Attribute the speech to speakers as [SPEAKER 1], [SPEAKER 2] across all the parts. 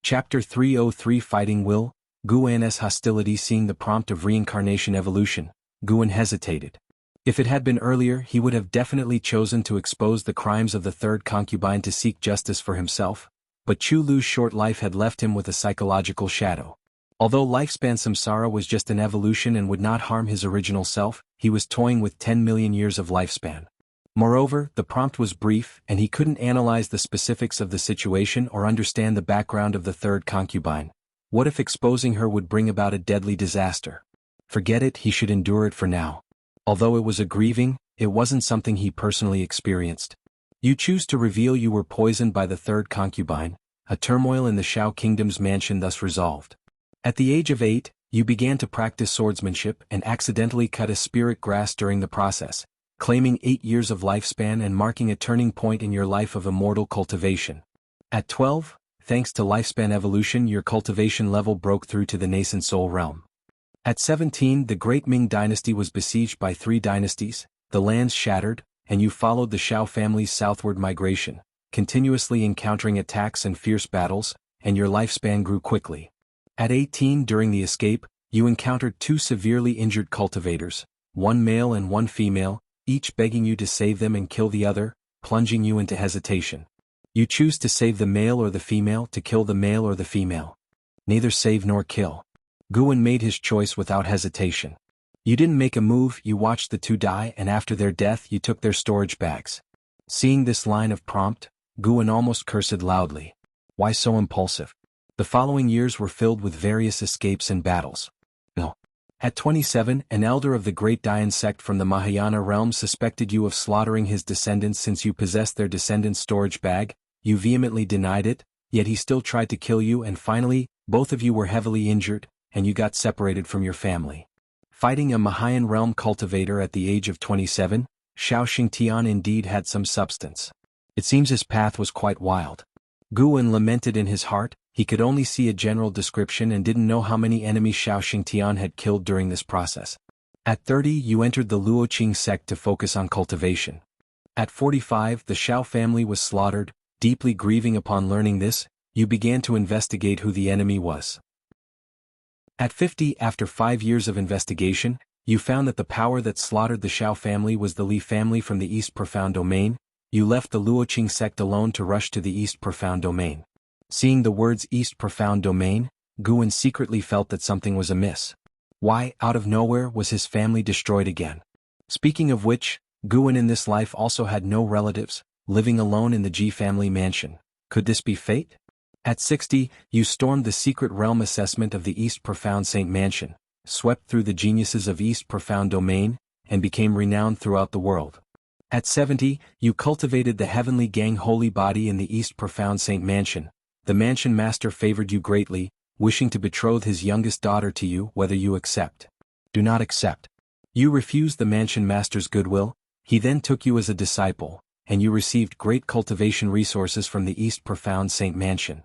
[SPEAKER 1] Chapter 303 Fighting Will, Guan's hostility. Seeing the prompt of reincarnation evolution, Guan hesitated. If it had been earlier, he would have definitely chosen to expose the crimes of the third concubine to seek justice for himself, but Chu Lu's short life had left him with a psychological shadow. Although lifespan samsara was just an evolution and would not harm his original self, he was toying with 10 million years of lifespan. Moreover, the prompt was brief, and he couldn't analyze the specifics of the situation or understand the background of the third concubine. What if exposing her would bring about a deadly disaster? Forget it, he should endure it for now. Although it was a grieving, it wasn't something he personally experienced. You choose to reveal you were poisoned by the third concubine. A turmoil in the Shao Kingdom's mansion thus resolved. At the age of 8, you began to practice swordsmanship and accidentally cut a spirit grass during the process, claiming 8 years of lifespan and marking a turning point in your life of immortal cultivation. At 12, thanks to lifespan evolution, your cultivation level broke through to the nascent soul realm. At 17, the great Ming dynasty was besieged by 3 dynasties, the lands shattered, and you followed the Shao family's southward migration, continuously encountering attacks and fierce battles, and your lifespan grew quickly. At 18, during the escape, you encountered 2 severely injured cultivators, one male and one female, each begging you to save them and kill the other, plunging you into hesitation. You choose to save the male or the female, to kill the male or the female. Neither save nor kill. Guan made his choice without hesitation. You didn't make a move, you watched the 2 die, and after their death you took their storage bags. Seeing this line of prompt, Guan almost cursed loudly. Why so impulsive? The following years were filled with various escapes and battles. No. At 27, an elder of the great Dayan sect from the Mahayana realm suspected you of slaughtering his descendants since you possessed their descendants' storage bag. You vehemently denied it, yet he still tried to kill you, and finally, both of you were heavily injured, and you got separated from your family. Fighting a Mahayan realm cultivator at the age of 27, Shao Xingtian indeed had some substance. It seems his path was quite wild. Guan lamented in his heart. He could only see a general description and didn't know how many enemies Shao Xingtian had killed during this process. At 30, you entered the Luoqing sect to focus on cultivation. At 45, the Shao family was slaughtered. Deeply grieving upon learning this, you began to investigate who the enemy was. At 50, after 5 years of investigation, you found that the power that slaughtered the Shao family was the Li family from the East Profound Domain. You left the Luoqing sect alone to rush to the East Profound Domain. Seeing the words East Profound Domain, Guan secretly felt that something was amiss. Why, out of nowhere, was his family destroyed again? Speaking of which, Guan in this life also had no relatives, living alone in the Ji family mansion. Could this be fate? At 60, you stormed the secret realm assessment of the East Profound Saint Mansion, swept through the geniuses of East Profound Domain, and became renowned throughout the world. At 70, you cultivated the Heavenly Gang Holy Body in the East Profound Saint Mansion. The mansion master favored you greatly, wishing to betroth his youngest daughter to you, whether you accept. Do not accept. You refused the mansion master's goodwill. He then took you as a disciple, and you received great cultivation resources from the East Profound Saint Mansion.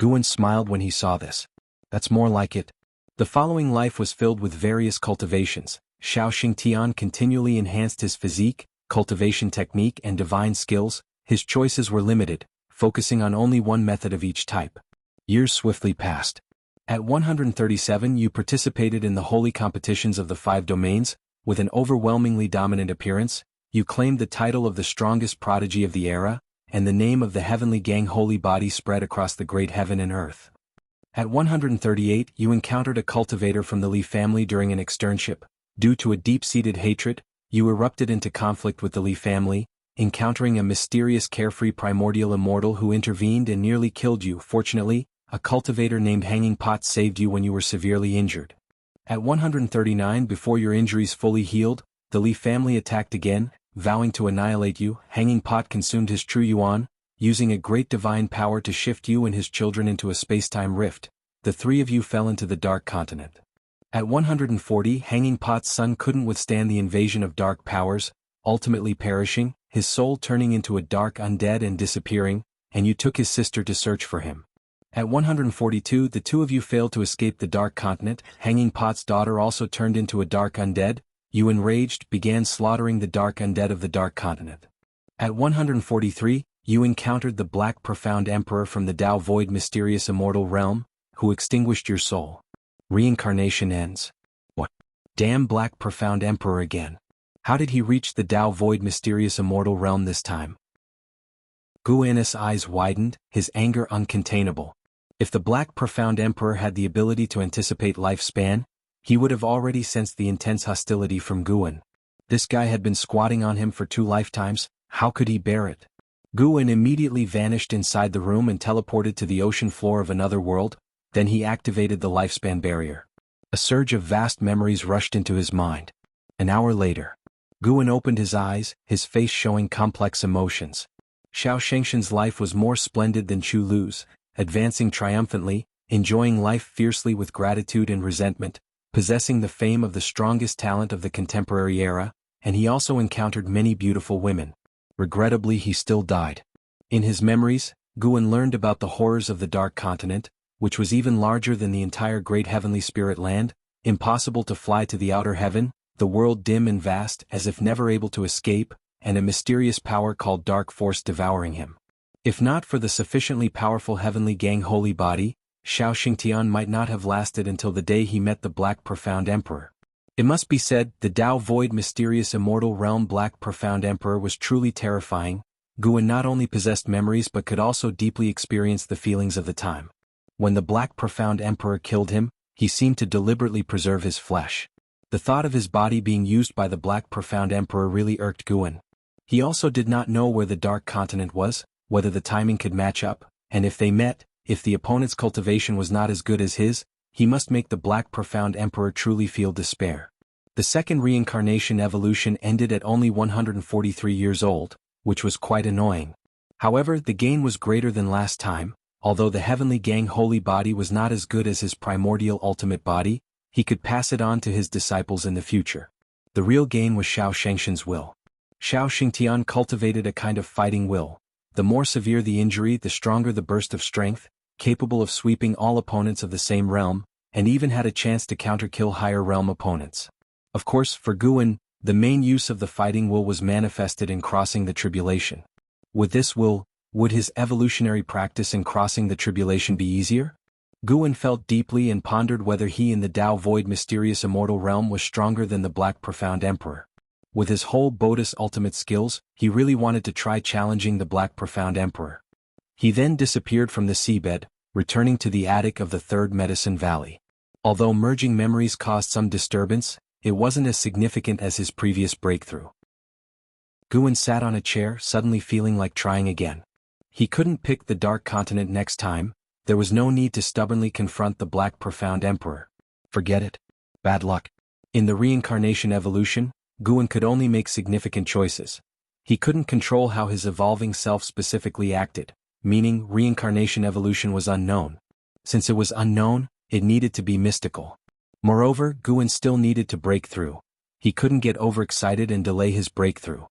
[SPEAKER 1] Guan smiled when he saw this. That's more like it. The following life was filled with various cultivations. Shao Xingtian continually enhanced his physique, cultivation technique and divine skills. His choices were limited, focusing on only one method of each type. Years swiftly passed. At 137, you participated in the holy competitions of the 5 domains. With an overwhelmingly dominant appearance, you claimed the title of the strongest prodigy of the era, and the name of the Heavenly Gang Holy Body spread across the great heaven and earth. At 138, you encountered a cultivator from the Li family during an externship. Due to a deep-seated hatred, you erupted into conflict with the Li family, encountering a mysterious carefree primordial immortal who intervened and nearly killed you. Fortunately, a cultivator named Hanging Pot saved you when you were severely injured. At 139, before your injuries fully healed, the Li family attacked again, vowing to annihilate you. Hanging Pot consumed his true yuan, using a great divine power to shift you and his children into a space-time rift. The 3 of you fell into the Dark Continent. At 140, Hanging Pot's son couldn't withstand the invasion of dark powers, ultimately perishing, his soul turning into a dark undead and disappearing, and you took his sister to search for him. At 142, the 2 of you failed to escape the Dark Continent. Hanging Pot's daughter also turned into a dark undead. You, enraged, began slaughtering the dark undead of the Dark Continent. At 143, You encountered the Black Profound Emperor from the Tao Void Mysterious Immortal Realm, who extinguished your soul. Reincarnation ends. What? Damn Black Profound Emperor again. How did he reach the Tao Void Mysterious Immortal Realm this time? Guan's eyes widened, his anger uncontainable. If the Black Profound Emperor had the ability to anticipate lifespan, he would have already sensed the intense hostility from Guan. This guy had been squatting on him for 2 lifetimes, how could he bear it? Guan immediately vanished inside the room and teleported to the ocean floor of another world, then he activated the lifespan barrier. A surge of vast memories rushed into his mind. An hour later, Guan opened his eyes, his face showing complex emotions. Xiao Shengshan's life was more splendid than Chu Lu's, advancing triumphantly, enjoying life fiercely with gratitude and resentment, possessing the fame of the strongest talent of the contemporary era, and he also encountered many beautiful women. Regrettably, he still died. In his memories, Guan learned about the horrors of the Dark Continent, which was even larger than the entire great heavenly spirit land, impossible to fly to the outer heaven, the world dim and vast as if never able to escape, and a mysterious power called Dark Force devouring him. If not for the sufficiently powerful heavenly gang holy body, Xiao Xingtian might not have lasted until the day he met the Black Profound Emperor. It must be said, the Tao Void Mysterious Immortal Realm Black Profound Emperor was truly terrifying. Guan not only possessed memories but could also deeply experience the feelings of the time. When the Black Profound Emperor killed him, he seemed to deliberately preserve his flesh. The thought of his body being used by the Black Profound Emperor really irked Guan. He also did not know where the Dark Continent was, whether the timing could match up, and if they met, if the opponent's cultivation was not as good as his, he must make the Black Profound Emperor truly feel despair. The second reincarnation evolution ended at only 143 years old, which was quite annoying. However, the gain was greater than last time. Although the heavenly gang holy body was not as good as his primordial ultimate body, he could pass it on to his disciples in the future. The real gain was Xiao Shengshan's will. Xiao Xingtian cultivated a kind of fighting will. The more severe the injury, the stronger the burst of strength, capable of sweeping all opponents of the same realm, and even had a chance to counter-kill higher realm opponents. Of course, for Guan, the main use of the fighting will was manifested in crossing the tribulation. With this will, would his evolutionary practice in crossing the tribulation be easier? Guan felt deeply and pondered whether he in the Tao Void Mysterious Immortal Realm was stronger than the Black Profound Emperor. With his whole Bodhi's ultimate skills, he really wanted to try challenging the Black Profound Emperor. He then disappeared from the seabed, returning to the attic of the Third Medicine Valley. Although merging memories caused some disturbance, it wasn't as significant as his previous breakthrough. Guan sat on a chair, suddenly feeling like trying again. He couldn't pick the Dark Continent next time. There was no need to stubbornly confront the Black Profound Emperor. Forget it. Bad luck. In the reincarnation evolution, Guan could only make significant choices. He couldn't control how his evolving self specifically acted, meaning reincarnation evolution was unknown. Since it was unknown, it needed to be mystical. Moreover, Guan still needed to break through. He couldn't get overexcited and delay his breakthrough.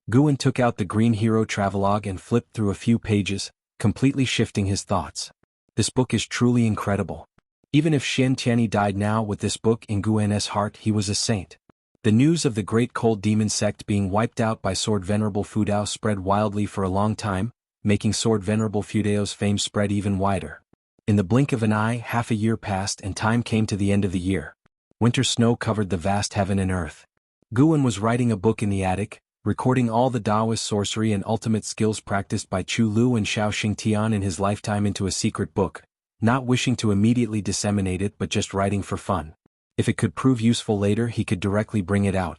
[SPEAKER 1] Guan took out the Green Hero Travelogue and flipped through a few pages, completely shifting his thoughts. This book is truly incredible. Even if Shen Tianyi died now, with this book in Guan's heart, he was a saint. The news of the Great Cold Demon sect being wiped out by Sword Venerable Fudao spread wildly for a long time, making Sword Venerable Fudao's fame spread even wider. In the blink of an eye, half a year passed and time came to the end of the year. Winter snow covered the vast heaven and earth. Guan was writing a book in the attic, recording all the Taoist sorcery and ultimate skills practiced by Chu Lu and Xiao Xingtian in his lifetime into a secret book, not wishing to immediately disseminate it but just writing for fun. If it could prove useful later, he could directly bring it out.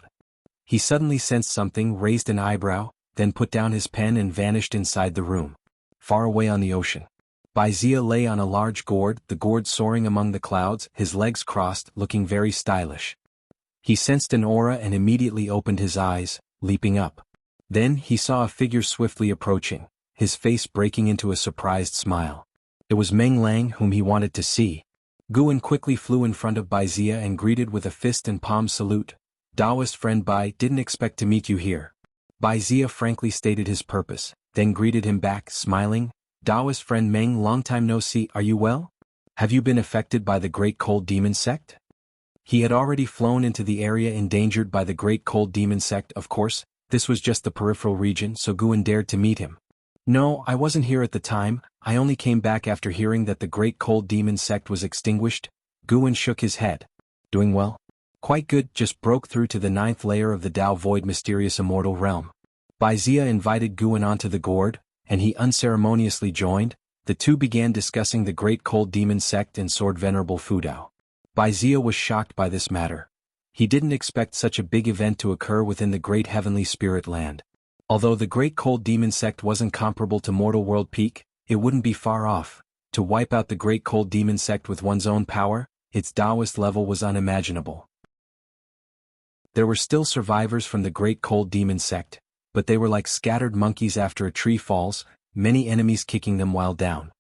[SPEAKER 1] He suddenly sensed something, raised an eyebrow, then put down his pen and vanished inside the room. Far away on the ocean, Baizia lay on a large gourd, the gourd soaring among the clouds, his legs crossed, looking very stylish. He sensed an aura and immediately opened his eyes, leaping up. Then he saw a figure swiftly approaching, his face breaking into a surprised smile. It was Meng Lang, whom he wanted to see. Guan quickly flew in front of Baizia and greeted with a fist and palm salute. Taoist friend Bai, didn't expect to meet you here. Baizia frankly stated his purpose, then greeted him back, smiling. Taoist friend Meng, long time no see, are you well? Have you been affected by the Great Cold Demon sect? He had already flown into the area endangered by the Great Cold Demon sect. Of course, this was just the peripheral region, so Guan dared to meet him. No, I wasn't here at the time, I only came back after hearing that the great cold demon sect was extinguished. Guan shook his head. Doing well? Quite good, just broke through to the 9th layer of the Tao Void mysterious immortal realm. Baizia invited Guan onto the gourd, and he unceremoniously joined. The two began discussing the great cold demon sect and Sword Venerable Fudao. Baizia was shocked by this matter. He didn't expect such a big event to occur within the great heavenly spirit land. Although the great cold demon sect wasn't comparable to Mortal World Peak, it wouldn't be far off. To wipe out the great cold demon sect with one's own power, its Taoist level was unimaginable. There were still survivors from the great cold demon sect, but they were like scattered monkeys after a tree falls, many enemies kicking them while down.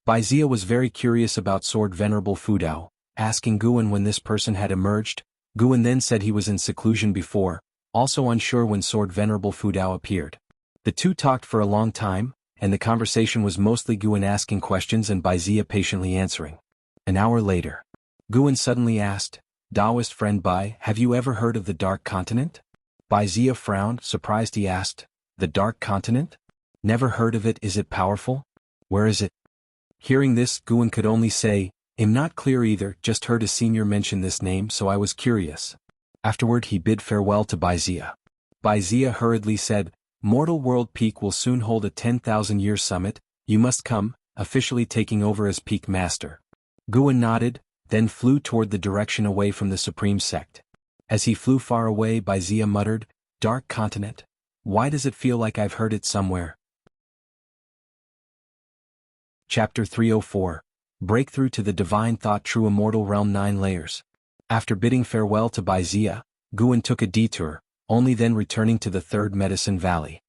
[SPEAKER 1] Baizia was very curious about Sword Venerable Fudao, asking Guan when this person had emerged. Guan then said he was in seclusion before, also unsure when Sword Venerable Fudao appeared. The two talked for a long time, and the conversation was mostly Guan asking questions and Baizia patiently answering. An hour later, Guan suddenly asked, Taoist friend Bai, have you ever heard of the Dark Continent? Baizia frowned, surprised. He asked, the Dark Continent? Never heard of it. Is it powerful? Where is it? Hearing this, Guan could only say, I'm not clear either, just heard a senior mention this name so I was curious. Afterward he bid farewell to Baizia. Baizia hurriedly said, Mortal World Peak will soon hold a 10,000-year summit, you must come, officially taking over as Peak Master. Guan nodded, then flew toward the direction away from the Supreme Sect. As he flew far away, Baizia muttered, Dark Continent? Why does it feel like I've heard it somewhere? Chapter 304. Breakthrough to the Divine Thought True Immortal Realm 9 Layers. After bidding farewell to Baizia, Guan took a detour, only then returning to the Third Medicine Valley.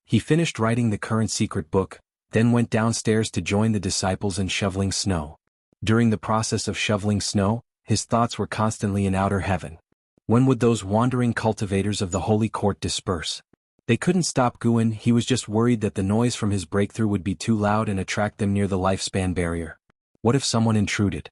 [SPEAKER 1] He finished writing the current secret book, then went downstairs to join the disciples in shoveling snow. During the process of shoveling snow, his thoughts were constantly in outer heaven. When would those wandering cultivators of the Holy Court disperse? They couldn't stop Guan. He was just worried that the noise from his breakthrough would be too loud and attract them near the lifespan barrier. What if someone intruded?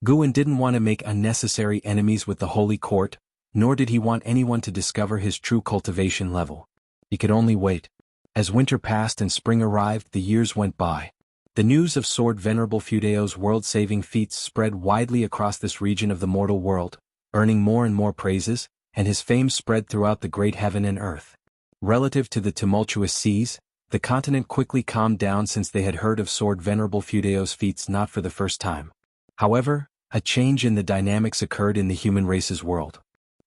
[SPEAKER 1] Guan didn't want to make unnecessary enemies with the Holy Court, nor did he want anyone to discover his true cultivation level. He could only wait. As winter passed and spring arrived, the years went by. The news of Sword Venerable Fudao's world-saving feats spread widely across this region of the mortal world, earning more and more praises, and his fame spread throughout the great heaven and earth. Relative to the tumultuous seas, the continent quickly calmed down since they had heard of Sword Venerable Fudao's feats not for the first time. However, a change in the dynamics occurred in the human race's world.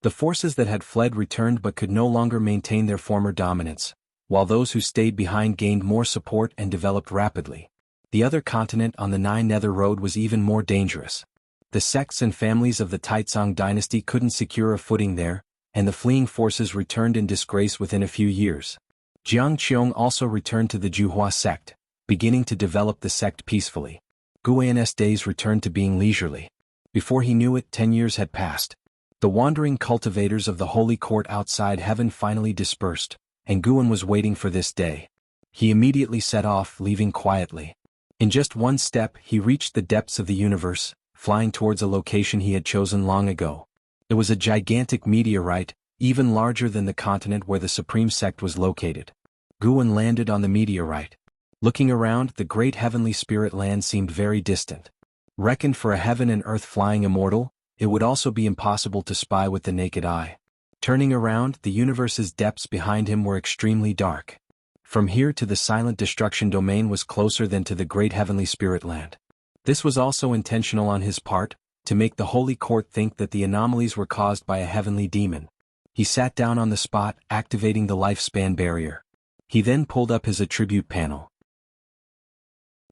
[SPEAKER 1] The forces that had fled returned but could no longer maintain their former dominance, while those who stayed behind gained more support and developed rapidly. The other continent on the Nine Nether Road was even more dangerous. The sects and families of the Taizong dynasty couldn't secure a footing there, and the fleeing forces returned in disgrace within a few years. Jiang Qiong also returned to the Juhua sect, beginning to develop the sect peacefully. Guan's days returned to being leisurely. Before he knew it, 10 years had passed. The wandering cultivators of the Holy Court outside heaven finally dispersed, and Guan was waiting for this day. He immediately set off, leaving quietly. In just one step, he reached the depths of the universe, flying towards a location he had chosen long ago. It was a gigantic meteorite, even larger than the continent where the Supreme Sect was located. Guan landed on the meteorite. Looking around, the great heavenly spirit land seemed very distant. Reckoned for a heaven and earth flying immortal, it would also be impossible to spy with the naked eye. Turning around, the universe's depths behind him were extremely dark. From here to the silent destruction domain was closer than to the great heavenly spirit land. This was also intentional on his part, to make the Holy Court think that the anomalies were caused by a heavenly demon. He sat down on the spot, activating the lifespan barrier. He then pulled up his attribute panel.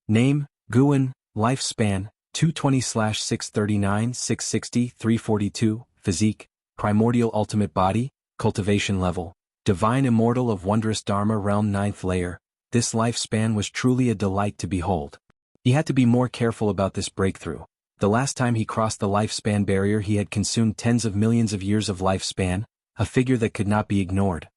[SPEAKER 1] Name, Guan, lifespan, 220/639, 660, 342, physique, primordial ultimate body, cultivation level, divine immortal of wondrous Dharma realm 9th layer. This lifespan was truly a delight to behold. He had to be more careful about this breakthrough. The last time he crossed the lifespan barrier he had consumed tens of millions of years of lifespan, a figure that could not be ignored.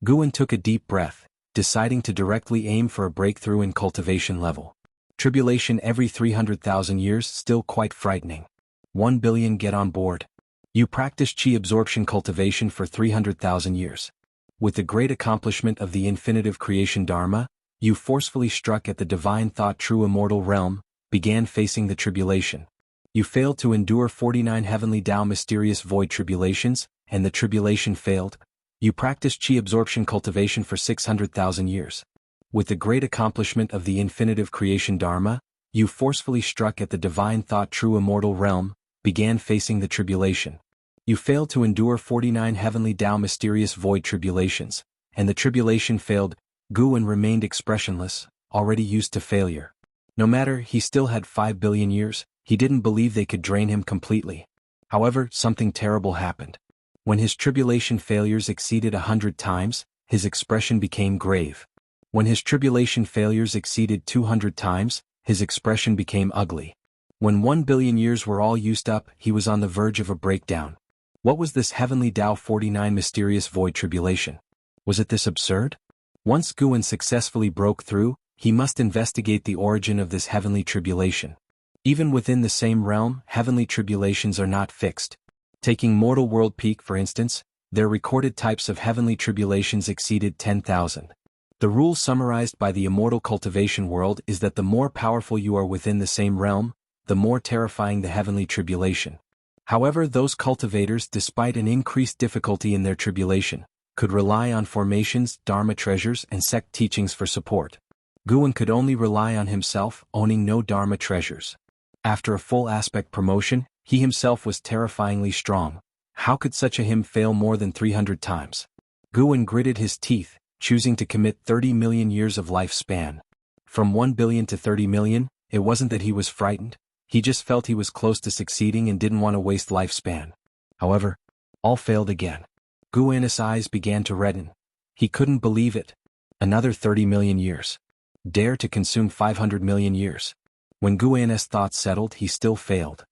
[SPEAKER 1] Guan took a deep breath, deciding to directly aim for a breakthrough in cultivation level. Tribulation every 300,000 years, still quite frightening. 1 billion get on board. You practice chi absorption cultivation for 300,000 years. With the great accomplishment of the infinitive creation dharma, You forcefully struck at the divine thought true immortal realm, began facing the tribulation. You failed to endure 49 heavenly Tao mysterious void tribulations, and the tribulation failed. You practiced chi absorption cultivation for 600,000 years. With the great accomplishment of the infinitive creation Dharma, you forcefully struck at the divine thought true immortal realm, began facing the tribulation. You failed to endure 49 heavenly Tao mysterious void tribulations, and the tribulation failed. Guan remained expressionless, already used to failure. No matter, he still had 5 billion years, he didn't believe they could drain him completely. However, something terrible happened. When his tribulation failures exceeded 100 times, his expression became grave. When his tribulation failures exceeded 200 times, his expression became ugly. When 1 billion years were all used up, he was on the verge of a breakdown. What was this heavenly Tao 49 mysterious void tribulation? Was it this absurd? Once Guan successfully broke through, he must investigate the origin of this heavenly tribulation. Even within the same realm, heavenly tribulations are not fixed. Taking mortal world peak for instance, their recorded types of heavenly tribulations exceeded 10,000. The rule summarized by the immortal cultivation world is that the more powerful you are within the same realm, the more terrifying the heavenly tribulation. However, those cultivators, despite an increased difficulty in their tribulation, could rely on formations, dharma treasures, and sect teachings for support. Guan could only rely on himself, owning no dharma treasures. After a full aspect promotion, he himself was terrifyingly strong. How could such a him fail more than 300 times? Guan gritted his teeth, choosing to commit 30 million years of lifespan. From 1 billion to 30 million, it wasn't that he was frightened, he just felt he was close to succeeding and didn't want to waste lifespan. However, all failed again. Guan's eyes began to redden. He couldn't believe it. Another 30 million years. Dare to consume 500 million years. When Guan's thoughts settled, he still failed.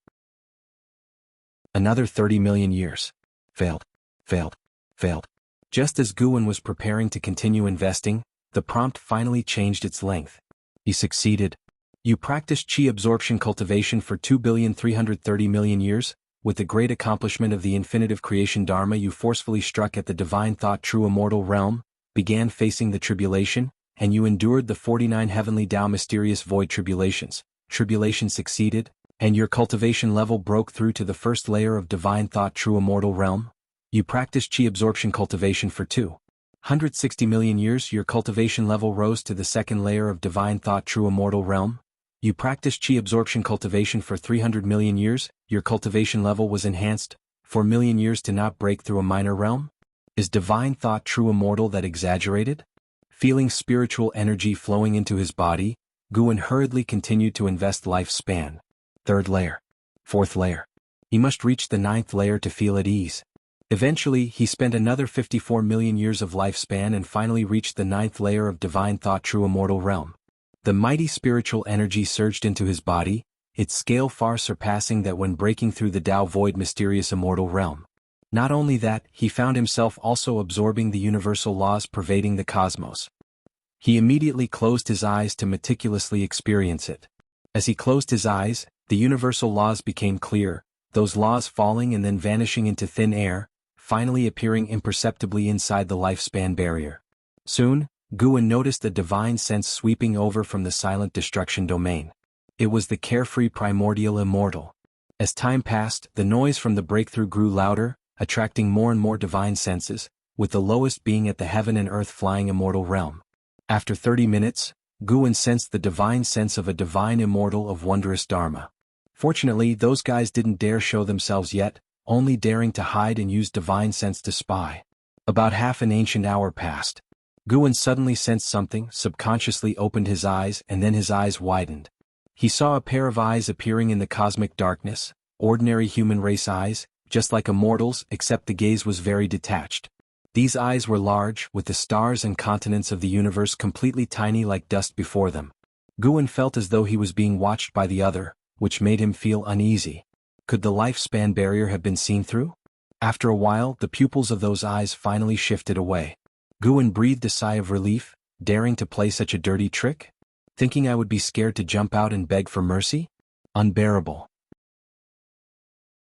[SPEAKER 1] Another 30 million years. Failed. Failed. Failed. Just as Guan was preparing to continue investing, the prompt finally changed its length. He succeeded. You practiced chi absorption cultivation for 2,330,000,000 years. With the great accomplishment of the infinitive creation Dharma, you forcefully struck at the divine thought true immortal realm, began facing the tribulation, and you endured the 49 heavenly Tao mysterious void tribulations. Tribulation succeeded, and your cultivation level broke through to the first layer of divine thought true immortal realm. You practiced chi absorption cultivation for 260 million years. Your cultivation level rose to the second layer of divine thought true immortal realm. You practiced chi absorption cultivation for 300 million years. Your cultivation level was enhanced 4 million years to not break through a minor realm. Is divine thought true immortal that exaggerated? Feeling spiritual energy flowing into his body, Guan hurriedly continued to invest lifespan. Third layer. Fourth layer. He must reach the 9th layer to feel at ease. Eventually, he spent another 54 million years of lifespan and finally reached the 9th layer of divine thought true immortal realm. The mighty spiritual energy surged into his body, its scale far surpassing that when breaking through the Tao void mysterious immortal realm. Not only that, he found himself also absorbing the universal laws pervading the cosmos. He immediately closed his eyes to meticulously experience it. As he closed his eyes, the universal laws became clear, those laws falling and then vanishing into thin air, finally appearing imperceptibly inside the lifespan barrier. Soon, Guan noticed a divine sense sweeping over from the silent destruction domain. It was the carefree primordial immortal. As time passed, the noise from the breakthrough grew louder, attracting more and more divine senses, with the lowest being at the heaven and earth flying immortal realm. After 30 minutes, Guan sensed the divine sense of a divine immortal of wondrous Dharma. Fortunately, those guys didn't dare show themselves yet, only daring to hide and use divine sense to spy. About half an ancient hour passed. Guan suddenly sensed something, subconsciously opened his eyes, and then his eyes widened. He saw a pair of eyes appearing in the cosmic darkness, ordinary human race eyes, just like a mortal's, except the gaze was very detached. These eyes were large, with the stars and continents of the universe completely tiny like dust before them. Guan felt as though he was being watched by the other, which made him feel uneasy. Could the lifespan barrier have been seen through? After a while, the pupils of those eyes finally shifted away. Guan breathed a sigh of relief, daring to play such a dirty trick? Thinking I would be scared to jump out and beg for mercy? Unbearable.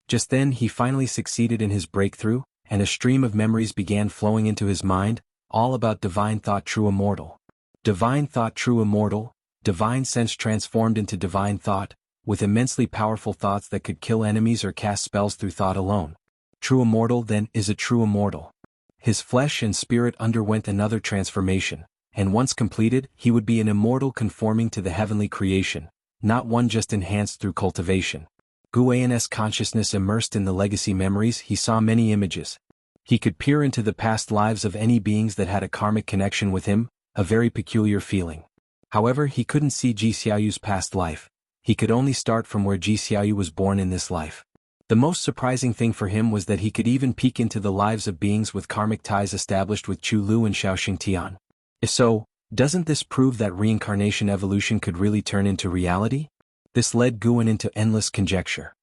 [SPEAKER 1] Just then he finally succeeded in his breakthrough, and a stream of memories began flowing into his mind, all about divine thought true immortal. Divine thought true immortal, divine sense transformed into divine thought, with immensely powerful thoughts that could kill enemies or cast spells through thought alone. True immortal then is a true immortal. His flesh and spirit underwent another transformation, and once completed, he would be an immortal conforming to the heavenly creation, not one just enhanced through cultivation. Guan's consciousness immersed in the legacy memories, he saw many images. He could peer into the past lives of any beings that had a karmic connection with him, a very peculiar feeling. However, he couldn't see Ji Xiaoyu's past life. He could only start from where Ji Xiaoyu was born in this life. The most surprising thing for him was that he could even peek into the lives of beings with karmic ties established with Chu Lu and Xiaoxing Tian. If so, doesn't this prove that reincarnation evolution could really turn into reality? This led Guan into endless conjecture.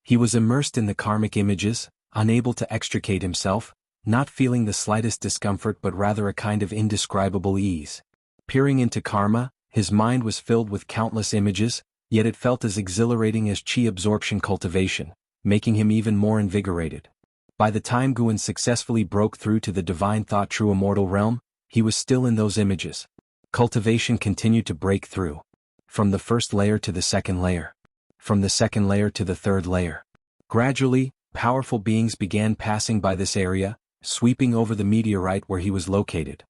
[SPEAKER 1] He was immersed in the karmic images, unable to extricate himself, not feeling the slightest discomfort but rather a kind of indescribable ease. Peering into karma, his mind was filled with countless images, yet it felt as exhilarating as chi absorption cultivation, making him even more invigorated. By the time Guan successfully broke through to the divine thought true immortal realm, he was still in those images. Cultivation continued to break through. From the first layer to the second layer. From the second layer to the third layer. Gradually, powerful beings began passing by this area, sweeping over the meteorite where he was located.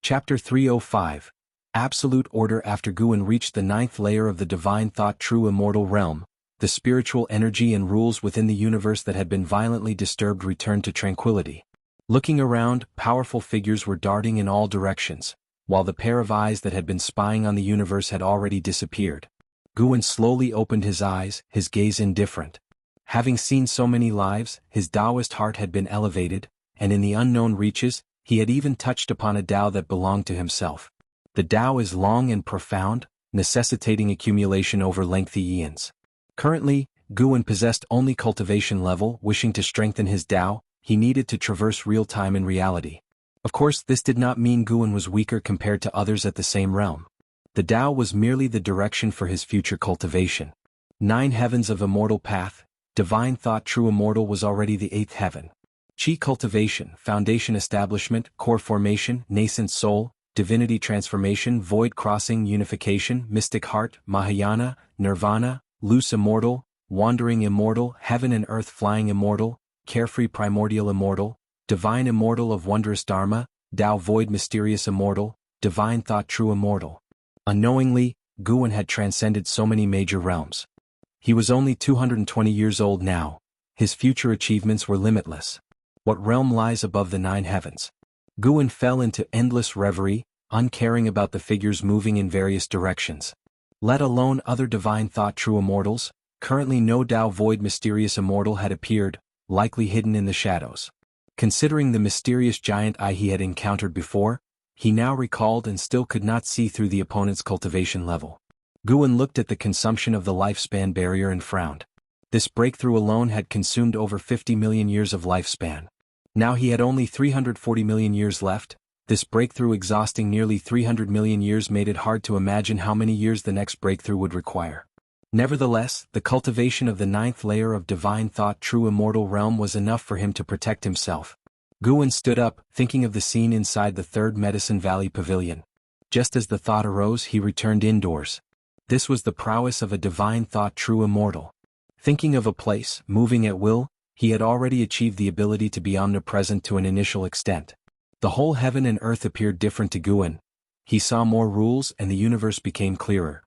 [SPEAKER 1] Chapter 305. Absolute Order. After Guan reached the 9th layer of the divine thought true immortal realm, the spiritual energy and rules within the universe that had been violently disturbed returned to tranquility. Looking around, powerful figures were darting in all directions, while the pair of eyes that had been spying on the universe had already disappeared. Guan slowly opened his eyes, his gaze indifferent. Having seen so many lives, his Taoist heart had been elevated, and in the unknown reaches, he had even touched upon a Tao that belonged to himself. The Tao is long and profound, necessitating accumulation over lengthy eons. Currently, Guan possessed only cultivation level. Wishing to strengthen his Tao, he needed to traverse real time in reality. Of course, this did not mean Guan was weaker compared to others at the same realm. The Tao was merely the direction for his future cultivation. 9 heavens of immortal path, divine thought true immortal was already the 8th heaven. Chi cultivation, foundation establishment, core formation, nascent soul, divinity transformation, void crossing, unification, mystic heart, Mahayana, nirvana, loose immortal, wandering immortal, heaven and earth flying immortal, carefree primordial immortal, divine immortal of wondrous dharma, Tao void mysterious immortal, divine thought true immortal. Unknowingly, Guan had transcended so many major realms. He was only 220 years old now. His future achievements were limitless. What realm lies above the 9 heavens? Guan fell into endless reverie, uncaring about the figures moving in various directions. Let alone other divine thought true immortals, currently no Tao void mysterious immortal had appeared, likely hidden in the shadows. Considering the mysterious giant eye he had encountered before, he now recalled and still could not see through the opponent's cultivation level. Guan looked at the consumption of the lifespan barrier and frowned. This breakthrough alone had consumed over 50 million years of lifespan. Now he had only 340 million years left. This breakthrough exhausting nearly 300 million years made it hard to imagine how many years the next breakthrough would require. Nevertheless, the cultivation of the 9th layer of divine thought true immortal realm was enough for him to protect himself. Guan stood up, thinking of the scene inside the 3rd Medicine Valley Pavilion. Just as the thought arose, he returned indoors. This was the prowess of a divine thought true immortal. Thinking of a place, moving at will, he had already achieved the ability to be omnipresent to an initial extent. The whole heaven and earth appeared different to Guan. He saw more rules and the universe became clearer.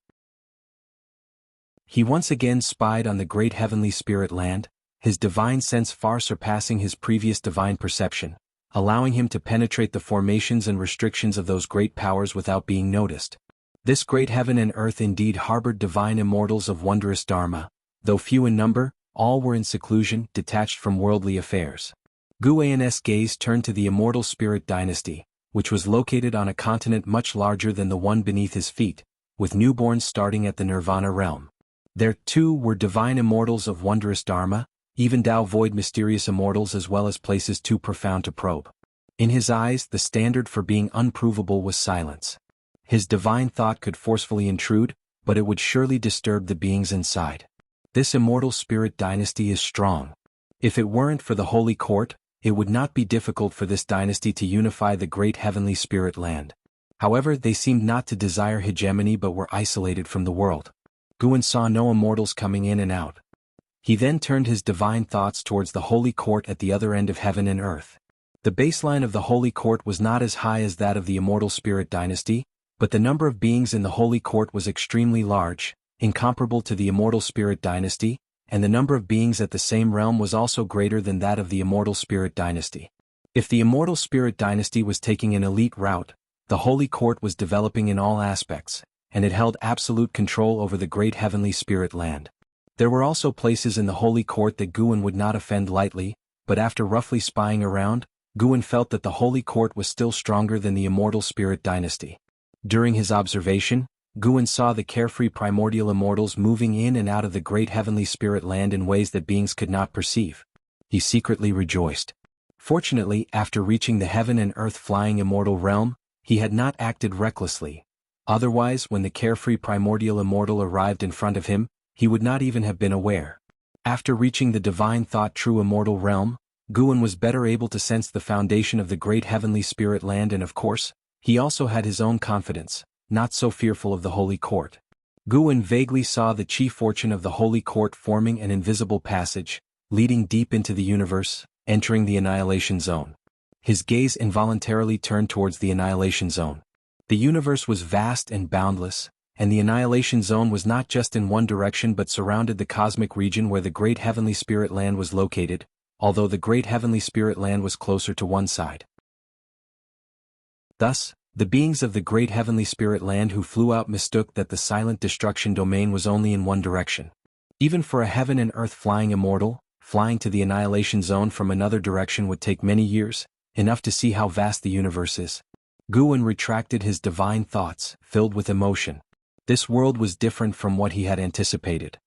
[SPEAKER 1] He once again spied on the great heavenly spirit land, his divine sense far surpassing his previous divine perception, allowing him to penetrate the formations and restrictions of those great powers without being noticed. This great heaven and earth indeed harbored divine immortals of wondrous dharma. Though few in number, all were in seclusion, detached from worldly affairs. Guan's gaze turned to the immortal spirit dynasty, which was located on a continent much larger than the one beneath his feet, with newborns starting at the nirvana realm. There, too, were divine immortals of wondrous dharma, even Tao void mysterious immortals as well as places too profound to probe. In his eyes, the standard for being unprovable was silence. His divine thought could forcefully intrude, but it would surely disturb the beings inside. This immortal spirit dynasty is strong. If it weren't for the holy court, it would not be difficult for this dynasty to unify the great heavenly spirit land. However, they seemed not to desire hegemony but were isolated from the world. Guan saw no immortals coming in and out. He then turned his divine thoughts towards the holy court at the other end of heaven and earth. The baseline of the holy court was not as high as that of the immortal spirit dynasty, but the number of beings in the holy court was extremely large, incomparable to the immortal spirit dynasty, and the number of beings at the same realm was also greater than that of the immortal spirit dynasty. If the immortal spirit dynasty was taking an elite route, the holy court was developing in all aspects, and it held absolute control over the great heavenly spirit land. There were also places in the holy court that Guan would not offend lightly, but after roughly spying around, Guan felt that the holy court was still stronger than the immortal spirit dynasty. During his observation, Guan saw the carefree primordial immortals moving in and out of the great heavenly spirit land in ways that beings could not perceive. He secretly rejoiced. Fortunately, after reaching the heaven and earth flying immortal realm, he had not acted recklessly. Otherwise, when the carefree primordial immortal arrived in front of him, he would not even have been aware. After reaching the divine thought true immortal realm, Guan was better able to sense the foundation of the great heavenly spirit land, and of course, he also had his own confidence, not so fearful of the holy court. Guan vaguely saw the chief fortune of the holy court forming an invisible passage, leading deep into the universe, entering the annihilation zone. His gaze involuntarily turned towards the annihilation zone. The universe was vast and boundless, and the annihilation zone was not just in one direction but surrounded the cosmic region where the great heavenly spirit land was located, although the great heavenly spirit land was closer to one side. Thus, the beings of the great heavenly spirit land who flew out mistook that the silent destruction domain was only in one direction. Even for a heaven and earth flying immortal, flying to the annihilation zone from another direction would take many years, enough to see how vast the universe is. Guan retracted his divine thoughts, filled with emotion. This world was different from what he had anticipated.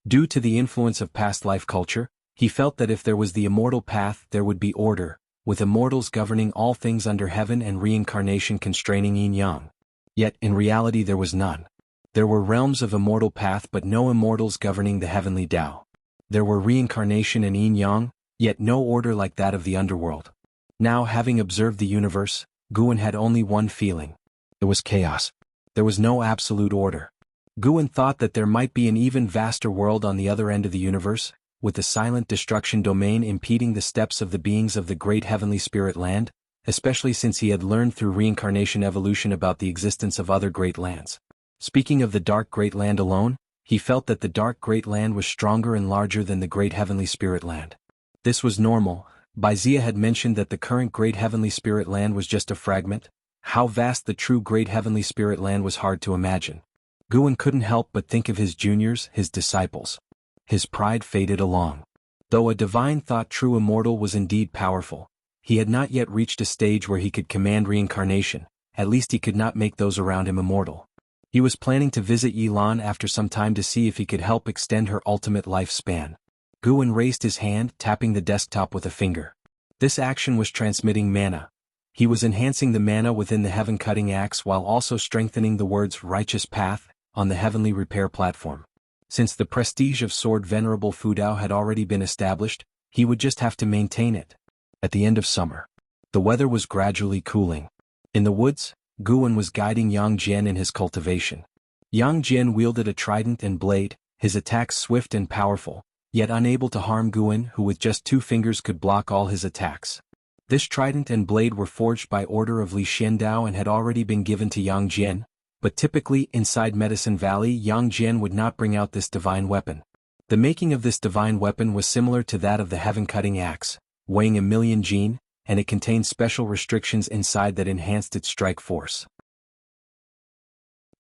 [SPEAKER 1] Due to the influence of past life culture, he felt that if there was the immortal path there would be order, with immortals governing all things under heaven and reincarnation constraining yin-yang. Yet in reality there was none. There were realms of immortal path but no immortals governing the heavenly Tao. There were reincarnation and yin-yang, yet no order like that of the underworld. Now, having observed the universe, Guan had only one feeling. There was chaos. There was no absolute order. Guan thought that there might be an even vaster world on the other end of the universe, with the silent destruction domain impeding the steps of the beings of the great heavenly spirit land, especially since he had learned through reincarnation evolution about the existence of other great lands. Speaking of the dark great land alone, he felt that the dark great land was stronger and larger than the great heavenly spirit land. This was normal. Baizia had mentioned that the current great heavenly spirit land was just a fragment. How vast the true great heavenly spirit land was hard to imagine. Guan couldn't help but think of his juniors, his disciples. His pride faded along. Though a divine thought true immortal was indeed powerful, he had not yet reached a stage where he could command reincarnation. At least he could not make those around him immortal. He was planning to visit Yilan after some time to see if he could help extend her ultimate lifespan. Guan raised his hand, tapping the desktop with a finger. This action was transmitting mana. He was enhancing the mana within the heaven-cutting axe while also strengthening the words righteous path on the heavenly repair platform. Since the prestige of Sword Venerable Fudao had already been established, he would just have to maintain it. At the end of summer, the weather was gradually cooling. In the woods, Guan was guiding Yang Jian in his cultivation. Yang Jian wielded a trident and blade, his attacks swift and powerful, yet unable to harm Guan, who with just 2 fingers could block all his attacks. This trident and blade were forged by order of Li Xiandao and had already been given to Yang Jian, but typically inside Medicine Valley Yang Jian would not bring out this divine weapon. The making of this divine weapon was similar to that of the heaven-cutting axe, weighing 1,000,000 jin, and it contained special restrictions inside that enhanced its strike force.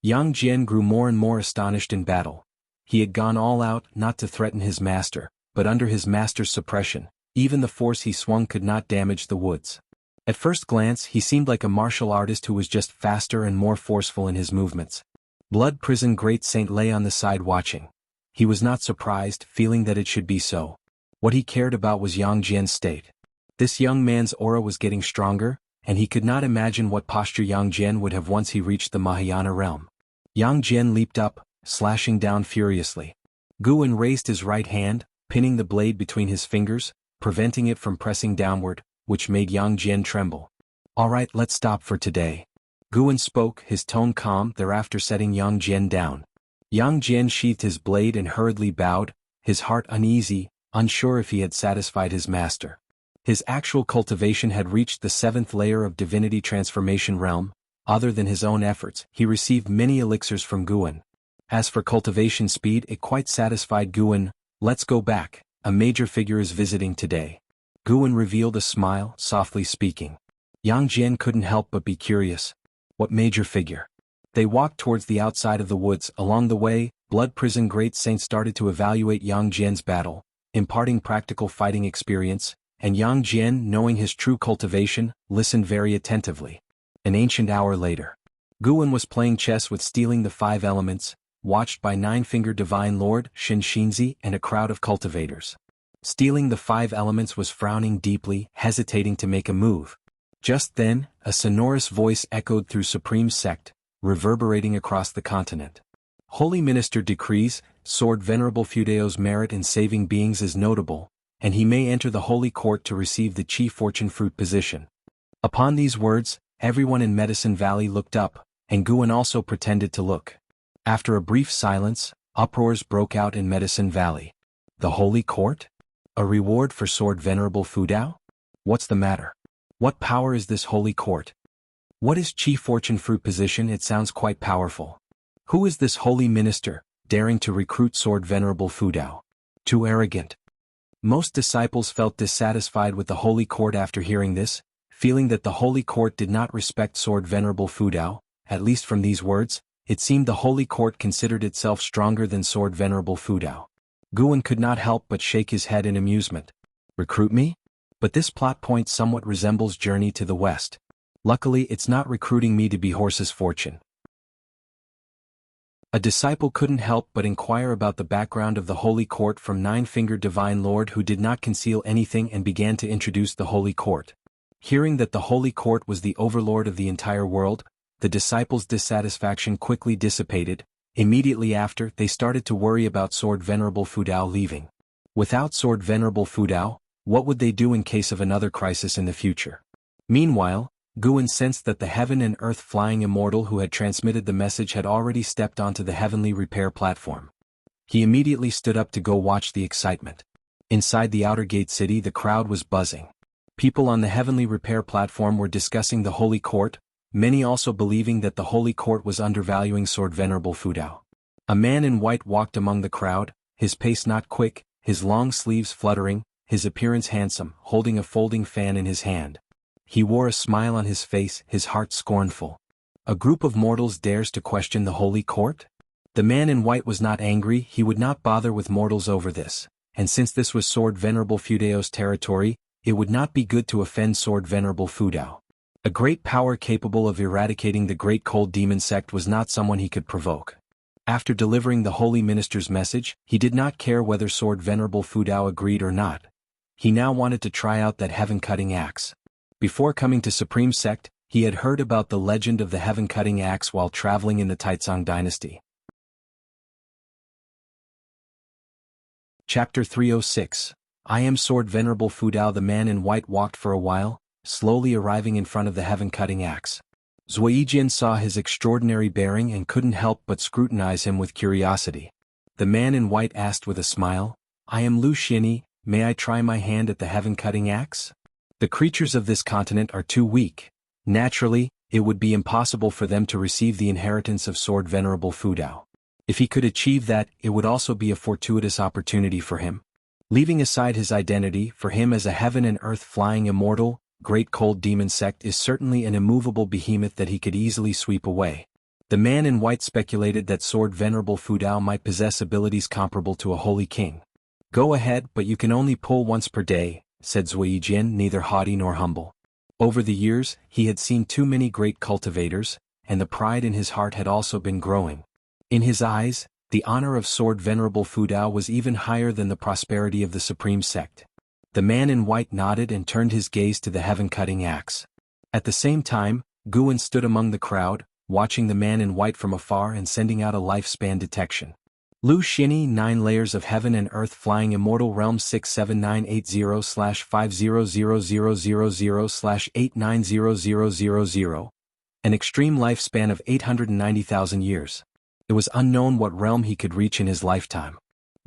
[SPEAKER 1] Yang Jian grew more and more astonished in battle. He had gone all out not to threaten his master, but under his master's suppression, even the force he swung could not damage the woods. At first glance he seemed like a martial artist who was just faster and more forceful in his movements. Blood Prison Great Saint lay on the side watching. He was not surprised, feeling that it should be so. What he cared about was Yang Jian's state. This young man's aura was getting stronger, and he could not imagine what posture Yang Jian would have once he reached the Mahayana realm. Yang Jian leaped up, slashing down furiously. Guan raised his right hand, pinning the blade between his fingers, preventing it from pressing downward, which made Yang Jian tremble. "Alright, let's stop for today." Guan spoke, his tone calm, thereafter setting Yang Jian down. Yang Jian sheathed his blade and hurriedly bowed, his heart uneasy, unsure if he had satisfied his master. His actual cultivation had reached the 7th layer of divinity transformation realm. Other than his own efforts, he received many elixirs from Guan. As for cultivation speed, it quite satisfied Guan. "Let's go back, a major figure is visiting today." Guan revealed a smile, softly speaking. Yang Jian couldn't help but be curious. What major figure? They walked towards the outside of the woods. Along the way, Blood Prison Great Saint started to evaluate Yang Jian's battle, imparting practical fighting experience, and Yang Jian, knowing his true cultivation, listened very attentively. An ancient hour later, Guan was playing chess with Stealing the 5 Elements, watched by 9-Fingered Divine Lord Shin Shinzi and a crowd of cultivators. Stealing the 5 Elements was frowning deeply, hesitating to make a move. Just then, a sonorous voice echoed through Supreme Sect, reverberating across the continent. "Holy Minister decrees, Sword Venerable Fudeo's merit in saving beings is notable, and he may enter the Holy Court to receive the Chief Fortune Fruit position." Upon these words, everyone in Medicine Valley looked up, and Guan also pretended to look. After a brief silence, uproars broke out in Medicine Valley. "The Holy Court? A reward for Sword Venerable Fudao? What's the matter? What power is this Holy Court? What is Chief Fortune Fruit position? It sounds quite powerful. Who is this Holy Minister, daring to recruit Sword Venerable Fudao? Too arrogant." Most disciples felt dissatisfied with the Holy Court after hearing this, feeling that the Holy Court did not respect Sword Venerable Fudao. At least from these words, it seemed the Holy Court considered itself stronger than Sword Venerable Fudao. Guan could not help but shake his head in amusement. "Recruit me? But this plot point somewhat resembles Journey to the West. Luckily it's not recruiting me to be Horse's Fortune." A disciple couldn't help but inquire about the background of the Holy Court from 9-Fingered Divine Lord, who did not conceal anything and began to introduce the Holy Court. Hearing that the Holy Court was the overlord of the entire world, the disciples' dissatisfaction quickly dissipated. Immediately after, they started to worry about Sword Venerable Fudao leaving. Without Sword Venerable Fudao, what would they do in case of another crisis in the future? Meanwhile, Guan sensed that the heaven and earth flying immortal who had transmitted the message had already stepped onto the heavenly repair platform. He immediately stood up to go watch the excitement. Inside the outer gate city, the crowd was buzzing. People on the heavenly repair platform were discussing the Holy Court, many also believing that the Holy Court was undervaluing Sword Venerable Fudao. A man in white walked among the crowd, his pace not quick, his long sleeves fluttering, his appearance handsome, holding a folding fan in his hand. He wore a smile on his face, his heart scornful. A group of mortals dares to question the Holy Court? The man in white was not angry, he would not bother with mortals over this, and since this was Sword Venerable Fudeo's territory, it would not be good to offend Sword Venerable Fudao. A great power capable of eradicating the Great Cold Demon Sect was not someone he could provoke. After delivering the Holy Minister's message, he did not care whether Sword Venerable Fudao agreed or not. He now wanted to try out that heaven-cutting axe. Before coming to Supreme Sect, he had heard about the legend of the heaven-cutting axe while traveling in the Taizong dynasty. Chapter 306. I am Sword Venerable Fudao. The man in white walked for a while, slowly arriving in front of the heaven-cutting axe. Zuijian saw his extraordinary bearing and couldn't help but scrutinize him with curiosity. The man in white asked with a smile, "I am Lu Xinyi, may I try my hand at the heaven-cutting axe?" The creatures of this continent are too weak. Naturally, it would be impossible for them to receive the inheritance of Sword Venerable Fudao. If he could achieve that, it would also be a fortuitous opportunity for him. Leaving aside his identity, for him as a heaven and earth flying immortal, Great Cold Demon Sect is certainly an immovable behemoth that he could easily sweep away. The man in white speculated that Sword Venerable Fudao might possess abilities comparable to a holy king. "Go ahead, but you can only pull once per day," said Zuijian, neither haughty nor humble. Over the years, he had seen too many great cultivators, and the pride in his heart had also been growing. In his eyes, the honor of Sword Venerable Fudao was even higher than the prosperity of the Supreme Sect. The man in white nodded and turned his gaze to the heaven-cutting axe. At the same time, Guan stood among the crowd, watching the man in white from afar and sending out a lifespan detection. Lu Xini 9 Layers of Heaven and Earth Flying Immortal Realm 67980/50000/890000. An extreme lifespan of 890,000 years. It was unknown what realm he could reach in his lifetime.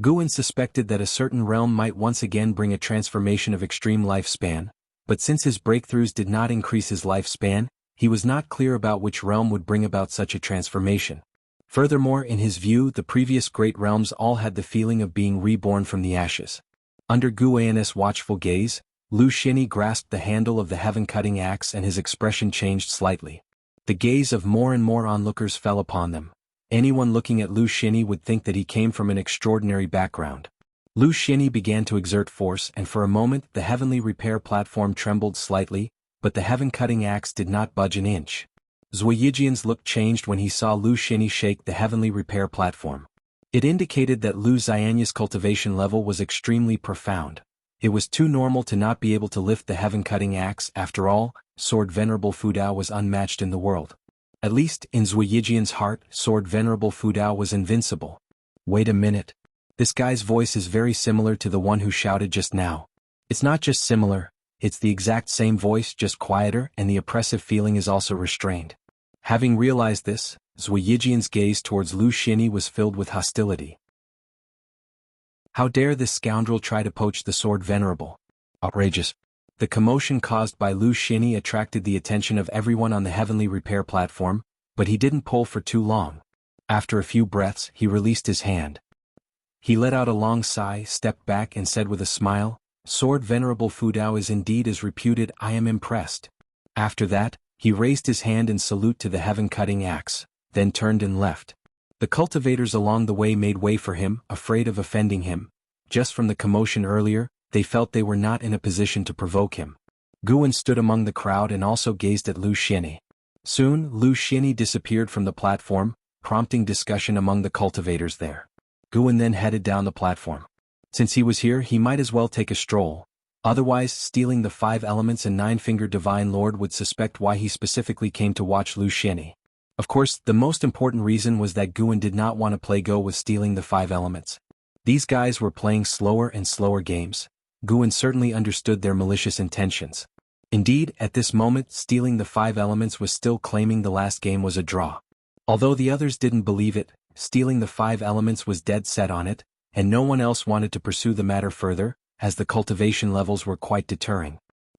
[SPEAKER 1] Guan suspected that a certain realm might once again bring a transformation of extreme lifespan, but since his breakthroughs did not increase his lifespan, he was not clear about which realm would bring about such a transformation. Furthermore, in his view, the previous great realms all had the feeling of being reborn from the ashes. Under Guan's watchful gaze, Lu Xini grasped the handle of the heaven-cutting axe and his expression changed slightly. The gaze of more and more onlookers fell upon them. Anyone looking at Lu Xini would think that he came from an extraordinary background. Lu Xini began to exert force, and for a moment the heavenly repair platform trembled slightly, but the heaven-cutting axe did not budge an inch. Zuiyijian's look changed when he saw Lu Xini shake the heavenly repair platform. It indicated that Lu Xianya's cultivation level was extremely profound. It was too normal to not be able to lift the heaven-cutting axe. After all, Sword Venerable Fudao was unmatched in the world. At least, in Zuiyijian's heart, Sword Venerable Fudao was invincible. Wait a minute. This guy's voice is very similar to the one who shouted just now. It's not just similar, it's the exact same voice, just quieter, and the oppressive feeling is also restrained. Having realized this, Zuiyijian's gaze towards Lu Xini was filled with hostility. How dare this scoundrel try to poach the Sword Venerable? Outrageous. The commotion caused by Lu Xini attracted the attention of everyone on the heavenly repair platform, but he didn't pull for too long. After a few breaths, he released his hand. He let out a long sigh, stepped back and said with a smile, "Sword Venerable Fudao is indeed as reputed. I am impressed." After that, he raised his hand in salute to the heaven-cutting axe, then turned and left. The cultivators along the way made way for him, afraid of offending him. Just from the commotion earlier, they felt they were not in a position to provoke him. Guan stood among the crowd and also gazed at Lu Xini. Soon, Lu Xini disappeared from the platform, prompting discussion among the cultivators there. Guan then headed down the platform. Since he was here, he might as well take a stroll. Otherwise, stealing the 5 elements and 9-fingered Divine Lord would suspect why he specifically came to watch Lu Xini. Of course, the most important reason was that Guan did not want to play go with stealing the 5 elements. These guys were playing slower and slower games. Guan certainly understood their malicious intentions. Indeed, at this moment, stealing the 5 elements was still claiming the last game was a draw. Although the others didn't believe it, stealing the 5 elements was dead set on it, and no one else wanted to pursue the matter further, as the cultivation levels were quite deterring.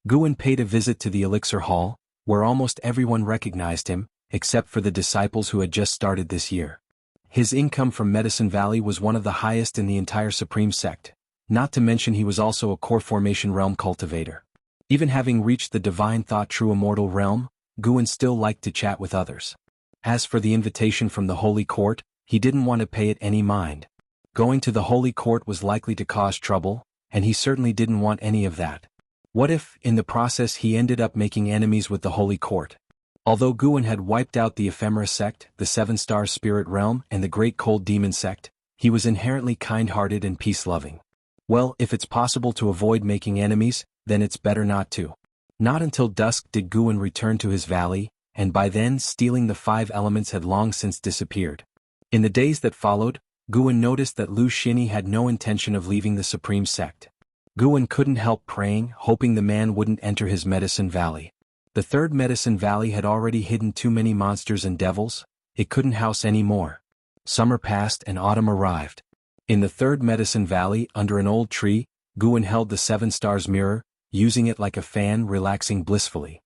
[SPEAKER 1] Guan paid a visit to the Elixir Hall, where almost everyone recognized him, except for the disciples who had just started this year. His income from Medicine Valley was one of the highest in the entire Supreme Sect, not to mention he was also a core formation realm cultivator. Even having reached the Divine Thought True Immortal realm, Guan still liked to chat with others. As for the invitation from the Holy Court, he didn't want to pay it any mind. Going to the Holy Court was likely to cause trouble, and he certainly didn't want any of that. What if, in the process, he ended up making enemies with the Holy Court? Although Guan had wiped out the Ephemera sect, the 7-star spirit realm, and the Great Cold Demon sect, he was inherently kind-hearted and peace-loving. Well, if it's possible to avoid making enemies, then it's better not to. Not until dusk did Guan return to his valley, and by then stealing the 5 elements had long since disappeared. In the days that followed, Guan noticed that Lu Xini had no intention of leaving the Supreme Sect. Guan couldn't help praying, hoping the man wouldn't enter his Medicine Valley. The 3rd Medicine Valley had already hidden too many monsters and devils, it couldn't house any more. Summer passed and autumn arrived. In the 3rd Medicine Valley, under an old tree, Guan held the 7 stars mirror, using it like a fan, relaxing blissfully.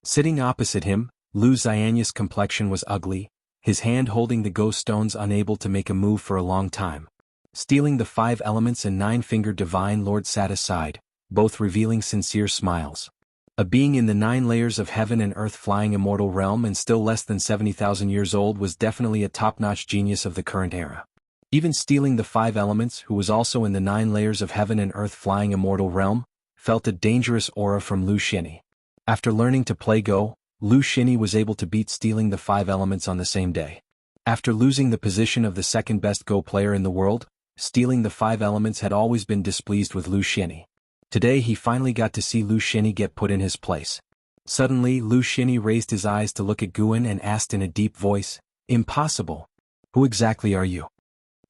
[SPEAKER 1] Sitting opposite him, Lu Xianya's complexion was ugly, his hand holding the ghost stones, unable to make a move for a long time. Stealing the 5 elements and 9-fingered Divine Lord sat aside, both revealing sincere smiles. A being in the 9 layers of heaven and earth flying immortal realm and still less than 70,000 years old was definitely a top-notch genius of the current era. Even stealing the 5 elements, who was also in the 9 layers of heaven and earth flying immortal realm, felt a dangerous aura from Lu Xini. After learning to play Go, Lu Xini was able to beat stealing the 5 elements on the same day. After losing the position of the 2nd best Go player in the world, stealing the 5 elements had always been displeased with Lu Xini. Today he finally got to see Lu Xini get put in his place. Suddenly Lu Xini raised his eyes to look at Guan and asked in a deep voice, "Impossible." Who exactly are you?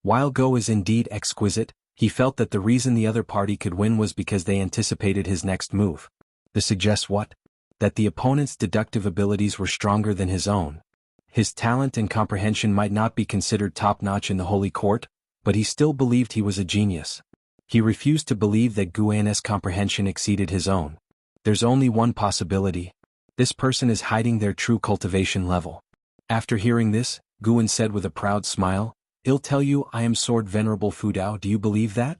[SPEAKER 1] While Go is indeed exquisite, he felt that the reason the other party could win was because they anticipated his next move. This suggests what? That the opponent's deductive abilities were stronger than his own. His talent and comprehension might not be considered top-notch in the Holy Court, but he still believed he was a genius. He refused to believe that Guan's comprehension exceeded his own. There's only one possibility. This person is hiding their true cultivation level. After hearing this, Guan said with a proud smile, "I'll tell you, I am Sword Venerable Fudao, do you believe that?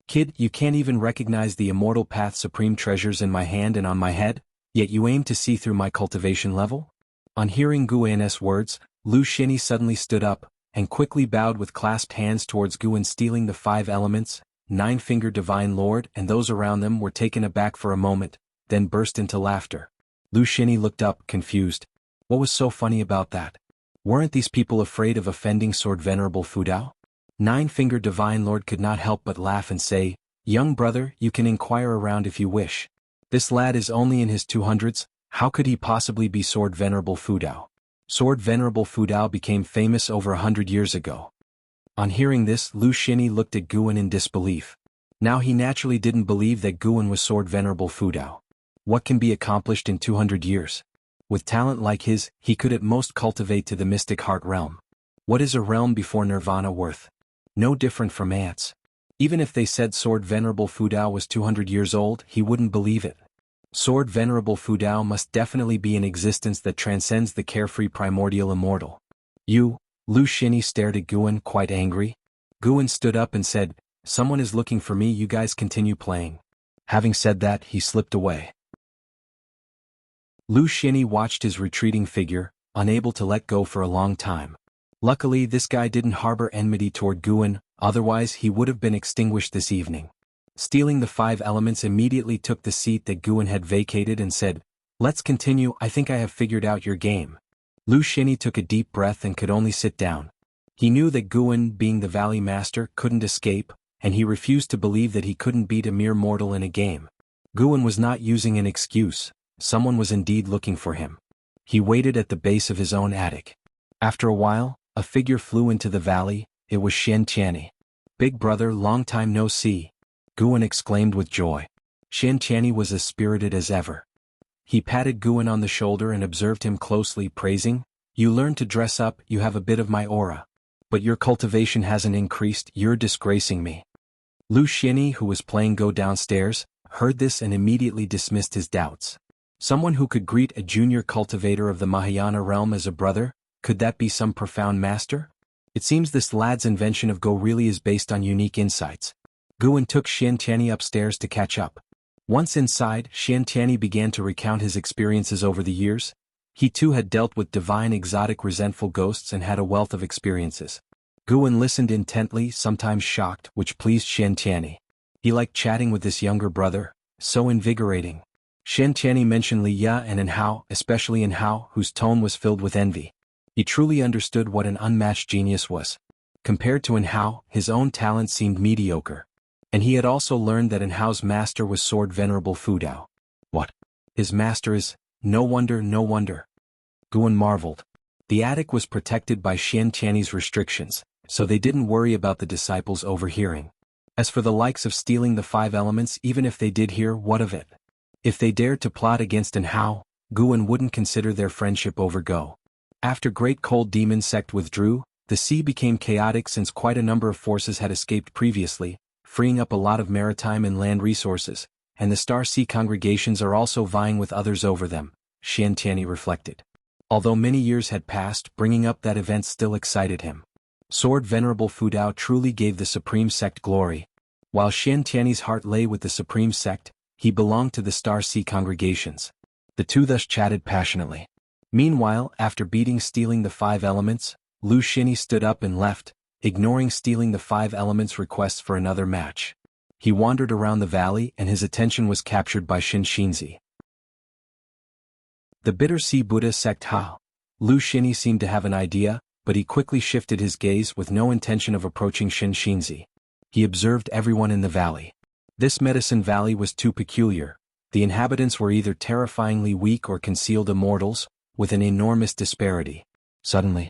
[SPEAKER 1] Kid, you can't even recognize the immortal path supreme treasures in my hand and on my head, yet you aim to see through my cultivation level?" On hearing Guan's words, Lu Xinyi suddenly stood up, and quickly bowed with clasped hands towards Guan, stealing the 5 elements. 9-Finger Divine Lord and those around them were taken aback for a moment, then burst into laughter. Lu Xinyi looked up, confused. What was so funny about that? Weren't these people afraid of offending Sword Venerable Fudao? 9-Finger Divine Lord could not help but laugh and say, "Young brother, you can inquire around if you wish. This lad is only in his 200s, how could he possibly be Sword Venerable Fudao? Sword Venerable Fudao became famous over 100 years ago." On hearing this, Lu Xinyi looked at Guan in disbelief. Now he naturally didn't believe that Guan was Sword Venerable Fudao. What can be accomplished in 200 years? With talent like his, he could at most cultivate to the mystic heart realm. What is a realm before nirvana worth? No different from ants. Even if they said Sword Venerable Fudao was 200 years old, he wouldn't believe it. Sword Venerable Fudao must definitely be an existence that transcends the carefree primordial immortal. You, Lu Xinyi stared at Guan, quite angry. Guan stood up and said, "Someone is looking for me, you guys continue playing." Having said that, he slipped away. Lu Xinyi watched his retreating figure, unable to let go for a long time. Luckily, this guy didn't harbor enmity toward Guan, otherwise he would have been extinguished this evening. Stealing the 5 elements immediately took the seat that Guan had vacated and said, "Let's continue, I think I have figured out your game." Lu Xinyi took a deep breath and could only sit down. He knew that Guan, being the Valley Master, couldn't escape, and he refused to believe that he couldn't beat a mere mortal in a game. Guan was not using an excuse. Someone was indeed looking for him. He waited at the base of his own attic. After a while, a figure flew into the valley. It was Xian Qianni. "Big brother, long time no see," Guan exclaimed with joy. Xian Qianni was as spirited as ever. He patted Guan on the shoulder and observed him closely, praising, "You learned to dress up, you have a bit of my aura. But your cultivation hasn't increased, you're disgracing me." Lu Xinyi, who was playing Go downstairs, heard this and immediately dismissed his doubts. Someone who could greet a junior cultivator of the Mahayana realm as a brother, could that be some profound master? It seems this lad's invention of Go really is based on unique insights. Guan took Xian Qianni upstairs to catch up. Once inside, Xian Qianni began to recount his experiences over the years. He too had dealt with divine exotic resentful ghosts and had a wealth of experiences. Guan listened intently, sometimes shocked, which pleased Xian Qianni. He liked chatting with this younger brother, so invigorating. Xian Qianni mentioned Li Ya and In Hao, especially In Hao, whose tone was filled with envy. He truly understood what an unmatched genius was. Compared to In Hao, his own talent seemed mediocre. And he had also learned that In Hao's master was Sword Venerable Fudao. What? His master is? No wonder, no wonder. Guan marveled. The attic was protected by Xian Qianni's restrictions, so they didn't worry about the disciples overhearing. As for the likes of stealing the 5 elements, even if they did hear, what of it? If they dared to plot against In Hao, Guan wouldn't consider their friendship over Go. After Great Cold Demon sect withdrew, the sea became chaotic since quite a number of forces had escaped previously, freeing up a lot of maritime and land resources, and the Star Sea congregations are also vying with others over them, Xian Qianni reflected. Although many years had passed, bringing up that event still excited him. Sword Venerable Fudao truly gave the Supreme Sect glory. While Xian Qianni's heart lay with the Supreme Sect, he belonged to the Star Sea congregations. The two thus chatted passionately. Meanwhile, after beating stealing the 5 elements, Lu Xinyi stood up and left, ignoring stealing the 5 elements' requests for another match. He wandered around the valley and his attention was captured by Xin Xinzi. The Bitter Sea Buddha sect. Lu Xinyi seemed to have an idea, but he quickly shifted his gaze with no intention of approaching Xin Xinzi. He observed everyone in the valley. This Medicine Valley was too peculiar. The inhabitants were either terrifyingly weak or concealed immortals, with an enormous disparity. Suddenly,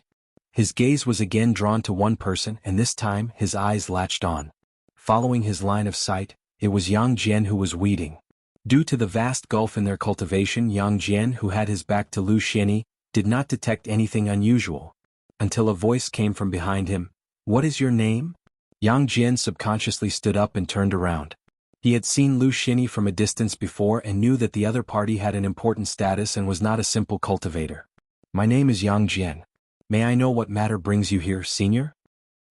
[SPEAKER 1] His gaze was again drawn to one person, and this time his eyes latched on. Following his line of sight, it was Yang Jian who was weeding. Due to the vast gulf in their cultivation, Yang Jian, who had his back to Lu Xianyi, did not detect anything unusual. Until a voice came from behind him. "What is your name?" Yang Jian subconsciously stood up and turned around. He had seen Lu Xianyi from a distance before and knew that the other party had an important status and was not a simple cultivator. "My name is Yang Jian. May I know what matter brings you here, senior?"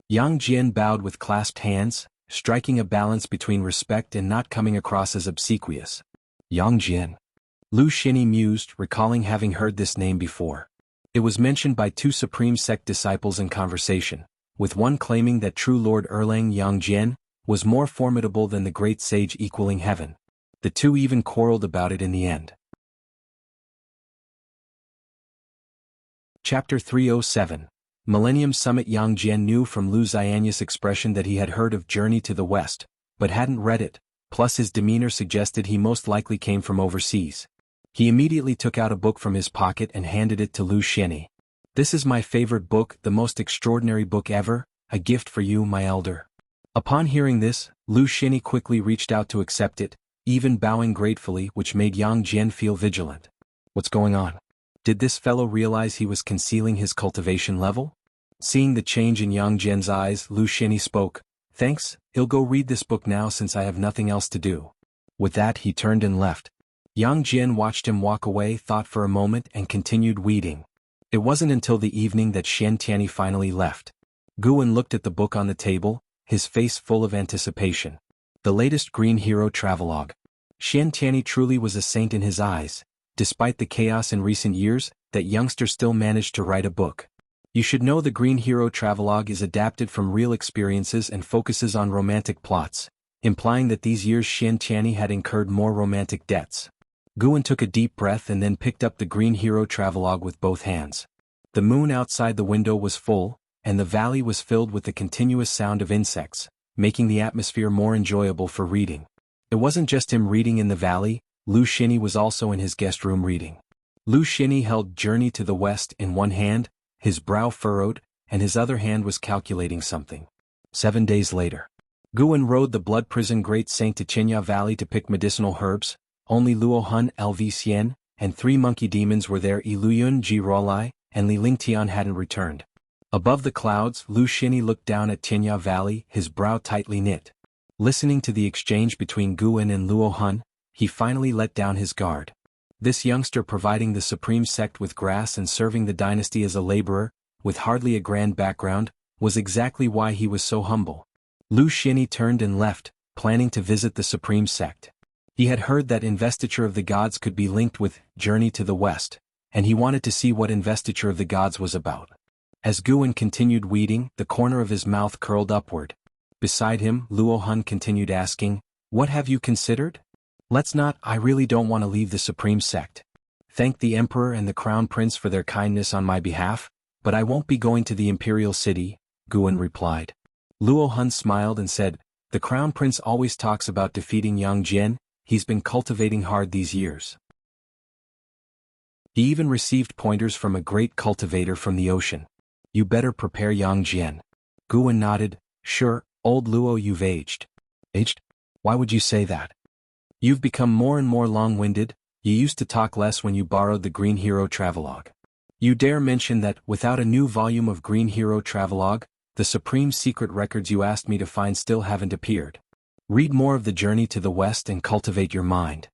[SPEAKER 1] Yang Jian bowed with clasped hands, striking a balance between respect and not coming across as obsequious. Yang Jian. Lu Xianyi mused, recalling having heard this name before. It was mentioned by two Supreme Sect disciples in conversation, with one claiming that true Lord Erlang Yang Jian was more formidable than the great sage equaling heaven. The two even quarreled about it in the end. Chapter 307. Millennium Summit. Yang Jian knew from Lu Xiany's expression that he had heard of Journey to the West, but hadn't read it, plus his demeanor suggested he most likely came from overseas. He immediately took out a book from his pocket and handed it to Lu Xianyi. "This is my favorite book, the most extraordinary book ever, a gift for you, my elder." Upon hearing this, Lu Xianyi quickly reached out to accept it, even bowing gratefully, which made Yang Jian feel vigilant. What's going on? Did this fellow realize he was concealing his cultivation level? Seeing the change in Yang Jian's eyes, Lu Xianyi spoke. "Thanks, I'll go read this book now since I have nothing else to do." With that he turned and left. Yang Jian watched him walk away, thought for a moment and continued weeding. It wasn't until the evening that Xian Tianyi finally left. Guwen looked at the book on the table, his face full of anticipation. The latest Green Hero travelogue. Xian Tianyi truly was a saint in his eyes. Despite the chaos in recent years, that youngster still managed to write a book. You should know the Green Hero travelogue is adapted from real experiences and focuses on romantic plots, implying that these years Xian Tianyi had incurred more romantic debts. Guwen took a deep breath and then picked up the Green Hero travelogue with both hands. The moon outside the window was full, and the valley was filled with the continuous sound of insects, making the atmosphere more enjoyable for reading. It wasn't just him reading in the valley, Lu Xianyi was also in his guest room reading. Lu Xianyi held Journey to the West in one hand, his brow furrowed, and his other hand was calculating something. 7 days later. Guwen rode the blood prison Great Saint to Qinya Valley to pick medicinal herbs. Only Luo Hun, LV Xian, and 3 monkey demons were there. Iluyun, Ji Rolai, and Li Lingtian hadn't returned. Above the clouds, Lu Xianyi looked down at Qinya Valley, his brow tightly knit. Listening to the exchange between Guwen and Luo Hun, he finally let down his guard. This youngster providing the Supreme Sect with grass and serving the dynasty as a laborer, with hardly a grand background, was exactly why he was so humble. Lu Xianyi turned and left, planning to visit the Supreme Sect. He had heard that investiture of the gods could be linked with Journey to the West, and he wanted to see what investiture of the gods was about. As Guwen continued weeding, the corner of his mouth curled upward. Beside him, Luo Hun continued asking, "What have you considered?" "Let's not, I really don't want to leave the Supreme Sect. Thank the Emperor and the Crown Prince for their kindness on my behalf, but I won't be going to the Imperial City," Guwen replied. Luo Hun smiled and said, "The Crown Prince always talks about defeating Yang Jian. He's been cultivating hard these years. He even received pointers from a great cultivator from the ocean. You better prepare Yang Jian." Guwen nodded. "Sure, old Luo, you've aged." "Aged? Why would you say that?" "You've become more and more long-winded. You used to talk less when you borrowed the Green Hero travelogue. You dare mention that, without a new volume of Green Hero travelogue, the supreme secret records you asked me to find still haven't appeared. Read more of the Journey to the West and cultivate your mind."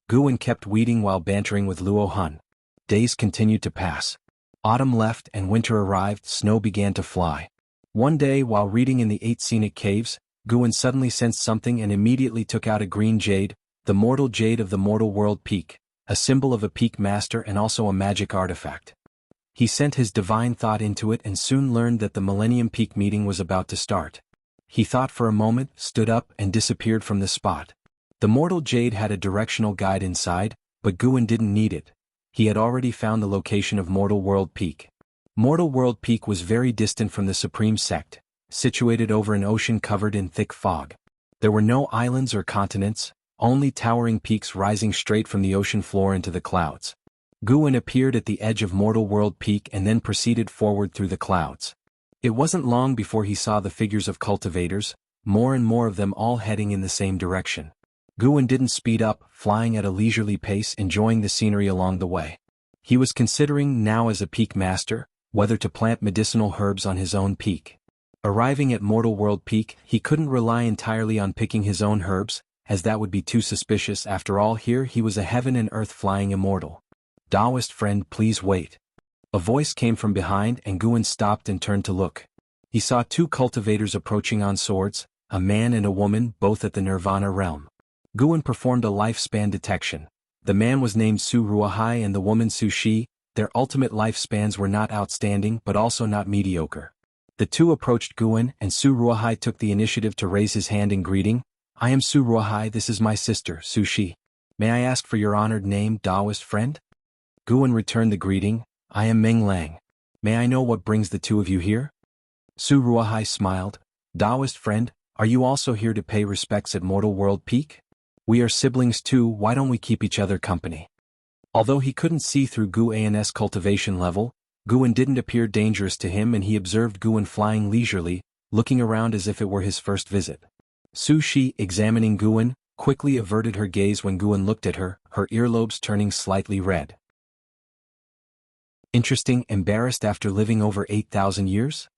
[SPEAKER 1] Guwen kept weeding while bantering with Luo Hun. Days continued to pass. Autumn left and winter arrived. Snow began to fly. One day, while reading in the 8 scenic caves, Guwen suddenly sensed something and immediately took out a green jade, the mortal jade of the mortal world peak, a symbol of a peak master and also a magic artifact. He sent his divine thought into it and soon learned that the Millennium Peak meeting was about to start. He thought for a moment, stood up and disappeared from the spot. The mortal jade had a directional guide inside, but Guwen didn't need it. He had already found the location of Mortal World Peak. Mortal World Peak was very distant from the Supreme Sect, situated over an ocean covered in thick fog. There were no islands or continents, only towering peaks rising straight from the ocean floor into the clouds. Guwen appeared at the edge of Mortal World Peak and then proceeded forward through the clouds. It wasn't long before he saw the figures of cultivators, more and more of them all heading in the same direction. Guwen didn't speed up, flying at a leisurely pace, enjoying the scenery along the way. He was considering, now as a peak master, whether to plant medicinal herbs on his own peak. Arriving at Mortal World Peak, he couldn't rely entirely on picking his own herbs, as that would be too suspicious. After all, here he was a heaven and earth flying immortal. "Taoist friend, please wait." A voice came from behind and Guwen stopped and turned to look. He saw two cultivators approaching on swords, a man and a woman, both at the Nirvana realm. Guwen performed a lifespan detection. The man was named Su Ruahai and the woman Su Shi. Their ultimate lifespans were not outstanding but also not mediocre. The two approached Guwen and Su Ruahai took the initiative to raise his hand in greeting. "I am Su Ruahai, this is my sister, Su Shi. May I ask for your honored name, Taoist friend?" Guwen returned the greeting. "I am Meng Lang. May I know what brings the two of you here?" Su Ruahai smiled. "Taoist friend, are you also here to pay respects at Mortal World Peak? We are siblings too, why don't we keep each other company?" Although he couldn't see through Guwen's cultivation level, Guwen didn't appear dangerous to him and he observed Guwen flying leisurely, looking around as if it were his first visit. Su Shi, examining Guwen, quickly averted her gaze when Guwen looked at her, her earlobes turning slightly red. Interesting, embarrassed after living over 8,000 years?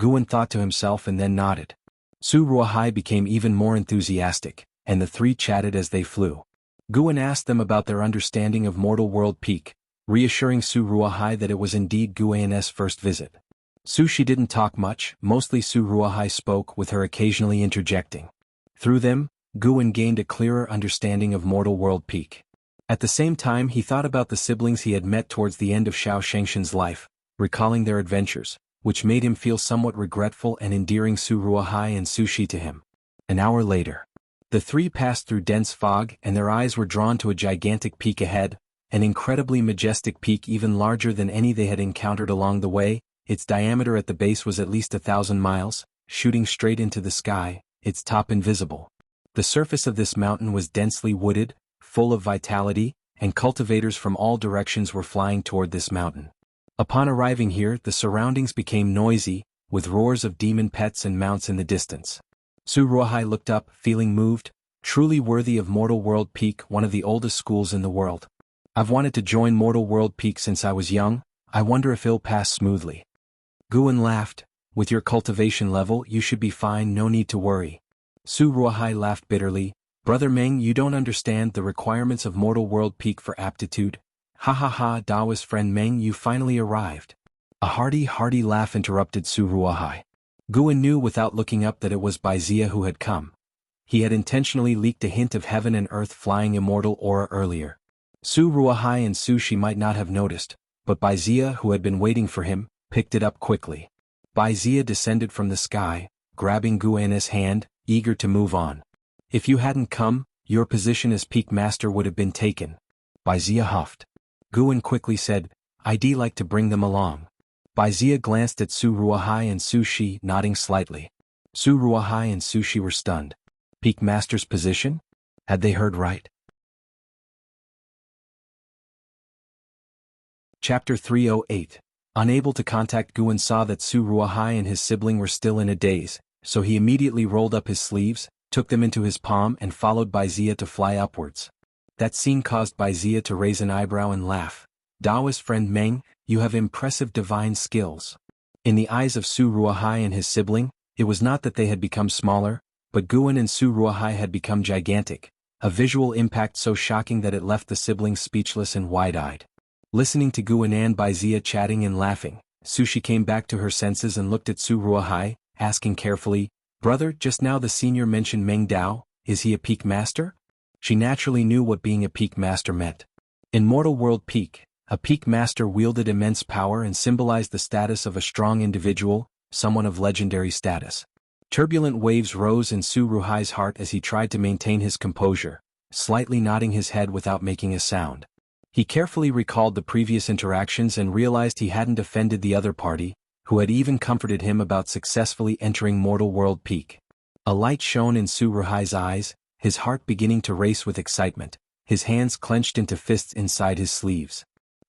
[SPEAKER 1] Guwen thought to himself and then nodded. Su Ruahai became even more enthusiastic, and the three chatted as they flew. Guwen asked them about their understanding of Mortal World Peak, reassuring Su Ruahai that it was indeed Guwen's first visit. Su Shi didn't talk much, mostly Su Ruahai spoke, with her occasionally interjecting. Through them, Guwen gained a clearer understanding of Mortal World Peak. At the same time he thought about the siblings he had met towards the end of Xiao Shengshen's life, recalling their adventures, which made him feel somewhat regretful and endearing Su Ruahai and Su Shi to him. An hour later. The three passed through dense fog and their eyes were drawn to a gigantic peak ahead, an incredibly majestic peak even larger than any they had encountered along the way. Its diameter at the base was at least 1,000 miles, shooting straight into the sky, its top invisible. The surface of this mountain was densely wooded, full of vitality, and cultivators from all directions were flying toward this mountain. Upon arriving here, the surroundings became noisy, with roars of demon pets and mounts in the distance. Su Ruahai looked up, feeling moved. Truly worthy of Mortal World Peak, one of the oldest schools in the world. I've wanted to join Mortal World Peak since I was young, I wonder if it'll pass smoothly. Guwen laughed. With your cultivation level, you should be fine, no need to worry. Su Ruahai laughed bitterly. Brother Meng, you don't understand the requirements of Mortal World Peak for aptitude. Ha ha ha, Taoist friend Meng, you finally arrived. A hearty laugh interrupted Su Ruahai. Guwen knew without looking up that it was Baizia who had come. He had intentionally leaked a hint of heaven and earth flying immortal aura earlier. Su Ruahai and Su Shi might not have noticed, but Baizia, who had been waiting for him, picked it up quickly. Baizia descended from the sky, grabbing Guwen's hand, eager to move on. If you hadn't come, your position as peak master would have been taken. Baizia huffed. Guwen quickly said, I'd like to bring them along. Baizia glanced at Su Ruahai and Su Shi, nodding slightly. Su Ruahai and Su Shi were stunned. Peak master's position? Had they heard right? Chapter 308. Unable to contact Guwen saw that Su Ruahai and his sibling were still in a daze, so he immediately rolled up his sleeves, took them into his palm and followed Baizia to fly upwards. That scene caused Baizia to raise an eyebrow and laugh. Taoist friend Meng, you have impressive divine skills. In the eyes of Su Ruahai and his sibling, it was not that they had become smaller, but Guwen and Su Ruahai had become gigantic, a visual impact so shocking that it left the siblings speechless and wide-eyed. Listening to Guwen and Baizia chatting and laughing, Su Shi came back to her senses and looked at Su Ruahai, asking carefully, Brother, just now the senior mentioned Meng Dao, is he a peak master? She naturally knew what being a peak master meant. In Mortal World Peak, a peak master wielded immense power and symbolized the status of a strong individual, someone of legendary status. Turbulent waves rose in Su Ruahai's heart as he tried to maintain his composure, slightly nodding his head without making a sound. He carefully recalled the previous interactions and realized he hadn't offended the other party, who had even comforted him about successfully entering Mortal World Peak. A light shone in Su Ruahai's eyes, his heart beginning to race with excitement, his hands clenched into fists inside his sleeves.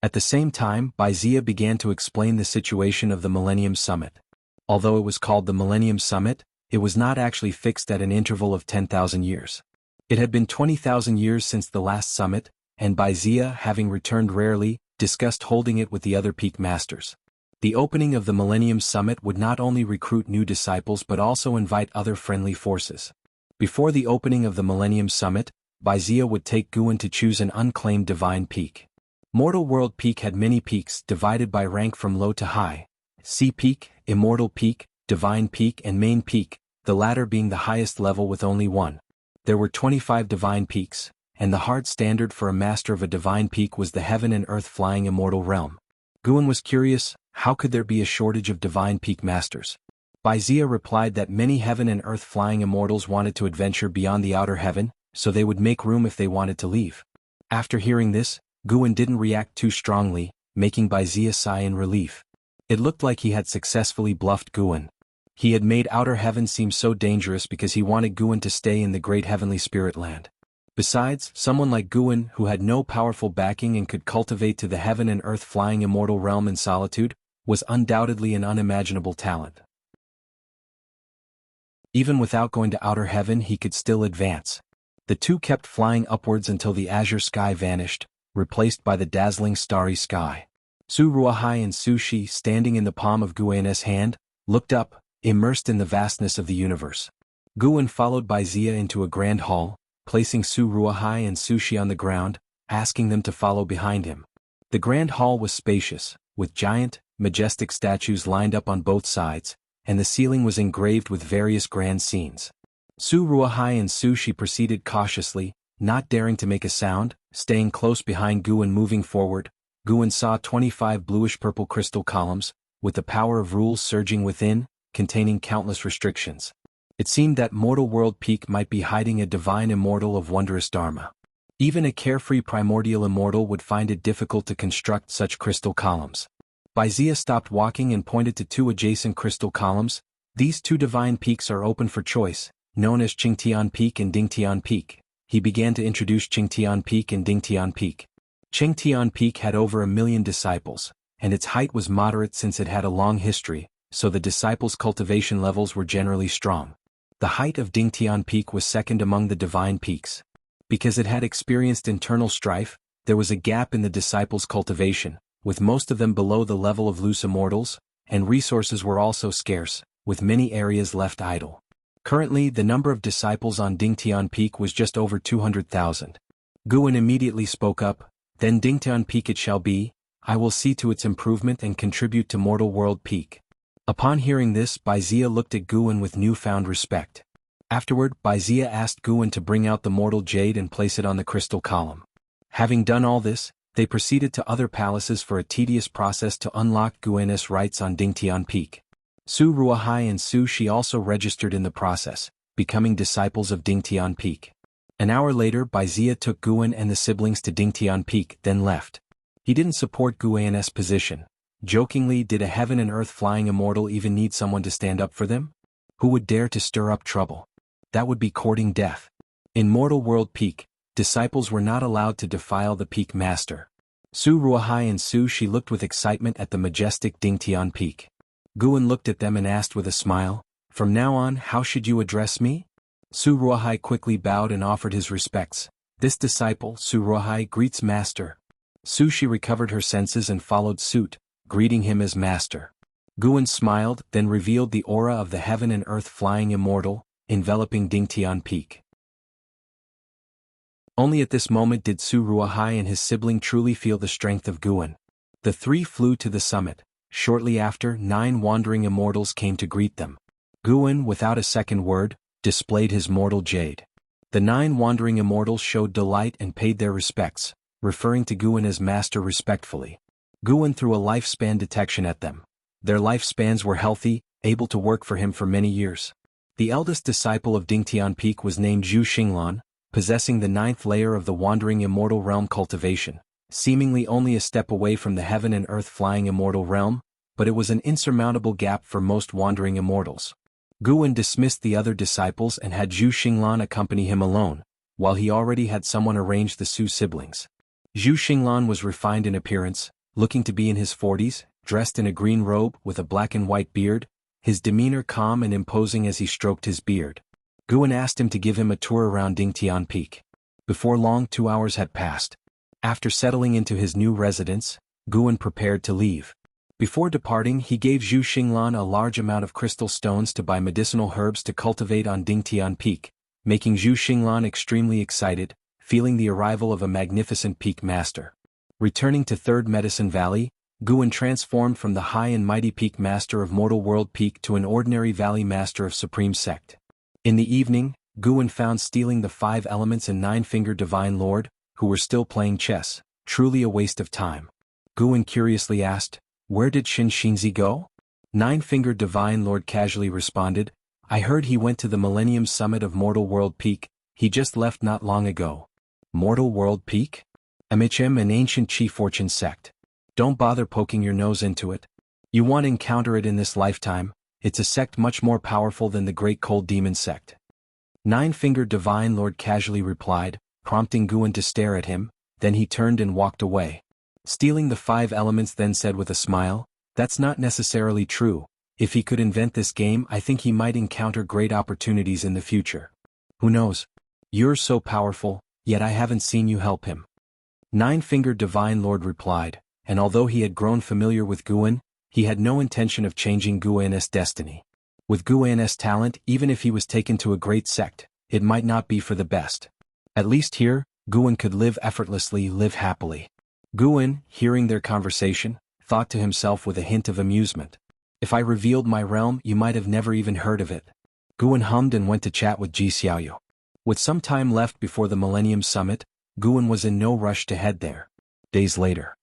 [SPEAKER 1] At the same time, Baizia began to explain the situation of the Millennium Summit. Although it was called the Millennium Summit, it was not actually fixed at an interval of 10,000 years. It had been 20,000 years since the last summit, and Baizia, having returned rarely, discussed holding it with the other peak masters. The opening of the Millennium Summit would not only recruit new disciples but also invite other friendly forces. Before the opening of the Millennium Summit, Baizia would take Guan to choose an unclaimed divine peak. Mortal World Peak had many peaks divided by rank from low to high: Sea Peak, Immortal Peak, Divine Peak and Main Peak, the latter being the highest level with only one. There were 25 divine peaks, and the hard standard for a master of a divine peak was the heaven and earth flying immortal realm. Guan was curious, how could there be a shortage of divine peak masters? Baizia replied that many heaven and earth flying immortals wanted to adventure beyond the outer heaven, so they would make room if they wanted to leave. After hearing this, Guan didn't react too strongly, making Baizia sigh in relief. It looked like he had successfully bluffed Guan. He had made outer heaven seem so dangerous because he wanted Guan to stay in the great heavenly spirit land. Besides, someone like Guan, who had no powerful backing and could cultivate to the heaven and earth flying immortal realm in solitude, was undoubtedly an unimaginable talent. Even without going to outer heaven, he could still advance. The two kept flying upwards until the azure sky vanished, replaced by the dazzling starry sky. Su Ruahai and Su Shi, standing in the palm of Guan's hand, looked up, immersed in the vastness of the universe. Guan followed Baizia into a grand hall, placing Su Ruahai and Su Shi on the ground, asking them to follow behind him. The grand hall was spacious, with giant, majestic statues lined up on both sides, and the ceiling was engraved with various grand scenes. Su Ruahai and Su Shi proceeded cautiously, not daring to make a sound, staying close behind Guan. Moving forward, Guan saw 25 bluish-purple crystal columns, with the power of rules surging within, containing countless restrictions. It seemed that Mortal World Peak might be hiding a divine immortal of wondrous dharma. Even a carefree primordial immortal would find it difficult to construct such crystal columns. Baizia stopped walking and pointed to two adjacent crystal columns. These two divine peaks are open for choice, known as Qingtian Peak and Dingtian Peak. He began to introduce Qingtian Peak and Dingtian Peak. Qingtian Peak had over 1 million disciples, and its height was moderate since it had a long history, so the disciples' cultivation levels were generally strong. The height of Dingtian Peak was second among the divine peaks. Because it had experienced internal strife, there was a gap in the disciples' cultivation, with most of them below the level of loose immortals, and resources were also scarce, with many areas left idle. Currently, the number of disciples on Dingtian Peak was just over 200,000. Guan immediately spoke up, "Then Dingtian Peak it shall be. I will see to its improvement and contribute to Mortal World Peak." Upon hearing this, Baizia looked at Guan with newfound respect. Afterward, Baizia asked Guan to bring out the mortal jade and place it on the crystal column. Having done all this, they proceeded to other palaces for a tedious process to unlock Guan's rights on Dingtian Peak. Su Ruahai and Su Shi also registered in the process, becoming disciples of Dingtian Peak. An hour later, Baizia took Guan and the siblings to Dingtian Peak, then left. He didn't support Guan's position. Jokingly, did a heaven and earth flying immortal even need someone to stand up for them? Who would dare to stir up trouble? That would be courting death. In Mortal World Peak, disciples were not allowed to defile the peak master. Su Ruahai and Su Shi looked with excitement at the majestic Dingtian Peak. Guan looked at them and asked with a smile, "From now on, how should you address me?" Su Ruahai quickly bowed and offered his respects. "This disciple, Su Ruahai, greets master." Su Shi recovered her senses and followed suit, greeting him as master. Guan smiled, then revealed the aura of the heaven and earth flying immortal, enveloping Dingtian Peak. Only at this moment did Su Ruahai and his sibling truly feel the strength of Guan. The three flew to the summit. Shortly after, 9 wandering immortals came to greet them. Guan, without a second word, displayed his mortal jade. The 9 wandering immortals showed delight and paid their respects, referring to Guan as master respectfully. Guan threw a lifespan detection at them. Their lifespans were healthy, able to work for him for many years. The eldest disciple of Dingtian Peak was named Zhu Xinglan, possessing the 9th layer of the wandering immortal realm cultivation, seemingly only a step away from the heaven and earth flying immortal realm, but it was an insurmountable gap for most wandering immortals. Guan dismissed the other disciples and had Zhu Xinglan accompany him alone, while he already had someone arrange the Su siblings. Zhu Xinglan was refined in appearance, looking to be in his 40s, dressed in a green robe with a black and white beard, his demeanor calm and imposing as he stroked his beard. Guan asked him to give him a tour around Dingtian Peak. Before long 2 hours had passed. After settling into his new residence, Guan prepared to leave. Before departing, he gave Zhu Xinglan a large amount of crystal stones to buy medicinal herbs to cultivate on Dingtian Peak, making Zhu Xinglan extremely excited, feeling the arrival of a magnificent peak master. Returning to Third Medicine Valley, Guan transformed from the high and mighty peak master of Mortal World Peak to an ordinary valley master of Supreme Sect. In the evening, Guan found stealing the 5 elements and 9-fingered Divine Lord, who were still playing chess, truly a waste of time. Guan curiously asked, "Where did Xin Xingzi go?" 9-fingered Divine Lord casually responded, "I heard he went to the Millennium Summit of Mortal World Peak, he just left not long ago." Mortal World Peak? MHM, an ancient Chi Fortune sect. Don't bother poking your nose into it. You won't encounter it in this lifetime, it's a sect much more powerful than the Great Cold Demon sect. 9-fingered Divine Lord casually replied, prompting Guan to stare at him, then he turned and walked away. Stealing the 5 elements then said with a smile, "That's not necessarily true. If he could invent this game, I think he might encounter great opportunities in the future. Who knows? You're so powerful, yet I haven't seen you help him." 9-fingered Divine Lord replied, and although he had grown familiar with Guan, he had no intention of changing Guan's destiny. With Guan's talent, even if he was taken to a great sect, it might not be for the best. At least here, Guan could live effortlessly, live happily. Guan, hearing their conversation, thought to himself with a hint of amusement, "If I revealed my realm, you might have never even heard of it." Guan hummed and went to chat with Ji Xiaoyu. With some time left before the Millennium Summit, Guan was in no rush to head there. Days later,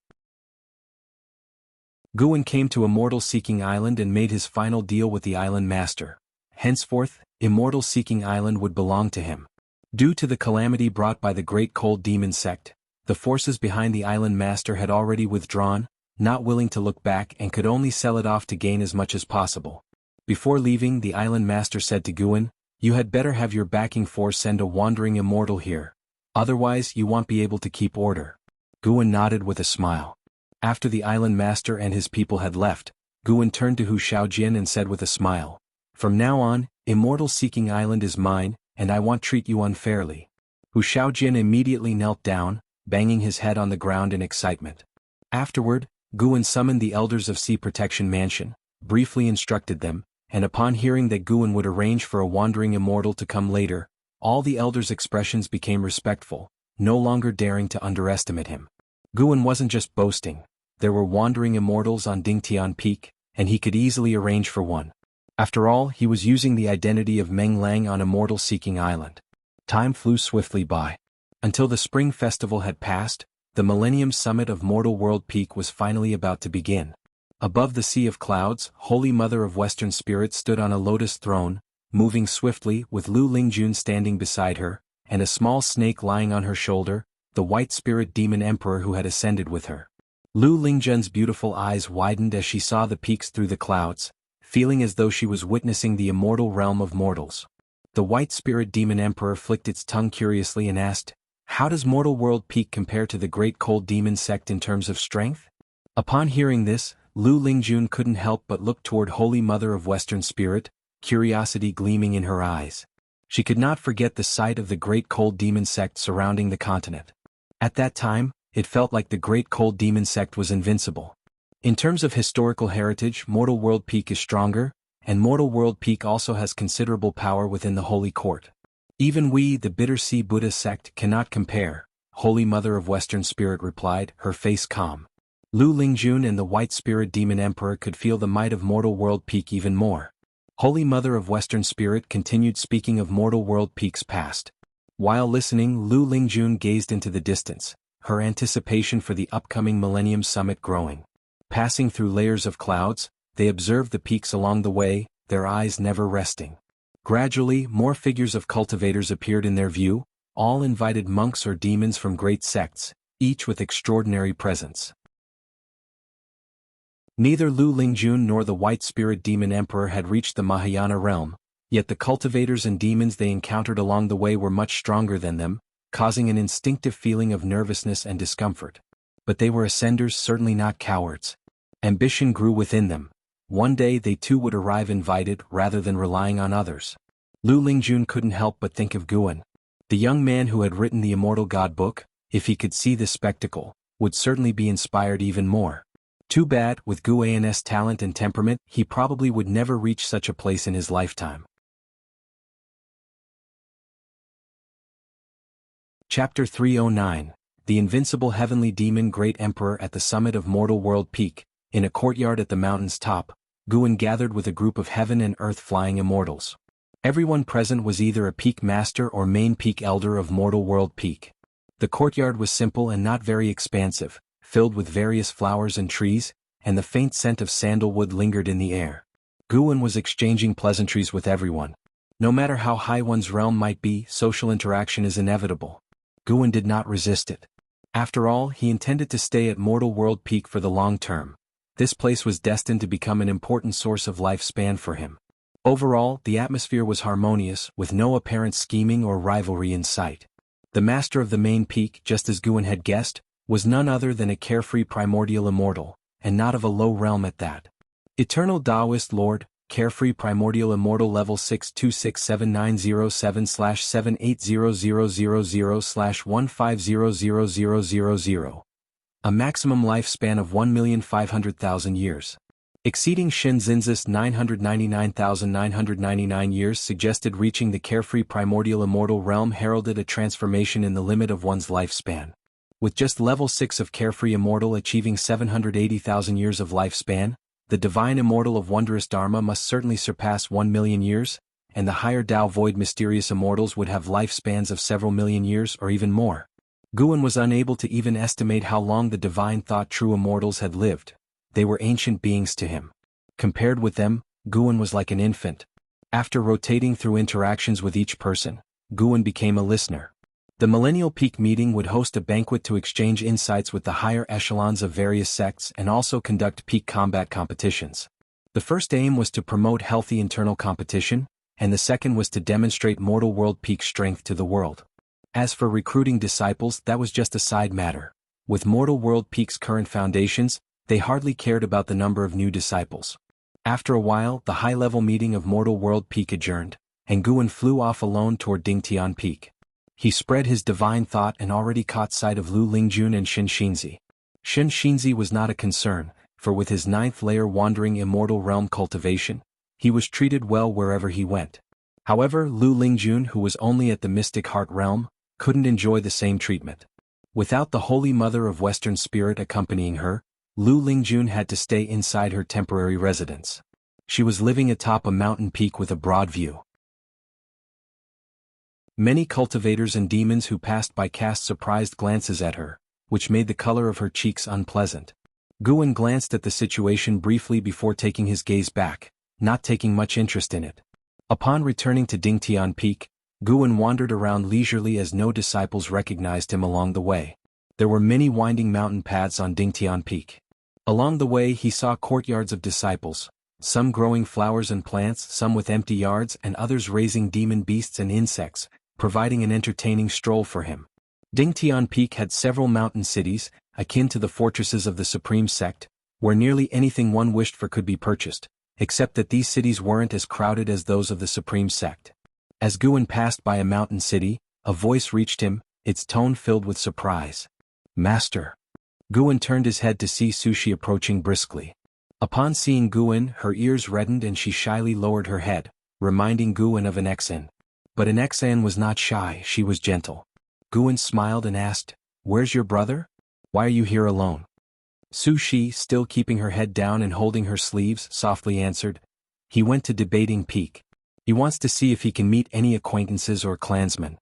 [SPEAKER 1] Guan came to Immortal Seeking Island and made his final deal with the island master. Henceforth, Immortal Seeking Island would belong to him. Due to the calamity brought by the Great Cold Demon sect, the forces behind the island master had already withdrawn, not willing to look back, and could only sell it off to gain as much as possible. Before leaving, the island master said to Guan, "You had better have your backing force send a wandering immortal here. Otherwise you won't be able to keep order." Guan nodded with a smile. After the island master and his people had left, Guan turned to Hu Shaojin and said with a smile, "From now on, Immortal Seeking Island is mine, and I won't treat you unfairly." Hu Shaojin immediately knelt down, banging his head on the ground in excitement. Afterward, Guan summoned the elders of Sea Protection Mansion, briefly instructed them, and upon hearing that Guan would arrange for a wandering immortal to come later, all the elders' expressions became respectful, no longer daring to underestimate him. Guan wasn't just boasting. There were wandering immortals on Dingtian Peak, and he could easily arrange for one. After all, he was using the identity of Meng Lang on Immortal Seeking Island. Time flew swiftly by. Until the Spring Festival had passed, the Millennium Summit of Mortal World Peak was finally about to begin. Above the sea of clouds, Holy Mother of Western Spirit stood on a lotus throne, moving swiftly, with Lu Lingjun standing beside her, and a small snake lying on her shoulder, the White Spirit Demon Emperor who had ascended with her. Lu Lingjun's beautiful eyes widened as she saw the peaks through the clouds, feeling as though she was witnessing the immortal realm of mortals. The White Spirit Demon Emperor flicked its tongue curiously and asked, "How does Mortal World Peak compare to the Great Cold Demon sect in terms of strength?" Upon hearing this, Lu Lingjun couldn't help but look toward Holy Mother of Western Spirit, curiosity gleaming in her eyes. She could not forget the sight of the Great Cold Demon sect surrounding the continent. At that time, it felt like the Great Cold Demon sect was invincible. In terms of historical heritage, Mortal World Peak is stronger, and Mortal World Peak also has considerable power within the Holy Court. "Even we, the Bitter Sea Buddha sect, cannot compare," Holy Mother of Western Spirit replied, her face calm. Lu Lingjun and the White Spirit Demon Emperor could feel the might of Mortal World Peak even more. Holy Mother of Western Spirit continued speaking of Mortal World Peak's past. While listening, Lu Lingjun gazed into the distance, her anticipation for the upcoming Millennium Summit growing. Passing through layers of clouds, they observed the peaks along the way, their eyes never resting. Gradually, more figures of cultivators appeared in their view, all invited monks or demons from great sects, each with extraordinary presence. Neither Lu Lingjun nor the White Spirit Demon Emperor had reached the Mahayana realm, yet the cultivators and demons they encountered along the way were much stronger than them, causing an instinctive feeling of nervousness and discomfort. But they were ascenders, certainly not cowards. Ambition grew within them. One day they too would arrive invited rather than relying on others. Lu Lingjun couldn't help but think of Guan. The young man who had written the immortal God book, if he could see this spectacle, would certainly be inspired even more. Too bad, with Guan's talent and temperament, he probably would never reach such a place in his lifetime. Chapter 309. The Invincible Heavenly Demon Great Emperor. At the summit of Mortal World Peak, in a courtyard at the mountain's top, Guan gathered with a group of heaven and earth flying immortals. Everyone present was either a peak master or main peak elder of Mortal World Peak. The courtyard was simple and not very expansive, filled with various flowers and trees, and the faint scent of sandalwood lingered in the air. Guan was exchanging pleasantries with everyone. No matter how high one's realm might be, social interaction is inevitable. Guan did not resist it. After all, he intended to stay at Mortal World Peak for the long term. This place was destined to become an important source of lifespan for him. Overall, the atmosphere was harmonious, with no apparent scheming or rivalry in sight. The master of the main peak, just as Guan had guessed, was none other than a carefree primordial immortal, and not of a low realm at that. Eternal Taoist Lord, carefree primordial immortal level 6267907/78000/1500000. A maximum lifespan of 1,500,000 years. Exceeding Shin Zinzis 999,999 years suggested reaching the carefree primordial immortal realm heralded a transformation in the limit of one's lifespan. With just level 6 of carefree immortal achieving 780,000 years of lifespan, the divine immortal of wondrous Dharma must certainly surpass 1 million years, and the higher Tao void mysterious immortals would have lifespans of several million years or even more. Guan was unable to even estimate how long the divine thought true immortals had lived. They were ancient beings to him. Compared with them, Guan was like an infant. After rotating through interactions with each person, Guan became a listener. The Millennial Peak meeting would host a banquet to exchange insights with the higher echelons of various sects and also conduct peak combat competitions. The first aim was to promote healthy internal competition, and the second was to demonstrate Mortal World Peak strength to the world. As for recruiting disciples, that was just a side matter. With Mortal World Peak's current foundations, they hardly cared about the number of new disciples. After a while, the high-level meeting of Mortal World Peak adjourned, and Guan flew off alone toward Dingtian Peak. He spread his divine thought and already caught sight of Lu Lingjun and Shin Xinzi. Shin Xinzi was not a concern, for with his 9th layer wandering immortal realm cultivation, he was treated well wherever he went. However, Lu Lingjun, who was only at the Mystic Heart realm, couldn't enjoy the same treatment. Without the Holy Mother of Western Spirit accompanying her, Lu Lingjun had to stay inside her temporary residence. She was living atop a mountain peak with a broad view. Many cultivators and demons who passed by cast surprised glances at her, which made the color of her cheeks unpleasant. Guan glanced at the situation briefly before taking his gaze back, not taking much interest in it. Upon returning to Dingtian Peak, Guan wandered around leisurely as no disciples recognized him along the way. There were many winding mountain paths on Dingtian Peak. Along the way he saw courtyards of disciples, some growing flowers and plants, some with empty yards and others raising demon beasts and insects, providing an entertaining stroll for him. Dingtian Peak had several mountain cities, akin to the fortresses of the Supreme Sect, where nearly anything one wished for could be purchased, except that these cities weren't as crowded as those of the Supreme Sect. As Guan passed by a mountain city, a voice reached him, its tone filled with surprise. "Master." Guan turned his head to see Sushi approaching briskly. Upon seeing Guan, her ears reddened and she shyly lowered her head, reminding Guan of an Exan. But an Exan was not shy, she was gentle. Guan smiled and asked, "Where's your brother? Why are you here alone?" Sushi, still keeping her head down and holding her sleeves, softly answered, "He went to Debating Peak. He wants to see if he can meet any acquaintances or clansmen."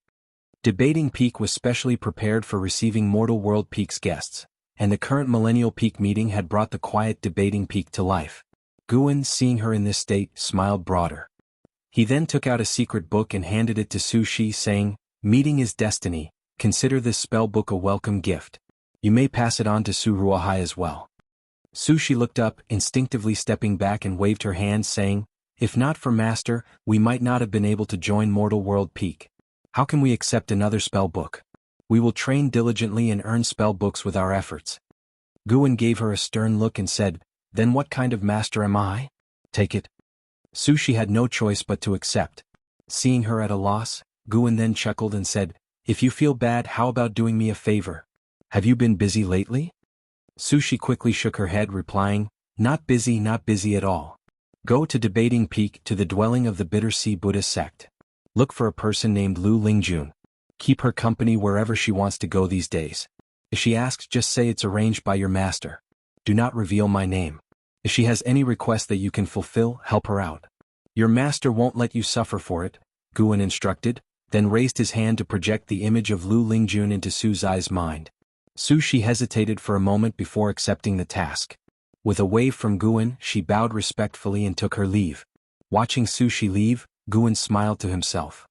[SPEAKER 1] Debating Peak was specially prepared for receiving Mortal World Peak's guests, and the current Millennial Peak meeting had brought the quiet Debating Peak to life. Guan, seeing her in this state, smiled broader. He then took out a secret book and handed it to Sushi, saying, "Meeting is destiny, consider this spell book a welcome gift. You may pass it on to Suruahai as well." Sushi looked up, instinctively stepping back and waved her hand saying, "If not for Master, we might not have been able to join Mortal World Peak. How can we accept another spell book? We will train diligently and earn spell books with our efforts. Guan gave her a stern look and said, "Then what kind of master am I? Take it." Sushi had no choice but to accept. Seeing her at a loss, Guan then chuckled and said, "If you feel bad, how about doing me a favor? Have you been busy lately?" Sushi quickly shook her head, replying, not busy at all. Go to Debating Peak, to the dwelling of the Bitter Sea Buddhist sect. Look for a person named Lu Lingjun. Keep her company wherever she wants to go these days. If she asks, just say it's arranged by your master. Do not reveal my name. If she has any request that you can fulfill, help her out. Your master won't let you suffer for it," Guan instructed, then raised his hand to project the image of Lu Lingjun into Su Zai's mind. Sushi hesitated for a moment before accepting the task. With a wave from Guan, she bowed respectfully and took her leave. Watching Sushi leave, Guan smiled to himself.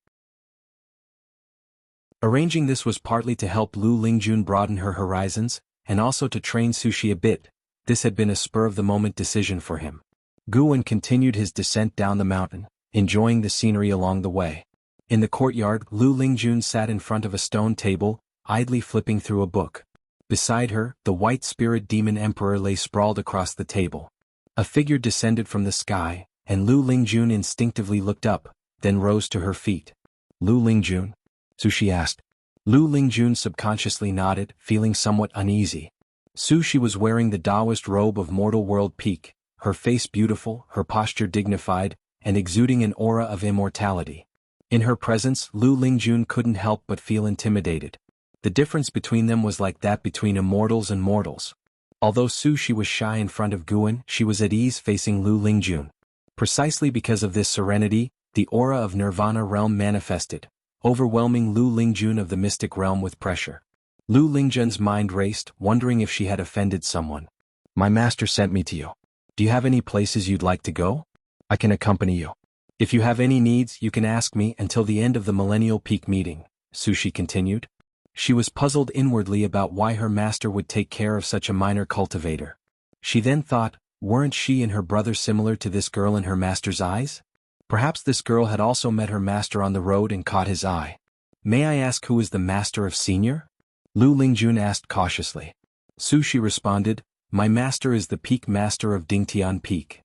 [SPEAKER 1] Arranging this was partly to help Lu Lingjun broaden her horizons, and also to train Sushi a bit. This had been a spur-of-the-moment decision for him. Guan continued his descent down the mountain, enjoying the scenery along the way. In the courtyard, Lu Lingjun sat in front of a stone table, idly flipping through a book. Beside her, the white spirit demon emperor lay sprawled across the table. A figure descended from the sky, and Lu Lingjun instinctively looked up, then rose to her feet. "Lu Lingjun?" Sushi asked. Lu Lingjun subconsciously nodded, feeling somewhat uneasy. Sushi was wearing the Taoist robe of Mortal World Peak, her face beautiful, her posture dignified, and exuding an aura of immortality. In her presence, Lu Lingjun couldn't help but feel intimidated. The difference between them was like that between immortals and mortals. Although Sushi was shy in front of Guan, she was at ease facing Lu Lingjun. Precisely because of this serenity, the aura of Nirvana realm manifested, overwhelming Lu Lingjun of the mystic realm with pressure. Lu Lingjun's mind raced, wondering if she had offended someone. "My master sent me to you. Do you have any places you'd like to go? I can accompany you. If you have any needs, you can ask me until the end of the Millennial Peak meeting," Sushi continued. She was puzzled inwardly about why her master would take care of such a minor cultivator. She then thought, weren't she and her brother similar to this girl in her master's eyes? Perhaps this girl had also met her master on the road and caught his eye. "May I ask who is the master of Senior?" Lu Lingjun asked cautiously. Sushi responded, "My master is the Peak Master of Dingtian Peak."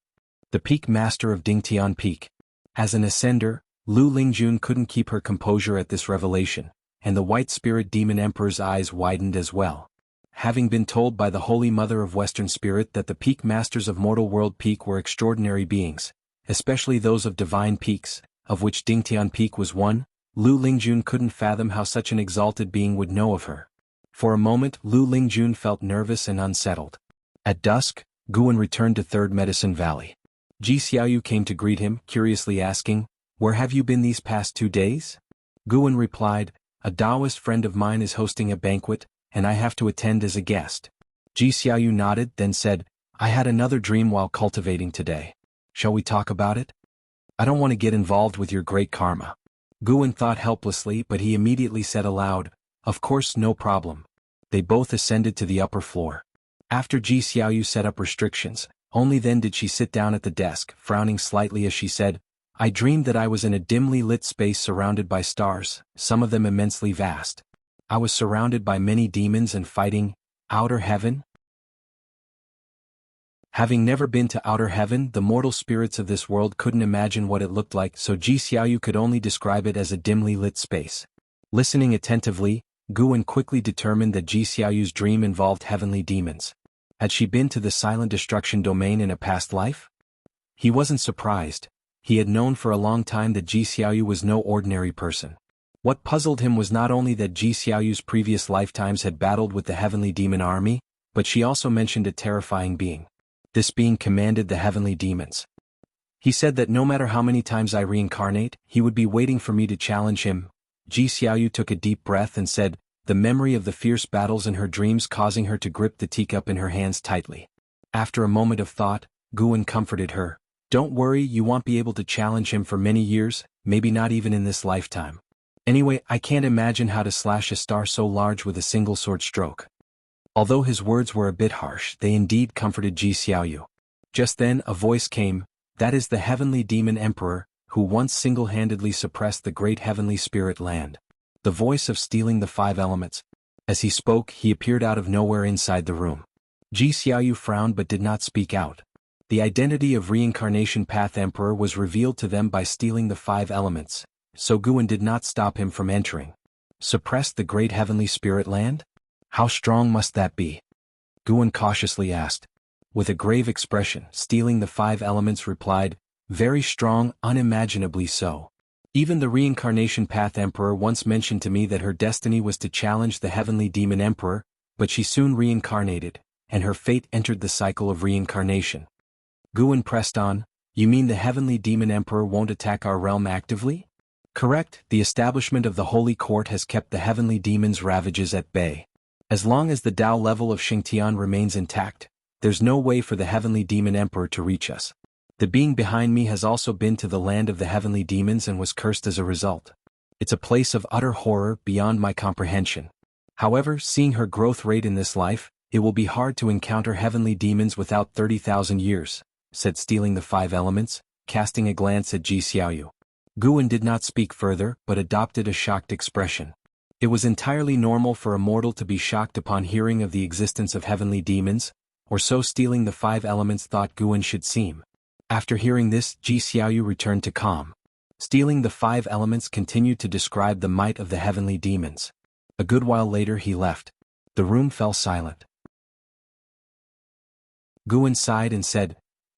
[SPEAKER 1] The Peak Master of Dingtian Peak. As an ascender, Lu Lingjun couldn't keep her composure at this revelation, and the white spirit demon emperor's eyes widened as well. Having been told by the Holy Mother of Western Spirit that the Peak Masters of Mortal World Peak were extraordinary beings, especially those of divine peaks, of which Dingtian Peak was one, Lu Lingjun couldn't fathom how such an exalted being would know of her. For a moment, Lu Lingjun felt nervous and unsettled. At dusk, Guan returned to Third Medicine Valley. Ji Xiaoyu came to greet him, curiously asking, "Where have you been these past 2 days?" Guan replied, "A Taoist friend of mine is hosting a banquet, and I have to attend as a guest." Ji Xiaoyu nodded, then said, "I had another dream while cultivating today. Shall we talk about it? I don't want to get involved with your great karma." Guan thought helplessly, but he immediately said aloud, "Of course, no problem." They both ascended to the upper floor. After Ji Xiaoyu set up restrictions, only then did she sit down at the desk, frowning slightly as she said, "I dreamed that I was in a dimly lit space surrounded by stars, some of them immensely vast. I was surrounded by many demons and fighting outer heaven." Having never been to outer heaven, the mortal spirits of this world couldn't imagine what it looked like, so Ji Xiaoyu could only describe it as a dimly lit space. Listening attentively, Guan quickly determined that Ji Xiaoyu's dream involved heavenly demons. Had she been to the silent destruction domain in a past life? He wasn't surprised. He had known for a long time that Ji Xiaoyu was no ordinary person. What puzzled him was not only that Ji Xiaoyu's previous lifetimes had battled with the heavenly demon army, but she also mentioned a terrifying being. This being commanded the heavenly demons. He said that no matter how many times I reincarnate, he would be waiting for me to challenge him. Ji Xiaoyu took a deep breath and said, the memory of the fierce battles in her dreams causing her to grip the teacup in her hands tightly. After a moment of thought, Guan comforted her. "Don't worry, you won't be able to challenge him for many years, maybe not even in this lifetime. Anyway, I can't imagine how to slash a star so large with a single sword stroke." Although his words were a bit harsh, they indeed comforted Ji Xiaoyu. Just then, a voice came, "That is the heavenly demon emperor, who once single-handedly suppressed the great heavenly spirit land. The voice of stealing the 5 elements." As he spoke, he appeared out of nowhere inside the room. Ji Xiaoyu frowned but did not speak out. The identity of Reincarnation Path Emperor was revealed to them by stealing the 5 elements, so Guan did not stop him from entering. Suppress the great heavenly spirit land? How strong must that be? Guan cautiously asked. With a grave expression, stealing the 5 elements replied, very strong, unimaginably so. Even the Reincarnation Path Emperor once mentioned to me that her destiny was to challenge the Heavenly Demon Emperor, but she soon reincarnated, and her fate entered the cycle of reincarnation. Guan pressed on, you mean the Heavenly Demon Emperor won't attack our realm actively? Correct, the establishment of the Holy Court has kept the Heavenly Demon's ravages at bay. As long as the Tao level of Xingtian remains intact, there's no way for the Heavenly Demon Emperor to reach us. The being behind me has also been to the land of the Heavenly Demons and was cursed as a result. It's a place of utter horror beyond my comprehension. However, seeing her growth rate in this life, it will be hard to encounter Heavenly Demons without 30,000 years, said stealing the 5 elements, casting a glance at Ji Xiaoyu. Guan did not speak further but adopted a shocked expression. It was entirely normal for a mortal to be shocked upon hearing of the existence of Heavenly Demons, or so stealing the 5 elements thought Guan should seem. After hearing this, Ji Xiaoyu returned to calm. Stealing the 5 elements continued to describe the might of the Heavenly Demons. A good while later he left. The room fell silent. Guan sighed and said,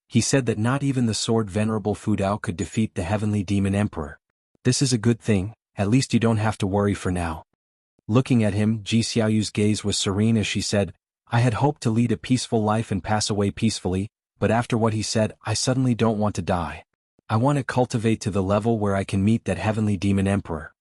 [SPEAKER 1] he said that not even the sword Venerable Fudao could defeat the Heavenly Demon Emperor. This is a good thing, at least you don't have to worry for now. Looking at him, Ji Xiaoyu's gaze was serene as she said, I had hoped to lead a peaceful life and pass away peacefully, but after what he said, I suddenly don't want to die. I want to cultivate to the level where I can meet that Heavenly Demon Emperor.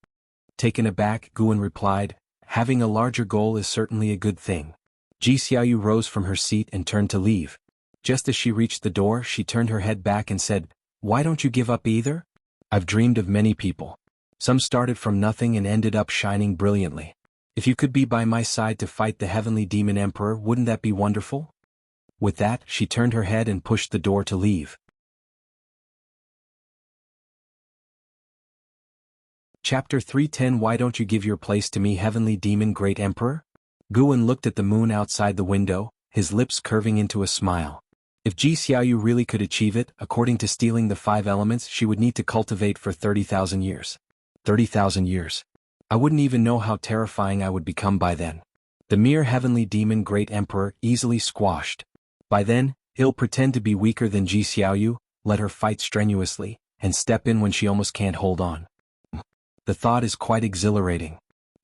[SPEAKER 1] Taken aback, Guan replied, having a larger goal is certainly a good thing. Ji Xiaoyu rose from her seat and turned to leave. Just as she reached the door, she turned her head back and said, why don't you give up either? I've dreamed of many people. Some started from nothing and ended up shining brilliantly. If you could be by my side to fight the Heavenly Demon Emperor, wouldn't that be wonderful? With that, she turned her head and pushed the door to leave. Chapter 310 Why don't you give your place to me, Heavenly Demon Great Emperor? Guan looked at the moon outside the window, his lips curving into a smile. If Ji Xiaoyu really could achieve it, according to stealing the 5 elements, she would need to cultivate for 30,000 years. 30,000 years. I wouldn't even know how terrifying I would become by then. The mere Heavenly Demon Great Emperor easily squashed. By then, he'll pretend to be weaker than Ji Xiaoyu, let her fight strenuously, and step in when she almost can't hold on. The thought is quite exhilarating.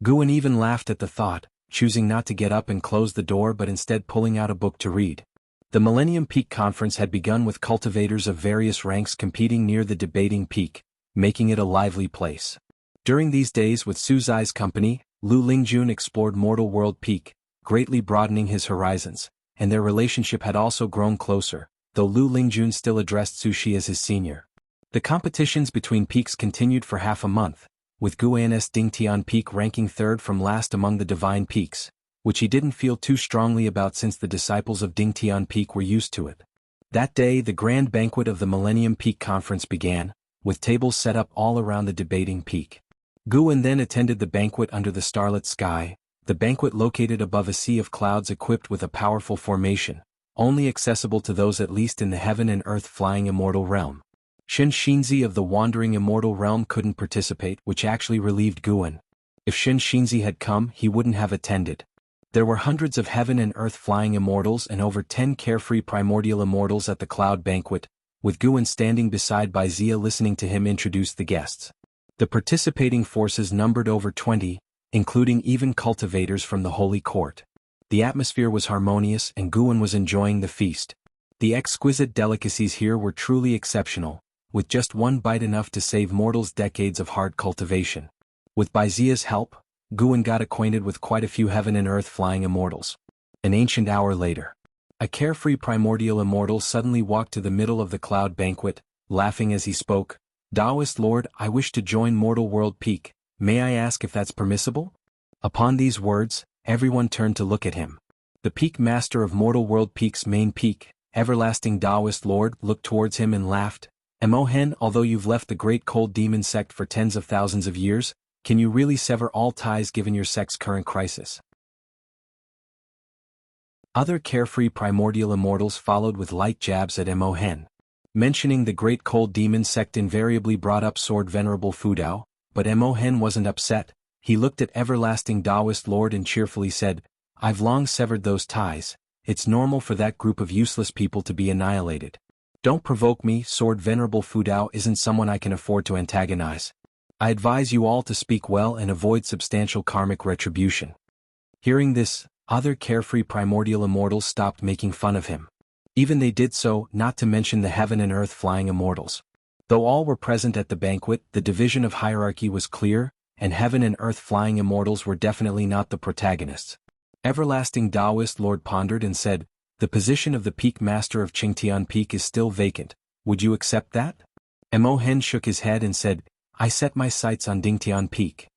[SPEAKER 1] Guan even laughed at the thought, choosing not to get up and close the door but instead pulling out a book to read. The Millennium Peak Conference had begun with cultivators of various ranks competing near the debating peak, making it a lively place. During these days with Su Zai's company, Lu Lingjun explored Mortal World Peak, greatly broadening his horizons, and their relationship had also grown closer, though Lu Lingjun still addressed Su Shi as his senior. The competitions between peaks continued for half a month, with Guan's Dingtian Peak ranking 3rd from last among the divine peaks, which he didn't feel too strongly about since the disciples of Dingtian Peak were used to it. That day the grand banquet of the Millennium Peak Conference began, with tables set up all around the debating peak. Guan then attended the banquet under the starlit sky, the banquet located above a sea of clouds equipped with a powerful formation, only accessible to those at least in the heaven and earth flying immortal realm. Shen Xinzi of the wandering immortal realm couldn't participate, which actually relieved Guan. If Shen Xinzi had come, he wouldn't have attended. There were hundreds of heaven and earth flying immortals and over 10 carefree primordial immortals at the cloud banquet, with Guan standing beside Baizia listening to him introduce the guests. The participating forces numbered over 20, including even cultivators from the Holy Court. The atmosphere was harmonious and Guan was enjoying the feast. The exquisite delicacies here were truly exceptional, with just one bite enough to save mortals decades of hard cultivation. With Baizia's help, Guan got acquainted with quite a few heaven and earth flying immortals. An ancient hour later, a carefree primordial immortal suddenly walked to the middle of the cloud banquet, laughing as he spoke, Taoist Lord, I wish to join Mortal World Peak, may I ask if that's permissible? Upon these words, everyone turned to look at him. The peak master of Mortal World Peak's main peak, Everlasting Taoist Lord, looked towards him and laughed. Emohen, although you've left the great cold demon sect for tens of thousands of years, can you really sever all ties given your sect's current crisis? Other carefree primordial immortals followed with light jabs at Mo Hen. Mentioning the great cold demon sect invariably brought up Sword Venerable Fudao, but Mo Hen wasn't upset. He looked at Everlasting Taoist Lord and cheerfully said, "I've long severed those ties. It's normal for that group of useless people to be annihilated. Don't provoke me. Sword Venerable Fudao isn't someone I can afford to antagonize. I advise you all to speak well and avoid substantial karmic retribution." Hearing this, other carefree primordial immortals stopped making fun of him. Even they did so, not to mention the heaven and earth flying immortals. Though all were present at the banquet, the division of hierarchy was clear, and heaven and earth flying immortals were definitely not the protagonists. Everlasting Taoist Lord pondered and said, "The position of the Peak Master of Qingtian Peak is still vacant. Would you accept that?" Mo Hen shook his head and said, "I set my sights on Dingtian Peak."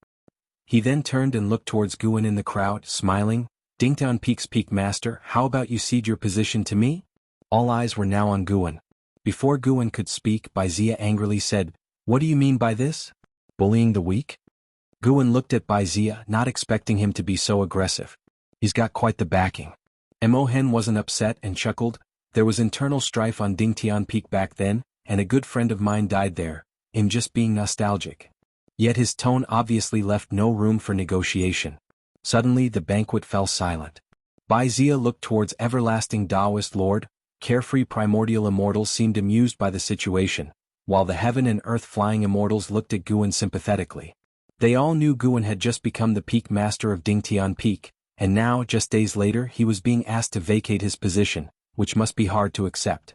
[SPEAKER 1] He then turned and looked towards Guan in the crowd, smiling, "Dingtian Peak's Peak Master, how about you cede your position to me?" All eyes were now on Guan. Before Guan could speak, Baizia angrily said, "What do you mean by this? Bullying the weak?" Guan looked at Baizia, not expecting him to be so aggressive. He's got quite the backing. Mo Hen wasn't upset and chuckled. "There was internal strife on Dingtian Peak back then, and a good friend of mine died there. I'm just being nostalgic." Yet his tone obviously left no room for negotiation. Suddenly the banquet fell silent. Baizia looked towards Everlasting Taoist Lord. Carefree primordial immortals seemed amused by the situation, while the heaven and earth flying immortals looked at Guan sympathetically. They all knew Guan had just become the Peak Master of Dingtian Peak, and now, just days later, he was being asked to vacate his position, which must be hard to accept.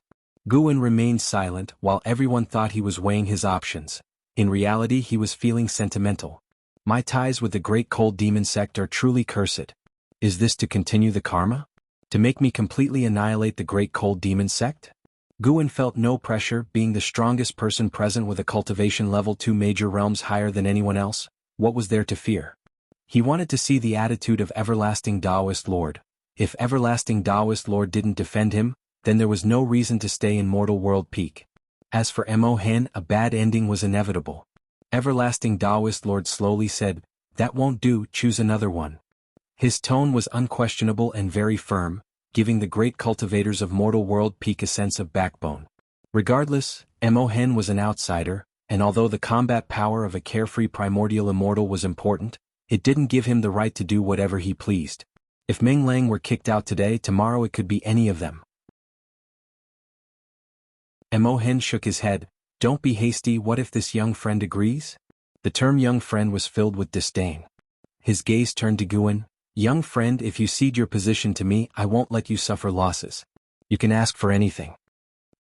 [SPEAKER 1] Guan remained silent while everyone thought he was weighing his options. In reality, he was feeling sentimental. "My ties with the great cold demon sect are truly cursed. Is this to continue the karma? To make me completely annihilate the great cold demon sect?" Guan felt no pressure, being the strongest person present with a cultivation level 2 major realms higher than anyone else. What was there to fear? He wanted to see the attitude of Everlasting Taoist Lord. If Everlasting Taoist Lord didn't defend him, then there was no reason to stay in Mortal World Peak. As for Mo Hen, a bad ending was inevitable. Everlasting Taoist Lord slowly said, "That won't do, choose another one." His tone was unquestionable and very firm, giving the great cultivators of Mortal World Peak a sense of backbone. Regardless, Mo Hen was an outsider, and although the combat power of a carefree primordial immortal was important, it didn't give him the right to do whatever he pleased. If Meng Lang were kicked out today, tomorrow it could be any of them. Mo Hen shook his head. "Don't be hasty. What if this young friend agrees?" The term young friend was filled with disdain. His gaze turned to Guan. "Young friend, if you cede your position to me, I won't let you suffer losses. You can ask for anything."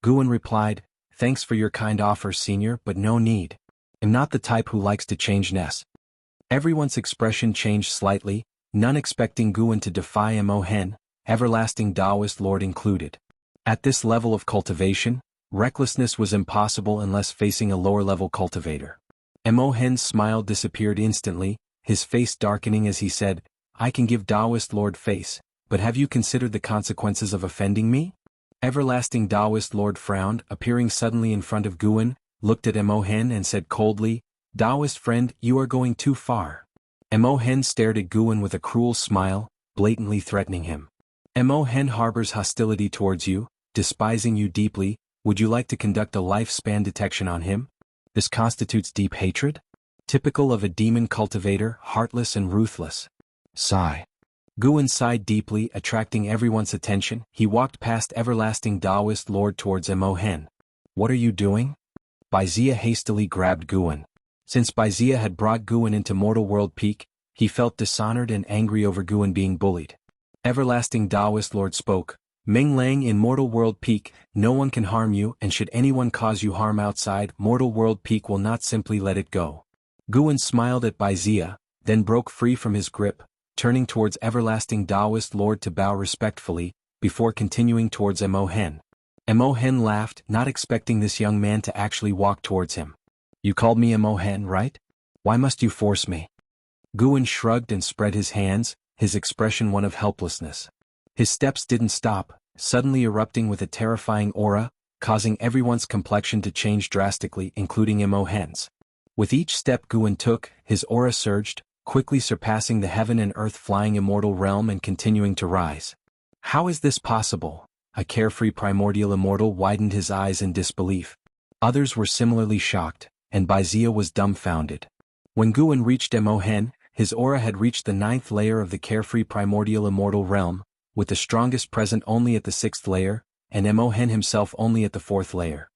[SPEAKER 1] Guan replied, "Thanks for your kind offer, senior, but no need. I'm not the type who likes to change nests." Everyone's expression changed slightly, none expecting Guan to defy Mo Hen, Everlasting Taoist Lord included. At this level of cultivation, recklessness was impossible unless facing a lower-level cultivator. Mo Hen's smile disappeared instantly, his face darkening as he said, "I can give Taoist Lord face, but have you considered the consequences of offending me?" Everlasting Taoist Lord frowned, appearing suddenly in front of Guan, looked at Mo Hen and said coldly, "Taoist friend, you are going too far." Mo Hen stared at Guan with a cruel smile, blatantly threatening him. Mo Hen harbors hostility towards you, despising you deeply. Would you like to conduct a lifespan detection on him? This constitutes deep hatred? Typical of a demon cultivator, heartless and ruthless. Sigh. Guan sighed deeply, attracting everyone's attention. He walked past Everlasting Taoist Lord towards Mo Hen. "What are you doing?" Baizia hastily grabbed Guan. Since Baizia had brought Guan into Mortal World Peak, he felt dishonored and angry over Guan being bullied. Everlasting Taoist Lord spoke, "Meng Lang, in Mortal World Peak, no one can harm you, and should anyone cause you harm outside, Mortal World Peak will not simply let it go." Guan smiled at Baizia, then broke free from his grip, turning towards Everlasting Taoist Lord to bow respectfully, before continuing towards Mo Hen. Mo Hen laughed, not expecting this young man to actually walk towards him. "You called me Mo Hen, right? Why must you force me?" Guan shrugged and spread his hands, his expression one of helplessness. His steps didn't stop, suddenly erupting with a terrifying aura, causing everyone's complexion to change drastically, including Mo Hen's. With each step Guan took, his aura surged, quickly surpassing the heaven and earth flying immortal realm and continuing to rise. How is this possible? A carefree primordial immortal widened his eyes in disbelief. Others were similarly shocked, and Baizia was dumbfounded. When Guan reached Emohen, his aura had reached the 9th layer of the carefree primordial immortal realm, with the strongest present only at the 6th layer, and Emohen himself only at the 4th layer.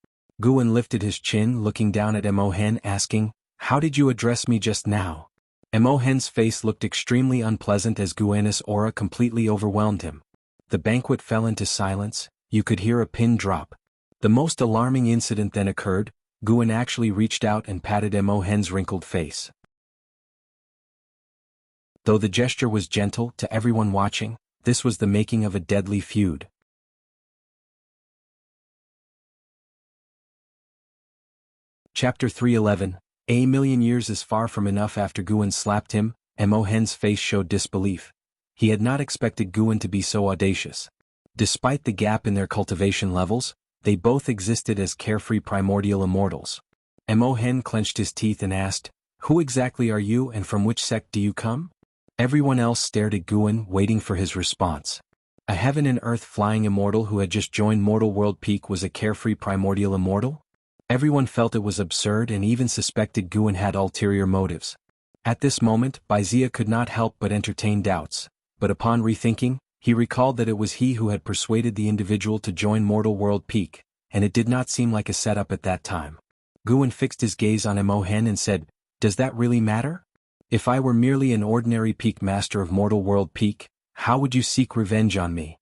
[SPEAKER 1] Guan lifted his chin, looking down at Emohen, asking, "How did you address me just now?" Emohen's face looked extremely unpleasant as Guan's aura completely overwhelmed him. The banquet fell into silence. You could hear a pin drop. The most alarming incident then occurred. Guan actually reached out and patted Emohen's wrinkled face. Though the gesture was gentle to everyone watching, this was the making of a deadly feud. Chapter 311. A million years is far from enough. After Guan slapped him, Emohen's face showed disbelief. He had not expected Guan to be so audacious. Despite the gap in their cultivation levels, they both existed as carefree primordial immortals. Emohen clenched his teeth and asked, "Who exactly are you and from which sect do you come?" Everyone else stared at Guan, waiting for his response. A heaven and earth flying immortal who had just joined Mortal World Peak was a carefree primordial immortal? Everyone felt it was absurd and even suspected Guan had ulterior motives. At this moment, Baizia could not help but entertain doubts, but upon rethinking, he recalled that it was he who had persuaded the individual to join Mortal World Peak, and it did not seem like a setup at that time. Guan fixed his gaze on Emohen and said, "Does that really matter? If I were merely an ordinary peak master of Mortal World Peak, how would you seek revenge on me?"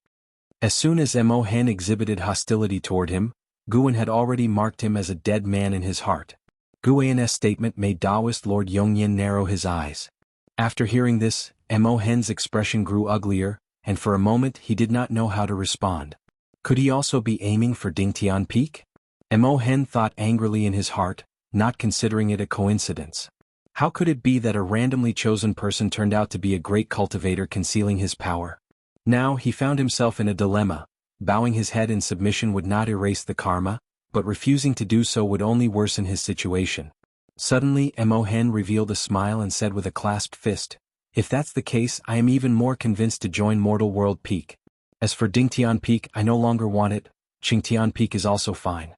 [SPEAKER 1] As soon as Emohen exhibited hostility toward him, Guan had already marked him as a dead man in his heart. Guan's statement made Taoist Lord Yongyan narrow his eyes. After hearing this, Emohen's expression grew uglier, and for a moment he did not know how to respond. Could he also be aiming for Dingtian Peak? Emohen thought angrily in his heart, not considering it a coincidence. How could it be that a randomly chosen person turned out to be a great cultivator concealing his power? Now he found himself in a dilemma. Bowing his head in submission would not erase the karma, but refusing to do so would only worsen his situation. Suddenly Emohen revealed a smile and said with a clasped fist, "If that's the case, I am even more convinced to join Mortal World Peak. As for Dingtian Peak, I no longer want it. Qingtian Peak is also fine."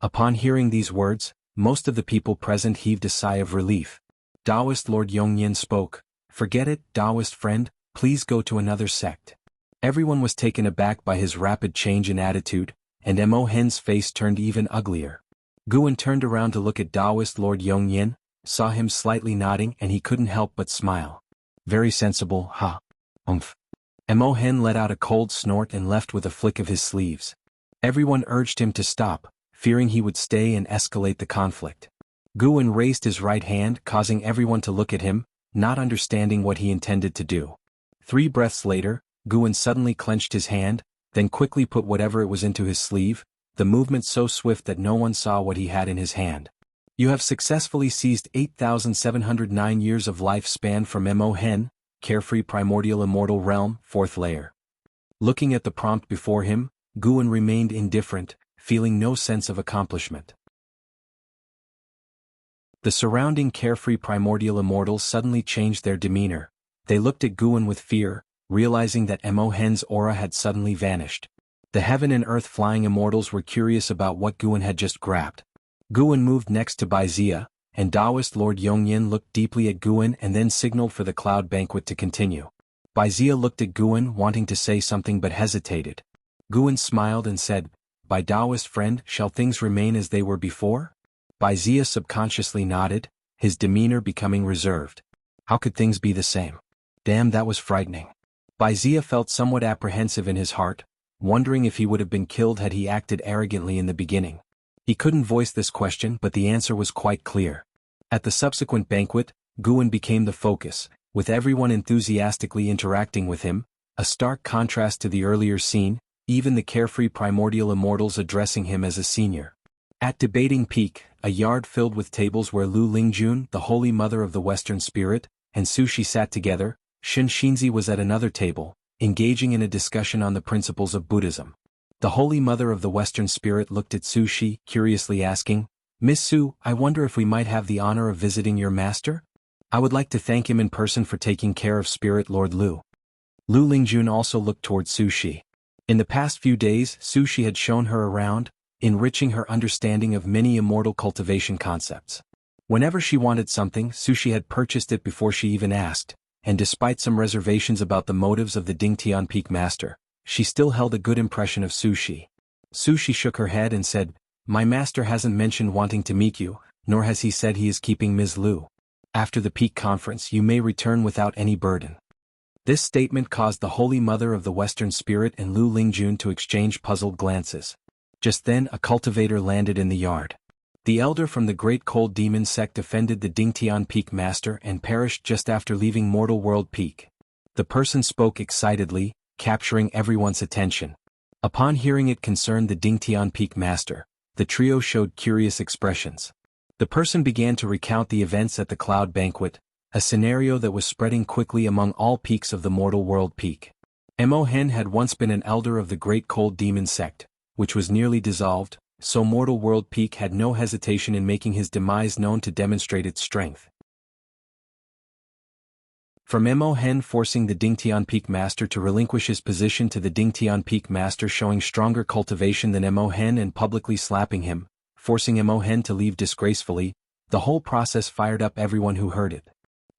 [SPEAKER 1] Upon hearing these words, most of the people present heaved a sigh of relief. Taoist Lord Yongyan spoke, "Forget it, Taoist friend, please go to another sect." Everyone was taken aback by his rapid change in attitude, and Emohen's face turned even uglier. Guan turned around to look at Taoist Lord Yongyan, saw him slightly nodding, and he couldn't help but smile. "Very sensible, huh? Umph." Emohen let out a cold snort and left with a flick of his sleeves. Everyone urged him to stop, fearing he would stay and escalate the conflict. Guan raised his right hand, causing everyone to look at him, not understanding what he intended to do. 3 breaths later, Guan suddenly clenched his hand, then quickly put whatever it was into his sleeve, the movement so swift that no one saw what he had in his hand. "You have successfully seized 8,709 years of lifespan from Emohen, carefree primordial immortal realm, 4th layer." Looking at the prompt before him, Guan remained indifferent, feeling no sense of accomplishment. The surrounding carefree primordial immortals suddenly changed their demeanor. They looked at Guan with fear, realizing that Emohen's aura had suddenly vanished. The heaven and earth flying immortals were curious about what Guan had just grabbed. Guan moved next to Baizia, and Taoist Lord Yongyan looked deeply at Guan and then signaled for the cloud banquet to continue. Baizia looked at Guan, wanting to say something but hesitated. Guan smiled and said, "By Taoist friend, shall things remain as they were before?" Baizia subconsciously nodded, his demeanor becoming reserved. How could things be the same? Damn, that was frightening. Baizia felt somewhat apprehensive in his heart, wondering if he would have been killed had he acted arrogantly in the beginning. He couldn't voice this question, but the answer was quite clear. At the subsequent banquet, Guan became the focus, with everyone enthusiastically interacting with him, a stark contrast to the earlier scene, even the carefree primordial immortals addressing him as a senior. At Debating Peak, a yard filled with tables where Lu Lingjun, the Holy Mother of the Western Spirit, and Sushi sat together, Shin Shinzi was at another table, engaging in a discussion on the principles of Buddhism. The Holy Mother of the Western Spirit looked at Sushi, curiously asking, "Miss Su, I wonder if we might have the honor of visiting your master? I would like to thank him in person for taking care of Spirit Lord Lu." Lu Lingjun also looked toward Su Shi. In the past few days, Su Shi had shown her around, enriching her understanding of many immortal cultivation concepts. Whenever she wanted something, Su Shi had purchased it before she even asked, and despite some reservations about the motives of the Dingtian Peak Master, she still held a good impression of Su Shi. Su Shi shook her head and said, "My master hasn't mentioned wanting to meet you, nor has he said he is keeping Ms. Lu. After the Peak Conference you may return without any burden." This statement caused the Holy Mother of the Western Spirit and Lu Lingjun to exchange puzzled glances. Just then a cultivator landed in the yard. The elder from the Great Cold Demon sect defended the Dingtian Peak Master and perished just after leaving Mortal World Peak. The person spoke excitedly, capturing everyone's attention. Upon hearing it concerned the Dingtian Peak Master, the trio showed curious expressions. The person began to recount the events at the Cloud Banquet, a scenario that was spreading quickly among all peaks of the Mortal World Peak. Mo Hen had once been an elder of the Great Cold Demon sect, which was nearly dissolved, so Mortal World Peak had no hesitation in making his demise known to demonstrate its strength. From Mo Hen forcing the Dingtian Peak Master to relinquish his position to the Dingtian Peak Master showing stronger cultivation than Mo Hen and publicly slapping him, forcing Mo Hen to leave disgracefully, the whole process fired up everyone who heard it.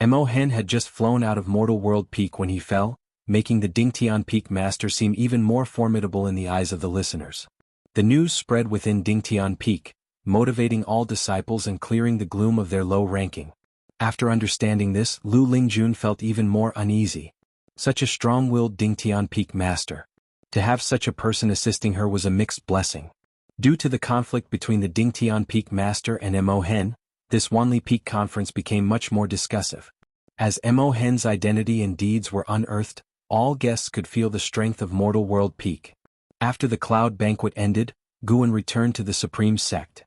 [SPEAKER 1] Mo Hen had just flown out of Mortal World Peak when he fell, making the Dingtian Peak Master seem even more formidable in the eyes of the listeners. The news spread within Dingtian Peak, motivating all disciples and clearing the gloom of their low ranking. After understanding this, Lu Lingjun felt even more uneasy. Such a strong-willed Dingtian Peak Master. To have such a person assisting her was a mixed blessing. Due to the conflict between the Dingtian Peak Master and Mo Hen, this Wanli Peak Conference became much more discussive. As Mo Hen's identity and deeds were unearthed, all guests could feel the strength of Mortal World Peak. After the Cloud Banquet ended, Guan returned to the Supreme Sect.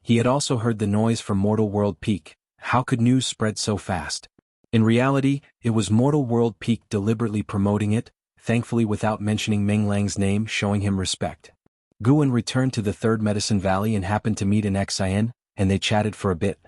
[SPEAKER 1] He had also heard the noise from Mortal World Peak. How could news spread so fast? In reality, it was Mortal World Peak deliberately promoting it, thankfully without mentioning Meng Lang's name, showing him respect. Guan returned to the Third Medicine Valley and happened to meet an Xian, and they chatted for a bit.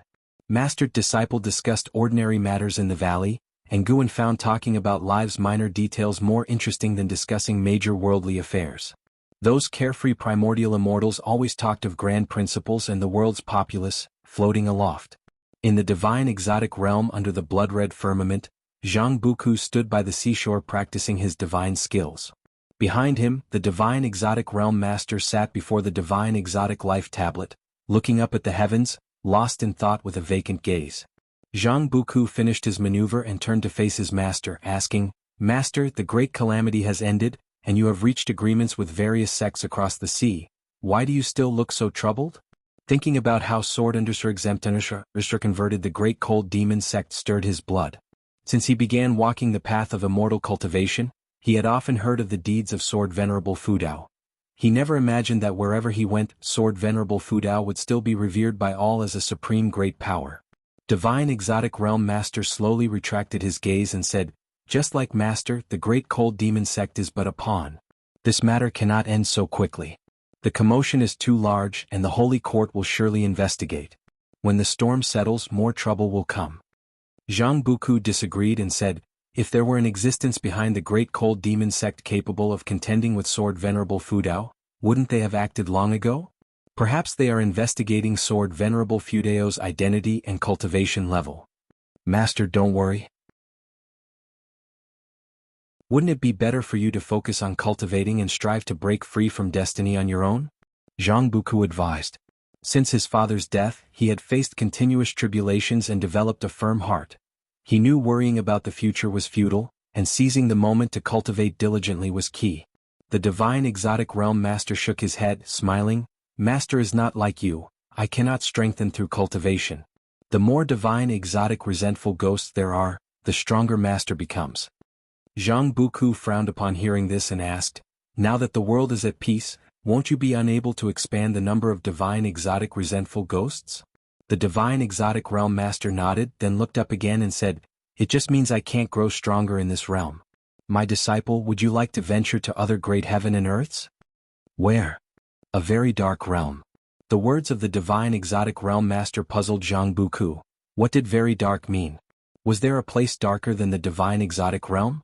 [SPEAKER 1] Master-disciple discussed ordinary matters in the valley, and Guan found talking about life's minor details more interesting than discussing major worldly affairs. Those carefree primordial immortals always talked of grand principles and the world's populace, floating aloft. In the divine exotic realm under the blood-red firmament, Zhang Buku stood by the seashore practicing his divine skills. Behind him, the divine exotic realm master sat before the divine exotic life tablet, looking up at the heavens, lost in thought with a vacant gaze. Zhang Buku finished his maneuver and turned to face his master, asking, "Master, the great calamity has ended, and you have reached agreements with various sects across the sea. Why do you still look so troubled?" Thinking about how Sword Undersur converted the Great Cold Demon sect stirred his blood. Since he began walking the path of immortal cultivation, he had often heard of the deeds of Sword Venerable Fudao. He never imagined that wherever he went, Sword Venerable Fudao would still be revered by all as a supreme great power. Divine Exotic Realm Master slowly retracted his gaze and said, "Just like Master, the Great Cold Demon sect is but a pawn. This matter cannot end so quickly. The commotion is too large and the Holy Court will surely investigate. When the storm settles, more trouble will come." Zhang Buku disagreed and said, "If there were an existence behind the Great Cold Demon sect capable of contending with Sword Venerable Fudao, wouldn't they have acted long ago? Perhaps they are investigating Sword Venerable Fudao's identity and cultivation level. Master, don't worry. Wouldn't it be better for you to focus on cultivating and strive to break free from destiny on your own?" Zhang Buku advised. Since his father's death, he had faced continuous tribulations and developed a firm heart. He knew worrying about the future was futile, and seizing the moment to cultivate diligently was key. The divine exotic realm master shook his head, smiling, "Master is not like you, I cannot strengthen through cultivation. The more divine exotic resentful ghosts there are, the stronger master becomes." Zhang Buku frowned upon hearing this and asked, "Now that the world is at peace, won't you be unable to expand the number of divine exotic resentful ghosts?" The divine exotic realm master nodded, then looked up again and said, "It just means I can't grow stronger in this realm. My disciple, would you like to venture to other great heaven and earths?" "Where?" "A very dark realm." The words of the divine exotic realm master puzzled Zhang Buku. What did very dark mean? Was there a place darker than the divine exotic realm?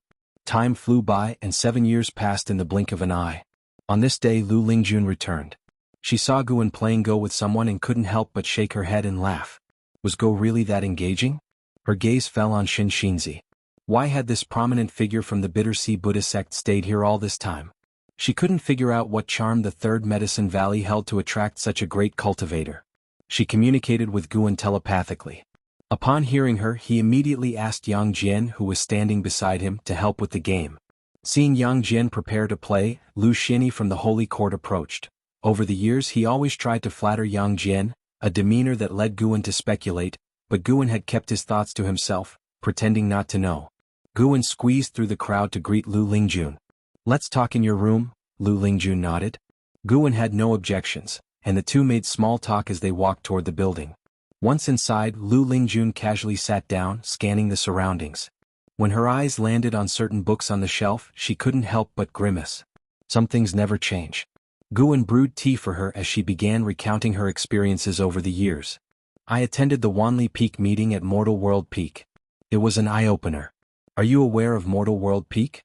[SPEAKER 1] Time flew by and 7 years passed in the blink of an eye. On this day Lu Lingjun returned. She saw Guan playing Go with someone and couldn't help but shake her head and laugh. Was Go really that engaging? Her gaze fell on Shin Shinzi. Why had this prominent figure from the Bitter Sea Buddhist sect stayed here all this time? She couldn't figure out what charm the Third Medicine Valley held to attract such a great cultivator. She communicated with Guan telepathically. Upon hearing her, he immediately asked Yang Jian, who was standing beside him, to help with the game. Seeing Yang Jian prepare to play, Lu Xini from the Holy Court approached. Over the years he always tried to flatter Yang Jian, a demeanor that led Guan to speculate, but Guan had kept his thoughts to himself, pretending not to know. Guan squeezed through the crowd to greet Lu Lingjun. "Let's talk in your room," Lu Lingjun nodded. Guan had no objections, and the two made small talk as they walked toward the building. Once inside, Lu Lingjun casually sat down, scanning the surroundings. When her eyes landed on certain books on the shelf, she couldn't help but grimace. Some things never change. Guan brewed tea for her as she began recounting her experiences over the years. "I attended the Wanli Peak meeting at Mortal World Peak. It was an eye-opener." "Are you aware of Mortal World Peak?"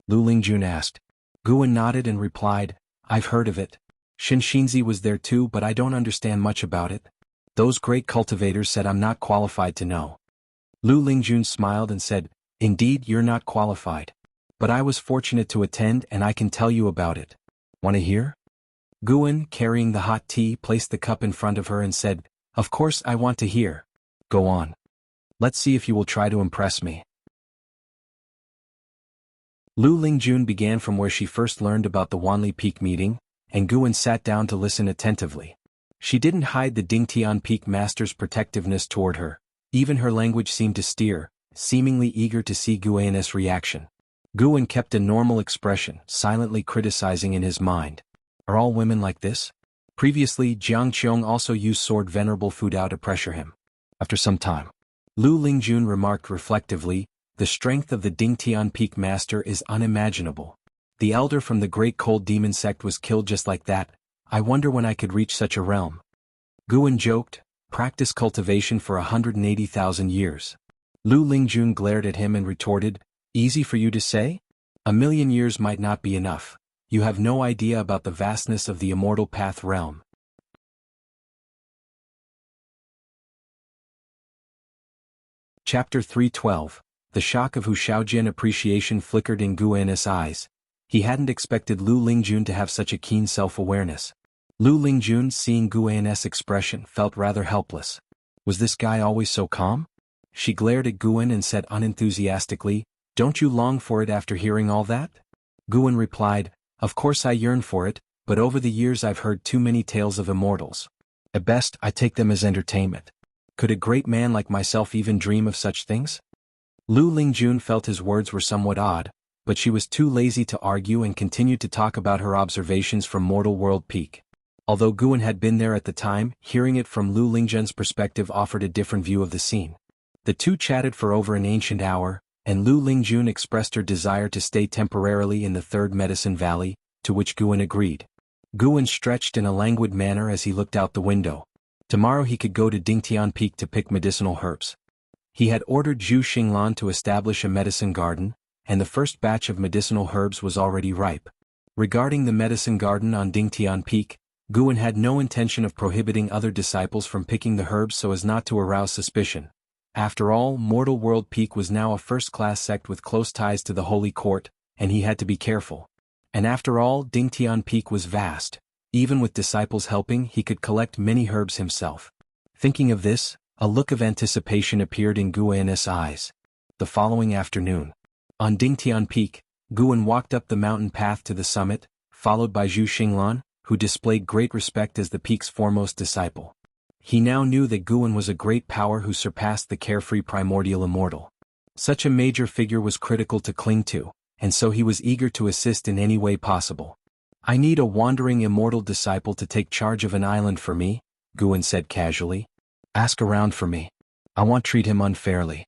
[SPEAKER 1] Lu Lingjun asked. Guan nodded and replied, "I've heard of it. Shin Shinzi was there too, but I don't understand much about it. Those great cultivators said I'm not qualified to know." Lu Lingjun smiled and said, "Indeed, you're not qualified. But I was fortunate to attend and I can tell you about it. Want to hear?" Guan, carrying the hot tea, placed the cup in front of her and said, "Of course I want to hear. Go on. Let's see if you will try to impress me." Lu Lingjun began from where she first learned about the Wanli Peak meeting, and Guan sat down to listen attentively. She didn't hide the Dingtian Peak master's protectiveness toward her. Even her language seemed to steer, seemingly eager to see Guan's reaction. Guan kept a normal expression, silently criticizing in his mind. Are all women like this? Previously, Jiang Qiong also used sword Venerable Fudao to pressure him. After some time, Lu Lingjun remarked reflectively, "The strength of the Dingtian Peak master is unimaginable. The elder from the Great Cold Demon sect was killed just like that. I wonder when I could reach such a realm." Guan joked, "Practice cultivation for 180,000 years. Lu Lingjun glared at him and retorted, "Easy for you to say? 1,000,000 years might not be enough. You have no idea about the vastness of the Immortal Path realm." Chapter 312. The shock of Hu Shaojian appreciation flickered in Guan's eyes. He hadn't expected Lu Lingjun to have such a keen self-awareness. Lu Lingjun, seeing Guan's expression, felt rather helpless. Was this guy always so calm? She glared at Guan and said unenthusiastically, "Don't you long for it after hearing all that?" Guan replied, "Of course I yearn for it, but over the years I've heard too many tales of immortals. At best, I take them as entertainment. Could a great man like myself even dream of such things?" Lu Lingjun felt his words were somewhat odd, but she was too lazy to argue and continued to talk about her observations from Mortal World Peak. Although Guan had been there at the time, hearing it from Lu Lingjun's perspective offered a different view of the scene. The two chatted for over an ancient hour, and Lu Lingjun expressed her desire to stay temporarily in the Third Medicine Valley, to which Guan agreed. Guan stretched in a languid manner as he looked out the window. Tomorrow he could go to Dingtian Peak to pick medicinal herbs. He had ordered Zhu Xinglan to establish a medicine garden, and the first batch of medicinal herbs was already ripe. Regarding the medicine garden on Dingtian Peak, Guan had no intention of prohibiting other disciples from picking the herbs so as not to arouse suspicion. After all, Mortal World Peak was now a first-class sect with close ties to the Holy Court, and he had to be careful. And after all, Dingtian Peak was vast. Even with disciples helping, he could collect many herbs himself. Thinking of this, a look of anticipation appeared in Guan's eyes. The following afternoon, on Dingtian Peak, Guan walked up the mountain path to the summit, followed by Zhu Xinglan, who displayed great respect as the peak's foremost disciple. He now knew that Guan was a great power who surpassed the carefree primordial immortal. Such a major figure was critical to cling to, and so he was eager to assist in any way possible. "I need a wandering immortal disciple to take charge of an island for me," Guan said casually. "Ask around for me. I won't treat him unfairly."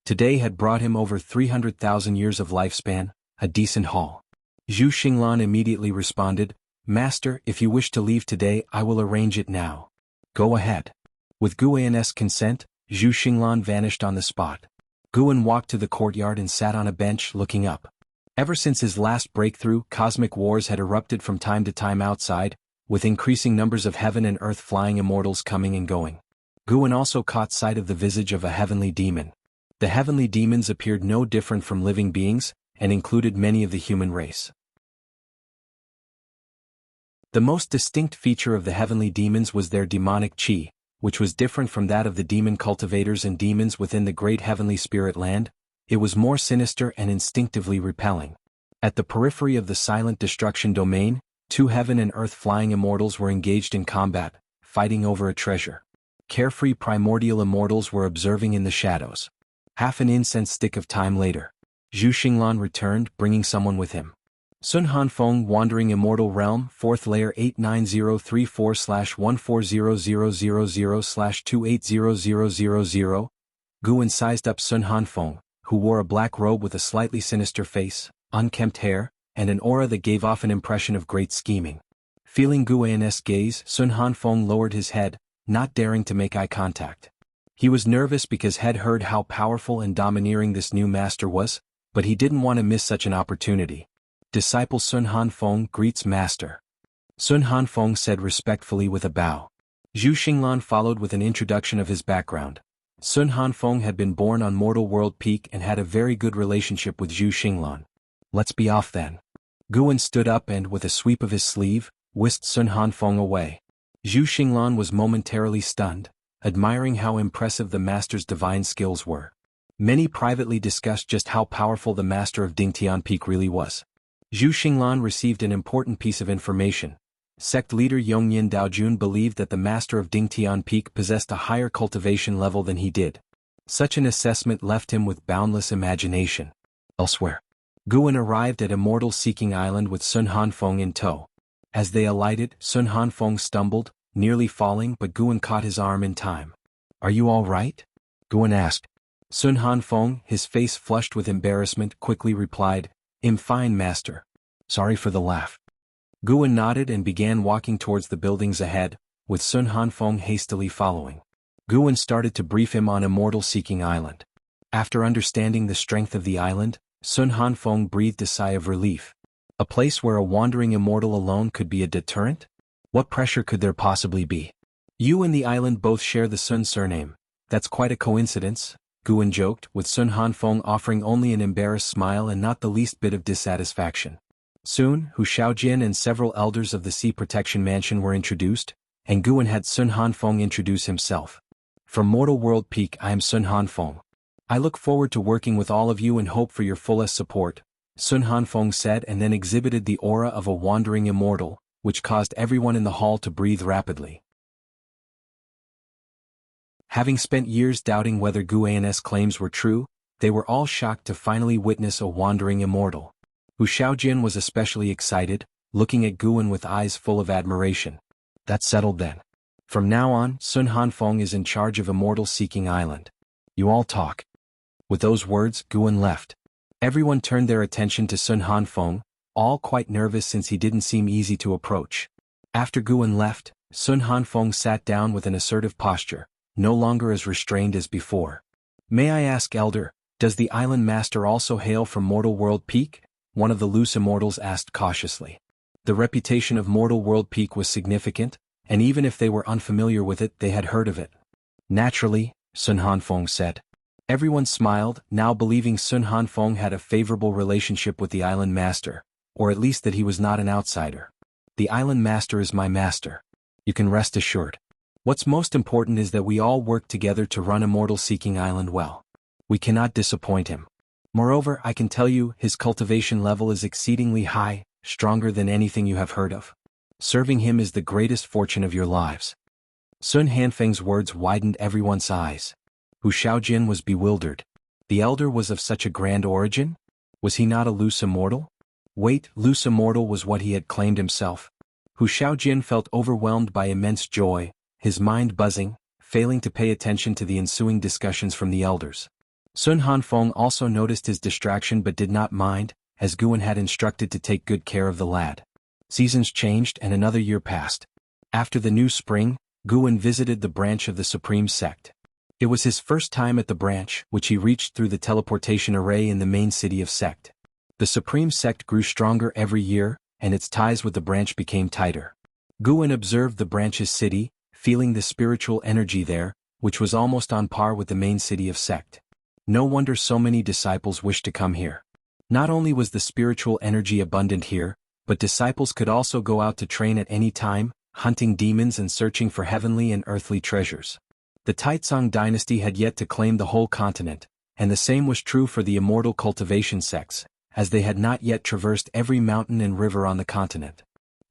[SPEAKER 1] Today had brought him over 300,000 years of lifespan, a decent haul. Zhu Xinglan immediately responded, "Master, if you wish to leave today, I will arrange it now." "Go ahead." With Guan's consent, Zhu Xinglan vanished on the spot. Guan walked to the courtyard and sat on a bench looking up. Ever since his last breakthrough, cosmic wars had erupted from time to time outside, with increasing numbers of heaven and earth flying immortals coming and going. Guwen also caught sight of the visage of a heavenly demon. The heavenly demons appeared no different from living beings, and included many of the human race. The most distinct feature of the heavenly demons was their demonic chi, which was different from that of the demon cultivators and demons within the great heavenly spirit land. It was more sinister and instinctively repelling. At the periphery of the silent destruction domain, 2 heaven and earth flying immortals were engaged in combat, fighting over a treasure. Carefree primordial immortals were observing in the shadows. Half an incense stick of time later, Zhu Xinglan returned, bringing someone with him. Sun Hanfeng, Wandering Immortal Realm, 4th Layer 89034/14000/280000. Guwen sized up Sun Hanfeng, who wore a black robe with a slightly sinister face, unkempt hair, and an aura that gave off an impression of great scheming. Feeling Guwen's gaze, Sun Hanfeng lowered his head, not daring to make eye contact. He was nervous because he had heard how powerful and domineering this new master was, but he didn't want to miss such an opportunity. Disciple Sun Hanfeng greets master. Sun Hanfeng said respectfully with a bow. Zhu Xinglan followed with an introduction of his background. Sun Hanfeng had been born on Mortal World Peak and had a very good relationship with Zhu Xinglan. Let's be off then. Guwen stood up and, with a sweep of his sleeve, whisked Sun Hanfeng away. Zhu Xinglan was momentarily stunned, admiring how impressive the master's divine skills were. Many privately discussed just how powerful the master of Dingtian Peak really was. Zhu Xinglan received an important piece of information. Sect leader Yongyin Daojun believed that the master of Dingtian Peak possessed a higher cultivation level than he did. Such an assessment left him with boundless imagination. Elsewhere, Guwen arrived at Immortal Seeking Island with Sun Hanfeng in tow. As they alighted, Sun Hanfeng stumbled, nearly falling, but Guwen caught his arm in time. "Are you all right?" Guwen asked. Sun Hanfeng, his face flushed with embarrassment, quickly replied, "I'm fine, master. Sorry for the laugh." Guwen nodded and began walking towards the buildings ahead, with Sun Hanfeng hastily following. Guwen started to brief him on Immortal Seeking Island. After understanding the strength of the island, Sun Hanfeng breathed a sigh of relief. A place where a wandering immortal alone could be a deterrent? What pressure could there possibly be? "You and the island both share the Sun surname. That's quite a coincidence," Guwen joked, with Sun Hanfeng offering only an embarrassed smile and not the least bit of dissatisfaction. Soon, Hu Shaojin and several elders of the Sea Protection Mansion were introduced, and Guwen had Sun Hanfeng introduce himself. "From Mortal World Peak, I am Sun Hanfeng. I look forward to working with all of you and hope for your fullest support," Sun Hanfeng said, and then exhibited the aura of a wandering immortal, which caused everyone in the hall to breathe rapidly. Having spent years doubting whether Guwen's claims were true, they were all shocked to finally witness a wandering immortal. Hu Shaojin was especially excited, looking at Guwen with eyes full of admiration. "That's settled then. From now on, Sun Hanfeng is in charge of Immortal Seeking Island. You all talk." With those words, Guwen left. Everyone turned their attention to Sun Hanfeng, all quite nervous since he didn't seem easy to approach. After Guwen left, Sun Hanfeng sat down with an assertive posture, no longer as restrained as before. "May I ask, Elder, does the island master also hail from Mortal World Peak?" one of the loose immortals asked cautiously. The reputation of Mortal World Peak was significant, and even if they were unfamiliar with it, they had heard of it. "Naturally," Sun Hanfeng said. Everyone smiled, now believing Sun Hanfeng had a favorable relationship with the island master, or at least that he was not an outsider. "The island master is my master. You can rest assured. What's most important is that we all work together to run Immortal Seeking Island well. We cannot disappoint him. Moreover, I can tell you, his cultivation level is exceedingly high, stronger than anything you have heard of. Serving him is the greatest fortune of your lives." Sun Hanfeng's words widened everyone's eyes. Hu Shaojin was bewildered. The elder was of such a grand origin? Was he not a loose immortal? Wait, loose immortal was what he had claimed himself. Hu Shaojin felt overwhelmed by immense joy, his mind buzzing, failing to pay attention to the ensuing discussions from the elders. Sun Hanfeng also noticed his distraction but did not mind, as Guwen had instructed to take good care of the lad. Seasons changed and another year passed. After the new spring, Guwen visited the branch of the Supreme Sect. It was his first time at the branch, which he reached through the teleportation array in the main city of Sect. The supreme sect grew stronger every year, and its ties with the branch became tighter. Guan observed the branch's city, feeling the spiritual energy there, which was almost on par with the main city of sect. No wonder so many disciples wished to come here. Not only was the spiritual energy abundant here, but disciples could also go out to train at any time, hunting demons and searching for heavenly and earthly treasures. The Taizong dynasty had yet to claim the whole continent, and the same was true for the immortal cultivation sects, as they had not yet traversed every mountain and river on the continent.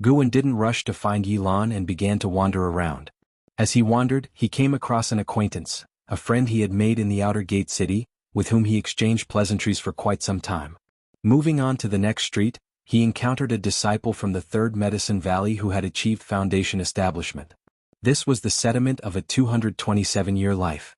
[SPEAKER 1] Guan didn't rush to find Yilan and began to wander around. As he wandered, he came across an acquaintance, a friend he had made in the outer gate city, with whom he exchanged pleasantries for quite some time. Moving on to the next street, he encountered a disciple from the Third Medicine Valley who had achieved foundation establishment. This was the sediment of a 227-year life.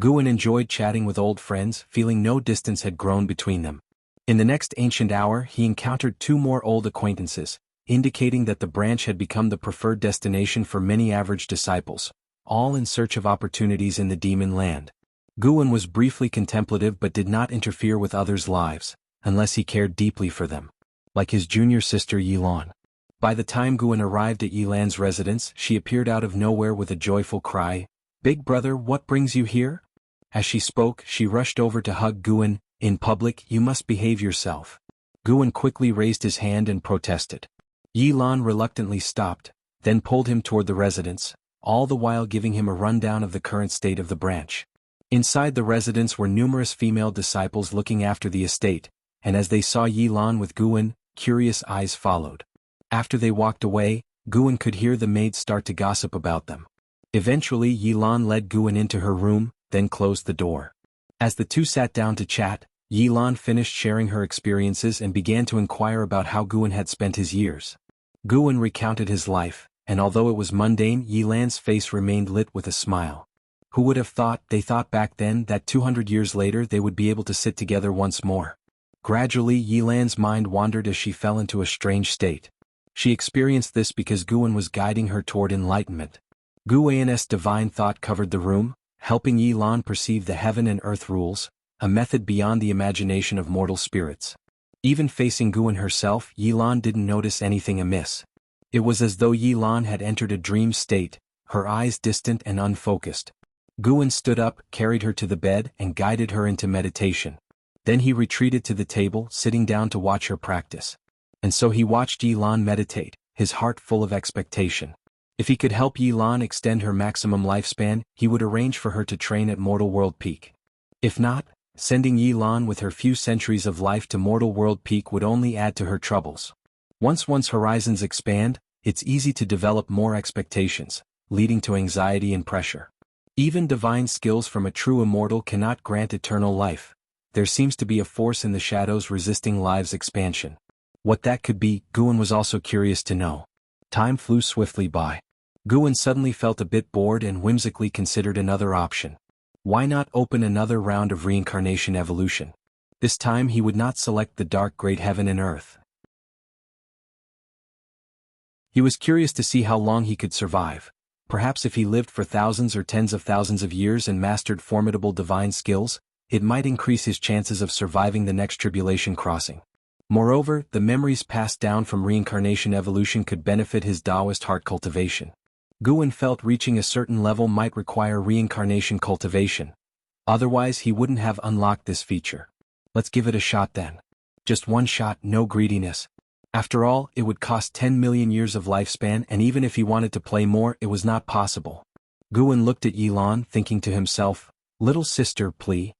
[SPEAKER 1] Guan enjoyed chatting with old friends, feeling no distance had grown between them. In the next ancient hour he encountered two more old acquaintances, indicating that the branch had become the preferred destination for many average disciples, all in search of opportunities in the demon land. Guan was briefly contemplative but did not interfere with others' lives, unless he cared deeply for them. Like his junior sister Yilan. By the time Guan arrived at Yilan's residence, she appeared out of nowhere with a joyful cry, "Big brother, what brings you here?" As she spoke, she rushed over to hug Guan. "In public, you must behave yourself." Guan quickly raised his hand and protested. Yilan reluctantly stopped, then pulled him toward the residence, all the while giving him a rundown of the current state of the branch. Inside the residence were numerous female disciples looking after the estate, and as they saw Yilan with Guan, curious eyes followed. After they walked away, Guan could hear the maids start to gossip about them. Eventually Yilan led Guan into her room, then closed the door. As the two sat down to chat, Yilan finished sharing her experiences and began to inquire about how Guan had spent his years. Guan recounted his life, and although it was mundane, Yilan's face remained lit with a smile. Who would have thought, they thought back then, that 200 years later they would be able to sit together once more. Gradually Yilan's mind wandered as she fell into a strange state. She experienced this because Guan was guiding her toward enlightenment. Guan's divine thought covered the room, helping Yilan perceive the heaven and earth rules, a method beyond the imagination of mortal spirits. Even facing Guan herself, Yilan didn't notice anything amiss. It was as though Yilan had entered a dream state, her eyes distant and unfocused. Guan stood up, carried her to the bed, and guided her into meditation. Then he retreated to the table, sitting down to watch her practice. And so he watched Yilan meditate, his heart full of expectation. If he could help Yilan extend her maximum lifespan, he would arrange for her to train at Mortal World Peak. If not, sending Yilan with her few centuries of life to Mortal World Peak would only add to her troubles. Once one's horizons expand, it's easy to develop more expectations, leading to anxiety and pressure. Even divine skills from a true immortal cannot grant eternal life. There seems to be a force in the shadows resisting life's expansion. What that could be, Guan was also curious to know. Time flew swiftly by. Guan suddenly felt a bit bored and whimsically considered another option. Why not open another round of reincarnation evolution? This time he would not select the dark great heaven and earth. He was curious to see how long he could survive. Perhaps if he lived for thousands or tens of thousands of years and mastered formidable divine skills, it might increase his chances of surviving the next tribulation crossing. Moreover, the memories passed down from reincarnation evolution could benefit his Taoist heart cultivation. Guan felt reaching a certain level might require reincarnation cultivation. Otherwise he wouldn't have unlocked this feature. Let's give it a shot then. Just one shot, no greediness. After all, it would cost 10 million years of lifespan, and even if he wanted to play more, it was not possible. Guan looked at Yilan, thinking to himself, "Little sister, please."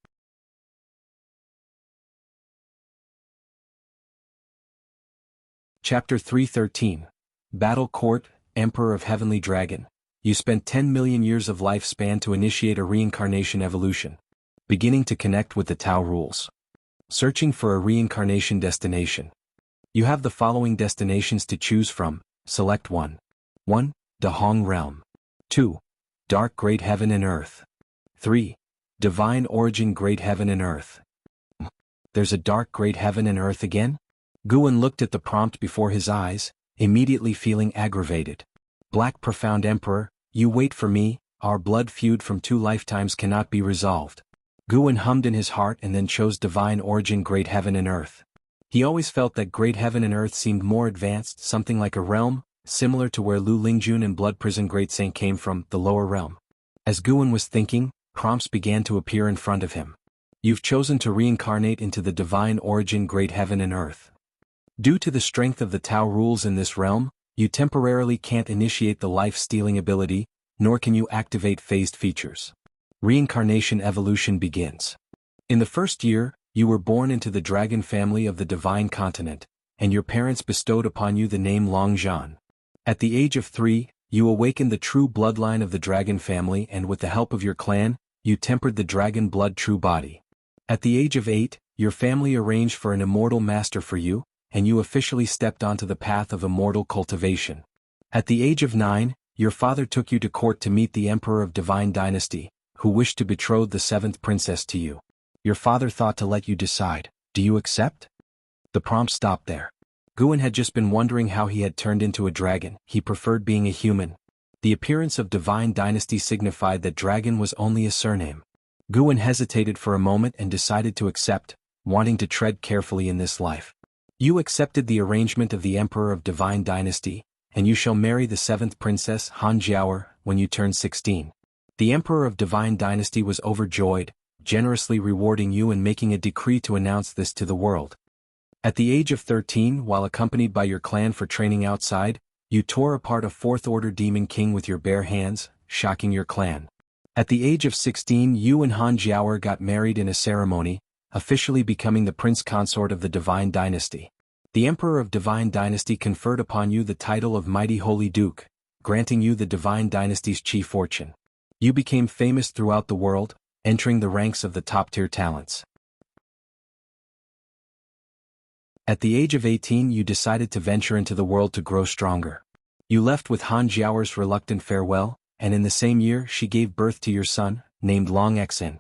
[SPEAKER 1] Chapter 313. Battle Court, Emperor of Heavenly Dragon. You spent 10 million years of lifespan to initiate a reincarnation evolution. Beginning to connect with the Tao rules. Searching for a reincarnation destination. You have the following destinations to choose from. Select one. 1. Da Hong Realm. 2. Dark Great Heaven and Earth. 3. Divine Origin Great Heaven and Earth. There's a dark great heaven and earth again? Guan looked at the prompt before his eyes, immediately feeling aggravated. Black Profound Emperor, you wait for me, our blood feud from 2 lifetimes cannot be resolved. Guwen hummed in his heart and then chose divine origin great heaven and earth. He always felt that great heaven and earth seemed more advanced, something like a realm, similar to where Lu Lingjun and Blood Prison Great Saint came from, the lower realm. As Guwen was thinking, prompts began to appear in front of him. You've chosen to reincarnate into the divine origin great heaven and earth. Due to the strength of the Tao rules in this realm, you temporarily can't initiate the life-stealing ability, nor can you activate phased features. Reincarnation evolution begins. In the first year, you were born into the dragon family of the divine continent, and your parents bestowed upon you the name Longzhan. At the age of 3, you awakened the true bloodline of the dragon family and with the help of your clan, you tempered the dragon blood true body. At the age of 8, your family arranged for an immortal master for you, and you officially stepped onto the path of immortal cultivation. At the age of 9, your father took you to court to meet the Emperor of Divine Dynasty, who wished to betroth the 7th princess to you. Your father thought to let you decide. Do you accept? The prompt stopped there. Guwen had just been wondering how he had turned into a dragon. He preferred being a human. The appearance of Divine Dynasty signified that dragon was only a surname. Guwen hesitated for a moment and decided to accept, wanting to tread carefully in this life. You accepted the arrangement of the Emperor of Divine Dynasty, and you shall marry the 7th princess Han Jiaoer when you turn 16. The Emperor of Divine Dynasty was overjoyed, generously rewarding you and making a decree to announce this to the world. At the age of 13, while accompanied by your clan for training outside, you tore apart a 4th Order Demon King with your bare hands, shocking your clan. At the age of 16, you and Han Jiaoer got married in a ceremony, officially becoming the prince consort of the Divine Dynasty. The Emperor of Divine Dynasty conferred upon you the title of Mighty Holy Duke, granting you the Divine Dynasty's chief fortune. You became famous throughout the world, entering the ranks of the top-tier talents. At the age of 18 you decided to venture into the world to grow stronger. You left with Han Jiaoer's reluctant farewell, and in the same year she gave birth to your son, named Long Xin.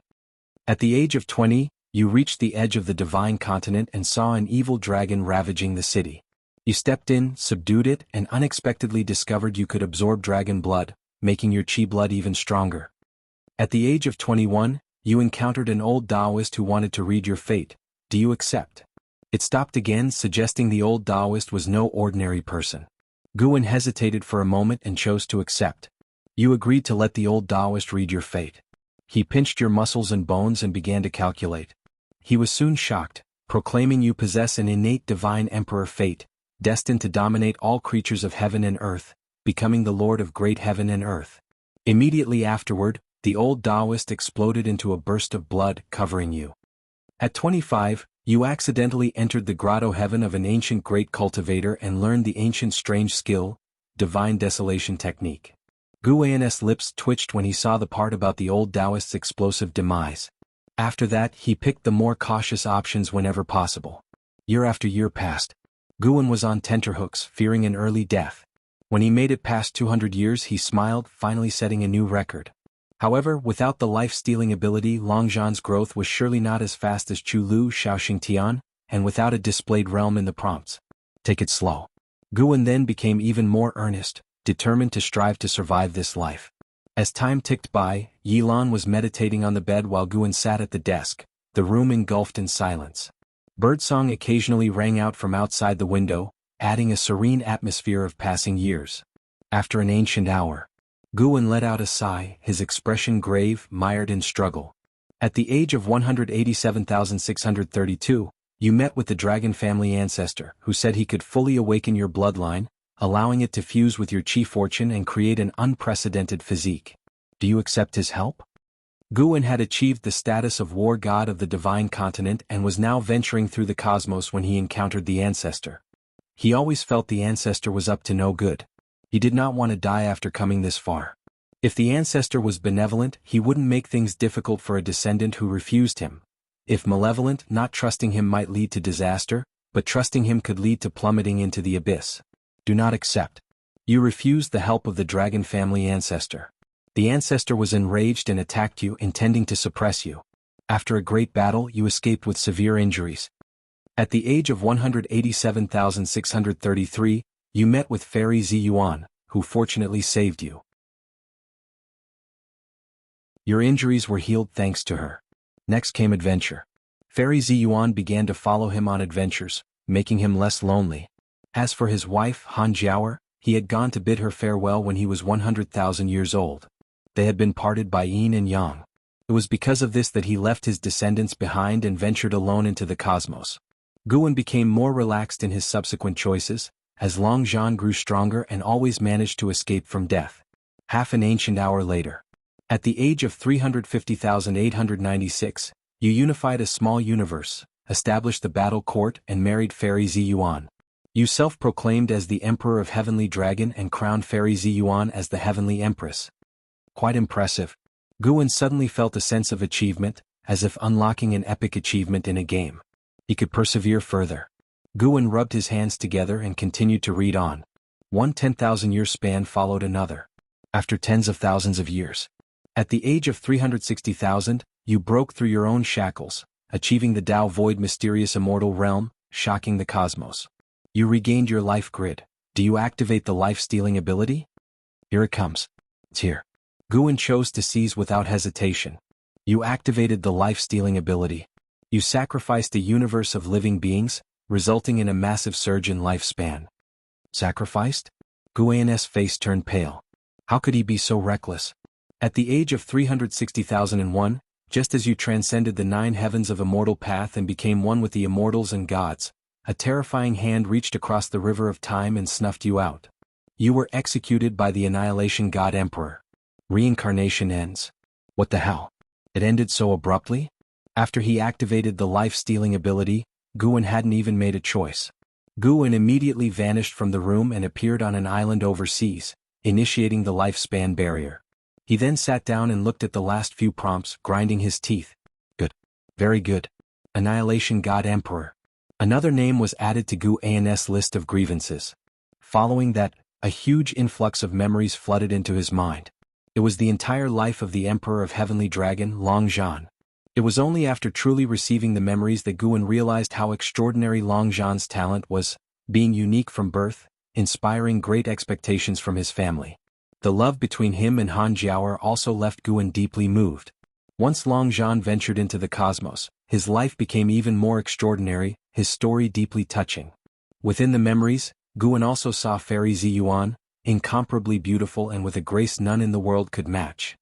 [SPEAKER 1] At the age of 20, you reached the edge of the divine continent and saw an evil dragon ravaging the city. You stepped in, subdued it, and unexpectedly discovered you could absorb dragon blood, making your chi blood even stronger. At the age of 21, you encountered an old Taoist who wanted to read your fate. Do you accept? It stopped again, suggesting the old Taoist was no ordinary person. Guwen hesitated for a moment and chose to accept. You agreed to let the old Taoist read your fate. He pinched your muscles and bones and began to calculate. He was soon shocked, proclaiming you possess an innate divine emperor fate, destined to dominate all creatures of heaven and earth, becoming the lord of great heaven and earth. Immediately afterward, the old Taoist exploded into a burst of blood, covering you. At 25, you accidentally entered the grotto heaven of an ancient great cultivator and learned the ancient strange skill, divine desolation technique. Guwen's lips twitched when he saw the part about the old Taoist's explosive demise. After that, he picked the more cautious options whenever possible. Year after year passed. Guwen was on tenterhooks, fearing an early death. When he made it past 200 years, he smiled, finally setting a new record. However, without the life-stealing ability, Longzhan's growth was surely not as fast as Chu Lu Shaoxing Tian, and without a displayed realm in the prompts. Take it slow. Guwen then became even more earnest, determined to strive to survive this life. As time ticked by, Yilan was meditating on the bed while Guwen sat at the desk, the room engulfed in silence. Birdsong occasionally rang out from outside the window, adding a serene atmosphere of passing years. After an ancient hour, Guwen let out a sigh, his expression grave, mired in struggle. At the age of 187,632, you met with the dragon family ancestor, who said he could fully awaken your bloodline, allowing it to fuse with your chi fortune and create an unprecedented physique. Do you accept his help? Guwen had achieved the status of war god of the divine continent and was now venturing through the cosmos when he encountered the ancestor. He always felt the ancestor was up to no good. He did not want to die after coming this far. If the ancestor was benevolent, he wouldn't make things difficult for a descendant who refused him. If malevolent, not trusting him might lead to disaster, but trusting him could lead to plummeting into the abyss. Do not accept. You refused the help of the dragon family ancestor. The ancestor was enraged and attacked you, intending to suppress you. After a great battle, you escaped with severe injuries. At the age of 187,633, you met with Fairy Ziyuan, who fortunately saved you. Your injuries were healed thanks to her. Next came adventure. Fairy Ziyuan began to follow him on adventures, making him less lonely. As for his wife, Han Jiaoer, he had gone to bid her farewell when he was 100,000 years old. They had been parted by yin and yang. It was because of this that he left his descendants behind and ventured alone into the cosmos. Guan became more relaxed in his subsequent choices, as Long Zhan grew stronger and always managed to escape from death. Half an ancient hour later. At the age of 350,896, you unified a small universe, established the battle court and married Fairy Ziyuan. You self-proclaimed as the Emperor of Heavenly Dragon and crowned Fairy Ziyuan as the Heavenly Empress. Quite impressive. Guan suddenly felt a sense of achievement, as if unlocking an epic achievement in a game. He could persevere further. Guan rubbed his hands together and continued to read on. One 10,000-year span followed another. After tens of thousands of years. At the age of 360,000, you broke through your own shackles, achieving the Tao Void mysterious immortal realm, shocking the cosmos. You regained your life grid. Do you activate the life-stealing ability? Here it comes. It's here. Guan chose to seize without hesitation. You activated the life-stealing ability. You sacrificed a universe of living beings, resulting in a massive surge in lifespan. Sacrificed? Guan's face turned pale. How could he be so reckless? At the age of 360,001, just as you transcended the 9 heavens of immortal path and became one with the immortals and gods, a terrifying hand reached across the river of time and snuffed you out. You were executed by the Annihilation God Emperor. Reincarnation ends. What the hell? It ended so abruptly? After he activated the life-stealing ability, Guan hadn't even made a choice. Guan immediately vanished from the room and appeared on an island overseas, initiating the lifespan barrier. He then sat down and looked at the last few prompts, grinding his teeth. Good. Very good. Annihilation God Emperor. Another name was added to Guan's list of grievances. Following that, a huge influx of memories flooded into his mind. It was the entire life of the Emperor of Heavenly Dragon, Long Zhan. It was only after truly receiving the memories that Guan realized how extraordinary Long Zhan's talent was, being unique from birth, inspiring great expectations from his family. The love between him and Han Jiaoer also left Guan deeply moved. Once Long Zhan ventured into the cosmos, his life became even more extraordinary, his story deeply touching. Within the memories, Guan also saw Fairy Ziyuan, incomparably beautiful and with a grace none in the world could match.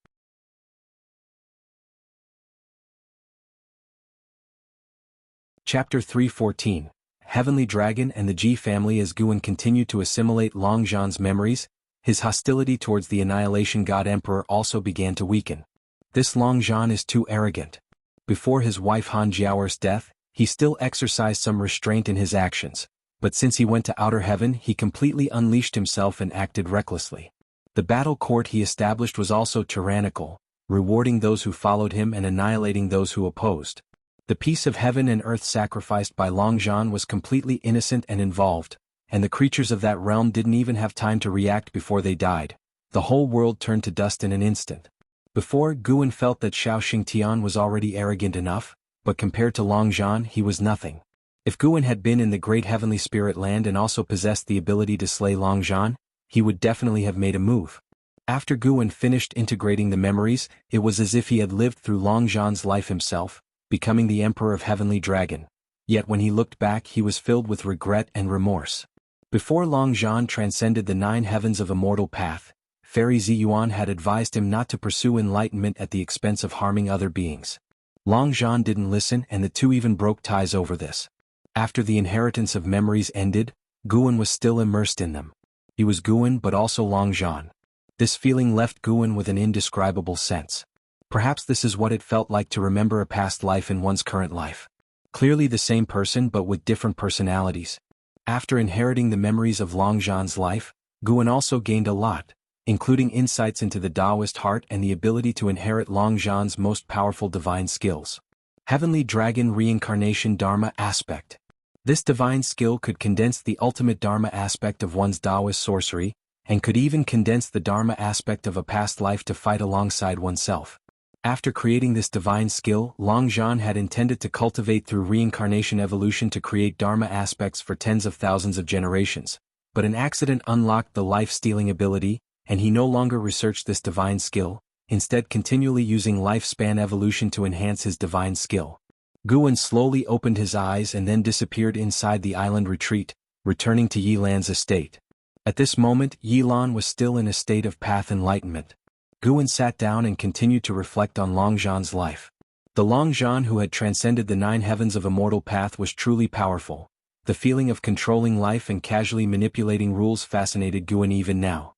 [SPEAKER 1] Chapter 314. Heavenly Dragon and the Ji family. As Guan continued to assimilate Long Zhan's memories, his hostility towards the Annihilation God Emperor also began to weaken. This Long Zhan is too arrogant. Before his wife Han Jiaoer's death, he still exercised some restraint in his actions. But since he went to outer heaven, he completely unleashed himself and acted recklessly. The battle court he established was also tyrannical, rewarding those who followed him and annihilating those who opposed. The peace of heaven and earth sacrificed by Long Zhan was completely innocent and involved, and the creatures of that realm didn't even have time to react before they died. The whole world turned to dust in an instant. Before, Guan felt that Xiao Xingtian was already arrogant enough, but compared to Long Zhan, he was nothing. If Guan had been in the great heavenly spirit land and also possessed the ability to slay Long Zhan, he would definitely have made a move. After Guan finished integrating the memories, it was as if he had lived through Long Zhan's life himself, becoming the Emperor of Heavenly Dragon. Yet when he looked back, he was filled with regret and remorse. Before Long Zhan transcended the 9 heavens of immortal path, Fairy Ziyuan had advised him not to pursue enlightenment at the expense of harming other beings. Long Zhan didn't listen, and the two even broke ties over this. After the inheritance of memories ended, Guan was still immersed in them. He was Guan but also Long Zhan. This feeling left Guan with an indescribable sense. Perhaps this is what it felt like to remember a past life in one's current life. Clearly the same person but with different personalities. After inheriting the memories of Long Zhan's life, Guan also gained a lot, including insights into the Taoist heart and the ability to inherit Long Zhan's most powerful divine skills. Heavenly Dragon Reincarnation Dharma Aspect. This divine skill could condense the ultimate Dharma aspect of one's Taoist sorcery, and could even condense the Dharma aspect of a past life to fight alongside oneself. After creating this divine skill, Long Zhan had intended to cultivate through reincarnation evolution to create Dharma aspects for tens of thousands of generations, but an accident unlocked the life-stealing ability, and he no longer researched this divine skill, instead continually using lifespan evolution to enhance his divine skill. Guan slowly opened his eyes and then disappeared inside the island retreat, returning to Yilan's estate. At this moment, Yilan was still in a state of path enlightenment. Guan sat down and continued to reflect on Longzhan's life. The Longzhan who had transcended the 9 heavens of immortal path was truly powerful. The feeling of controlling life and casually manipulating rules fascinated Guan even now.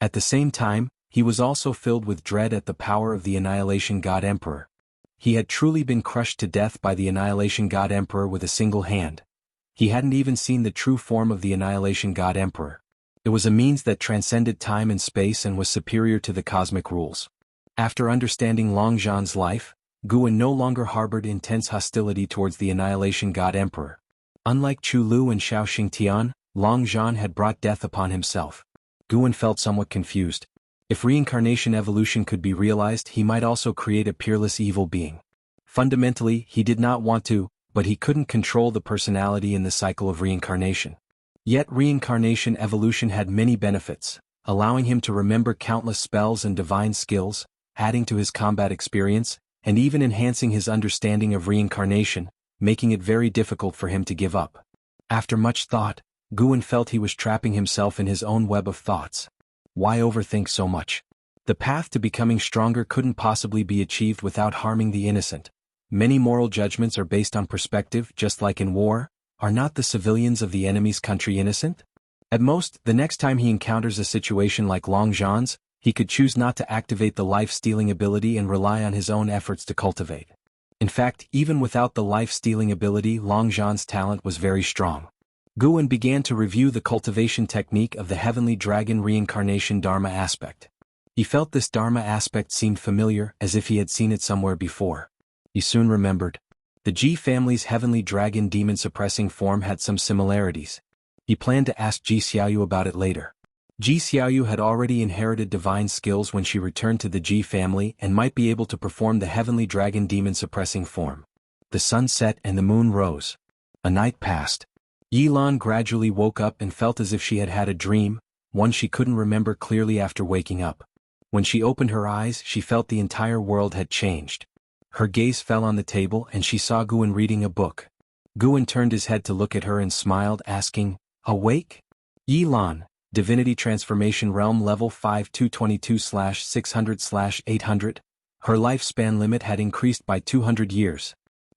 [SPEAKER 1] At the same time, he was also filled with dread at the power of the Annihilation God Emperor. He had truly been crushed to death by the Annihilation God Emperor with a single hand. He hadn't even seen the true form of the Annihilation God Emperor. It was a means that transcended time and space and was superior to the cosmic rules. After understanding Longzhan's life, Guan no longer harbored intense hostility towards the Annihilation God Emperor. Unlike Chu Lu and Xiao Xingtian, Longzhan had brought death upon himself. Guan felt somewhat confused. If reincarnation evolution could be realized, he might also create a peerless evil being. Fundamentally, he did not want to, but he couldn't control the personality in the cycle of reincarnation. Yet reincarnation evolution had many benefits, allowing him to remember countless spells and divine skills, adding to his combat experience, and even enhancing his understanding of reincarnation, making it very difficult for him to give up. After much thought, Guan felt he was trapping himself in his own web of thoughts. Why overthink so much? The path to becoming stronger couldn't possibly be achieved without harming the innocent. Many moral judgments are based on perspective, just like in war. Are not the civilians of the enemy's country innocent? At most, the next time he encounters a situation like Longzhan's, he could choose not to activate the life-stealing ability and rely on his own efforts to cultivate. In fact, even without the life-stealing ability, Longzhan's talent was very strong. Guan began to review the cultivation technique of the Heavenly Dragon reincarnation Dharma aspect. He felt this Dharma aspect seemed familiar, as if he had seen it somewhere before. He soon remembered. The Ji family's Heavenly Dragon demon-suppressing form had some similarities. He planned to ask Ji Xiaoyu about it later. Ji Xiaoyu had already inherited divine skills when she returned to the Ji family and might be able to perform the Heavenly Dragon demon-suppressing form. The sun set and the moon rose. A night passed. Yilan gradually woke up and felt as if she had had a dream, one she couldn't remember clearly after waking up. When she opened her eyes, she felt the entire world had changed. Her gaze fell on the table and she saw Guan reading a book. Guan turned his head to look at her and smiled, asking, "Awake?" Yilan, Divinity Transformation Realm Level 5 222/600/800. Her lifespan limit had increased by 200 years.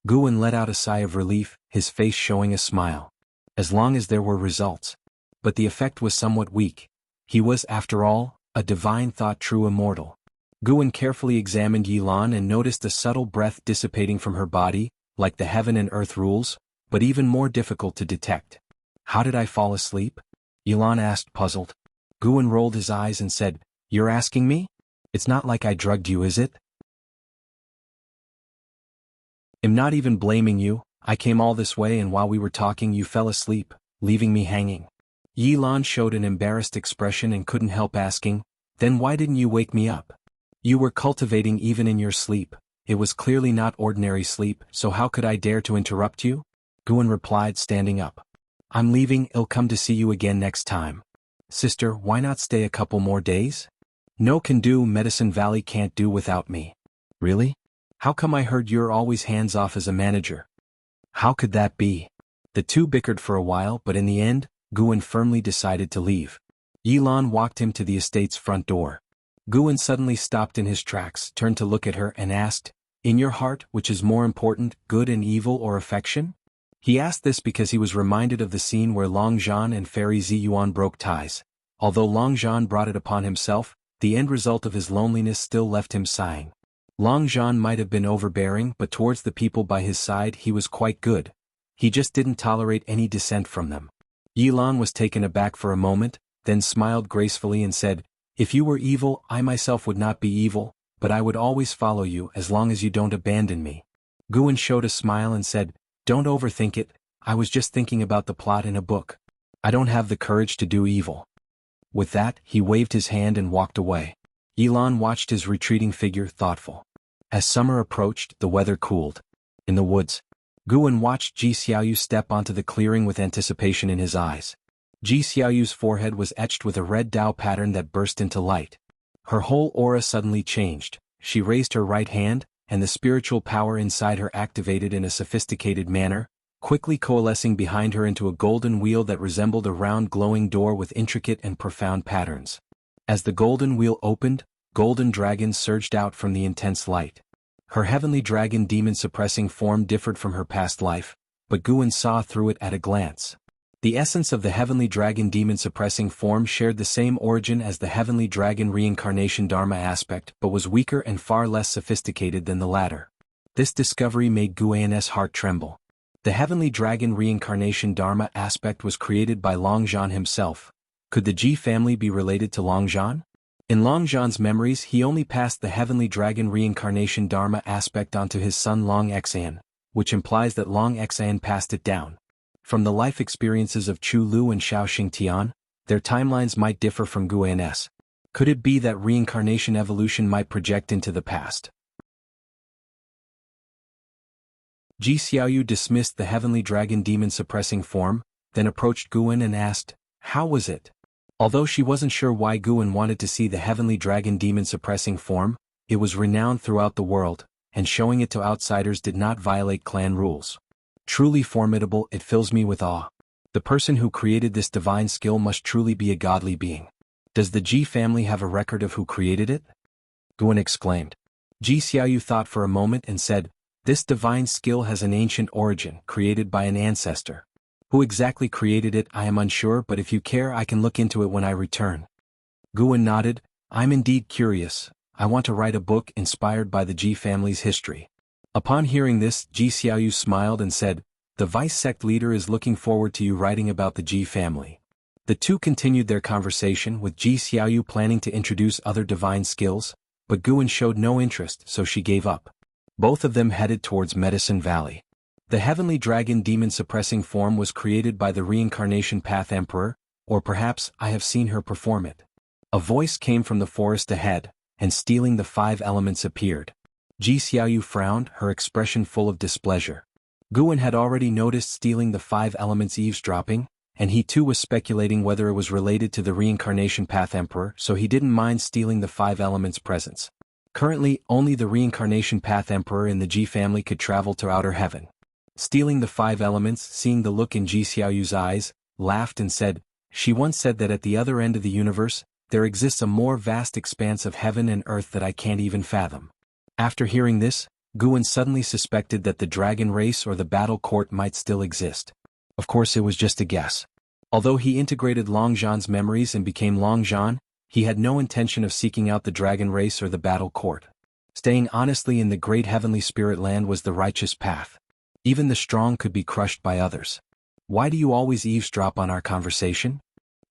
[SPEAKER 1] Guan let out a sigh of relief, his face showing a smile. As long as there were results. But the effect was somewhat weak. He was, after all, a divine thought true immortal. Guan carefully examined Yilan and noticed a subtle breath dissipating from her body, like the heaven and earth rules, but even more difficult to detect. "How did I fall asleep?" Yilan asked, puzzled. Guan rolled his eyes and said, "You're asking me? It's not like I drugged you, is it?" "I'm not even blaming you. I came all this way and while we were talking you fell asleep, leaving me hanging." Yilan showed an embarrassed expression and couldn't help asking, "Then why didn't you wake me up? You were cultivating even in your sleep. It was clearly not ordinary sleep, so how could I dare to interrupt you?" Guan replied, standing up. "I'm leaving, I'll come to see you again next time." "Sister, why not stay a couple more days?" "No can do, Medicine Valley can't do without me." "Really? How come I heard you're always hands off as a manager?" "How could that be?" The two bickered for a while, but in the end, Guan firmly decided to leave. Yilan walked him to the estate's front door. Guan suddenly stopped in his tracks, turned to look at her and asked, "In your heart, which is more important, good and evil or affection?" He asked this because he was reminded of the scene where Longzhan and Fairy Ziyuan broke ties. Although Longzhan brought it upon himself, the end result of his loneliness still left him sighing. Longzhan might have been overbearing, but towards the people by his side he was quite good. He just didn't tolerate any dissent from them. Yilan was taken aback for a moment, then smiled gracefully and said, "If you were evil, I myself would not be evil, but I would always follow you as long as you don't abandon me." Guan showed a smile and said, "Don't overthink it, I was just thinking about the plot in a book. I don't have the courage to do evil." With that, he waved his hand and walked away. Yilan watched his retreating figure, thoughtful. As summer approached, the weather cooled. In the woods, Guan watched Ji Xiaoyu step onto the clearing with anticipation in his eyes. Ji Xiaoyu's forehead was etched with a red Dao pattern that burst into light. Her whole aura suddenly changed. She raised her right hand, and the spiritual power inside her activated in a sophisticated manner, quickly coalescing behind her into a golden wheel that resembled a round glowing door with intricate and profound patterns. As the golden wheel opened, golden dragons surged out from the intense light. Her heavenly dragon demon-suppressing form differed from her past life, but Guan saw through it at a glance. The essence of the heavenly dragon demon-suppressing form shared the same origin as the heavenly dragon reincarnation dharma aspect but was weaker and far less sophisticated than the latter. This discovery made Guan's heart tremble. The heavenly dragon reincarnation dharma aspect was created by Longzhan himself. Could the Ji family be related to Longzhan? In Longzhan's memories he only passed the heavenly dragon reincarnation dharma aspect onto his son Long Xan, which implies that Long Xan passed it down. From the life experiences of Chu Lu and Xiao Tian, their timelines might differ from Guan's. Could it be that reincarnation evolution might project into the past? Ji Xiaoyu dismissed the heavenly dragon demon-suppressing form, then approached Guan and asked, "How was it?" Although she wasn't sure why Guan wanted to see the heavenly dragon demon-suppressing form, it was renowned throughout the world, and showing it to outsiders did not violate clan rules. Truly formidable, it fills me with awe. The person who created this divine skill must truly be a godly being. Does the Ji family have a record of who created it? Guan exclaimed. Ji Xiaoyu thought for a moment and said, "This divine skill has an ancient origin, created by an ancestor. Who exactly created it I am unsure, but if you care I can look into it when I return." Guan nodded. "I'm indeed curious. I want to write a book inspired by the Ji family's history." Upon hearing this, Ji Xiaoyu smiled and said, "The vice sect leader is looking forward to you writing about the Ji family." The two continued their conversation, with Ji Xiaoyu planning to introduce other divine skills, but Guan showed no interest, so she gave up. Both of them headed towards Medicine Valley. The heavenly dragon demon-suppressing form was created by the Reincarnation Path Emperor, or perhaps I have seen her perform it. A voice came from the forest ahead, and stealing the 5 elements appeared. Ji Xiaoyu frowned, her expression full of displeasure. Guan had already noticed stealing the 5 elements eavesdropping, and he too was speculating whether it was related to the Reincarnation Path Emperor, so he didn't mind stealing the 5 elements' presence. Currently, only the Reincarnation Path Emperor in the Ji family could travel to outer heaven. Stealing the 5 elements, seeing the look in Ji Xiaoyu's eyes, laughed and said, "She once said that at the other end of the universe, there exists a more vast expanse of heaven and earth that I can't even fathom." After hearing this, Guan suddenly suspected that the dragon race or the battle court might still exist. Of course it was just a guess. Although he integrated Longzhan's memories and became Longzhan, he had no intention of seeking out the dragon race or the battle court. Staying honestly in the great heavenly spirit land was the righteous path. Even the strong could be crushed by others. "Why do you always eavesdrop on our conversation?"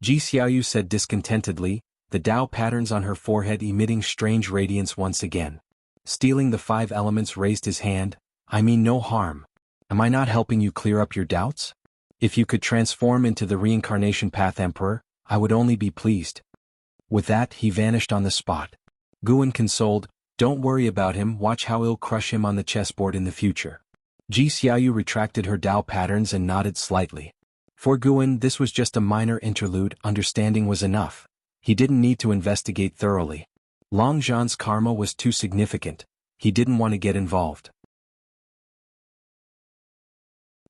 [SPEAKER 1] Ji Xiaoyu said discontentedly, the Tao patterns on her forehead emitting strange radiance once again. Stealing the 5 elements raised his hand. "I mean no harm. Am I not helping you clear up your doubts? If you could transform into the Reincarnation Path Emperor, I would only be pleased." With that, he vanished on the spot. Guan consoled, "Don't worry about him, watch how I'll crush him on the chessboard in the future." Ji Xiaoyu retracted her Tao patterns and nodded slightly. For Guan, this was just a minor interlude, understanding was enough. He didn't need to investigate thoroughly. Longzhan's karma was too significant. He didn't want to get involved.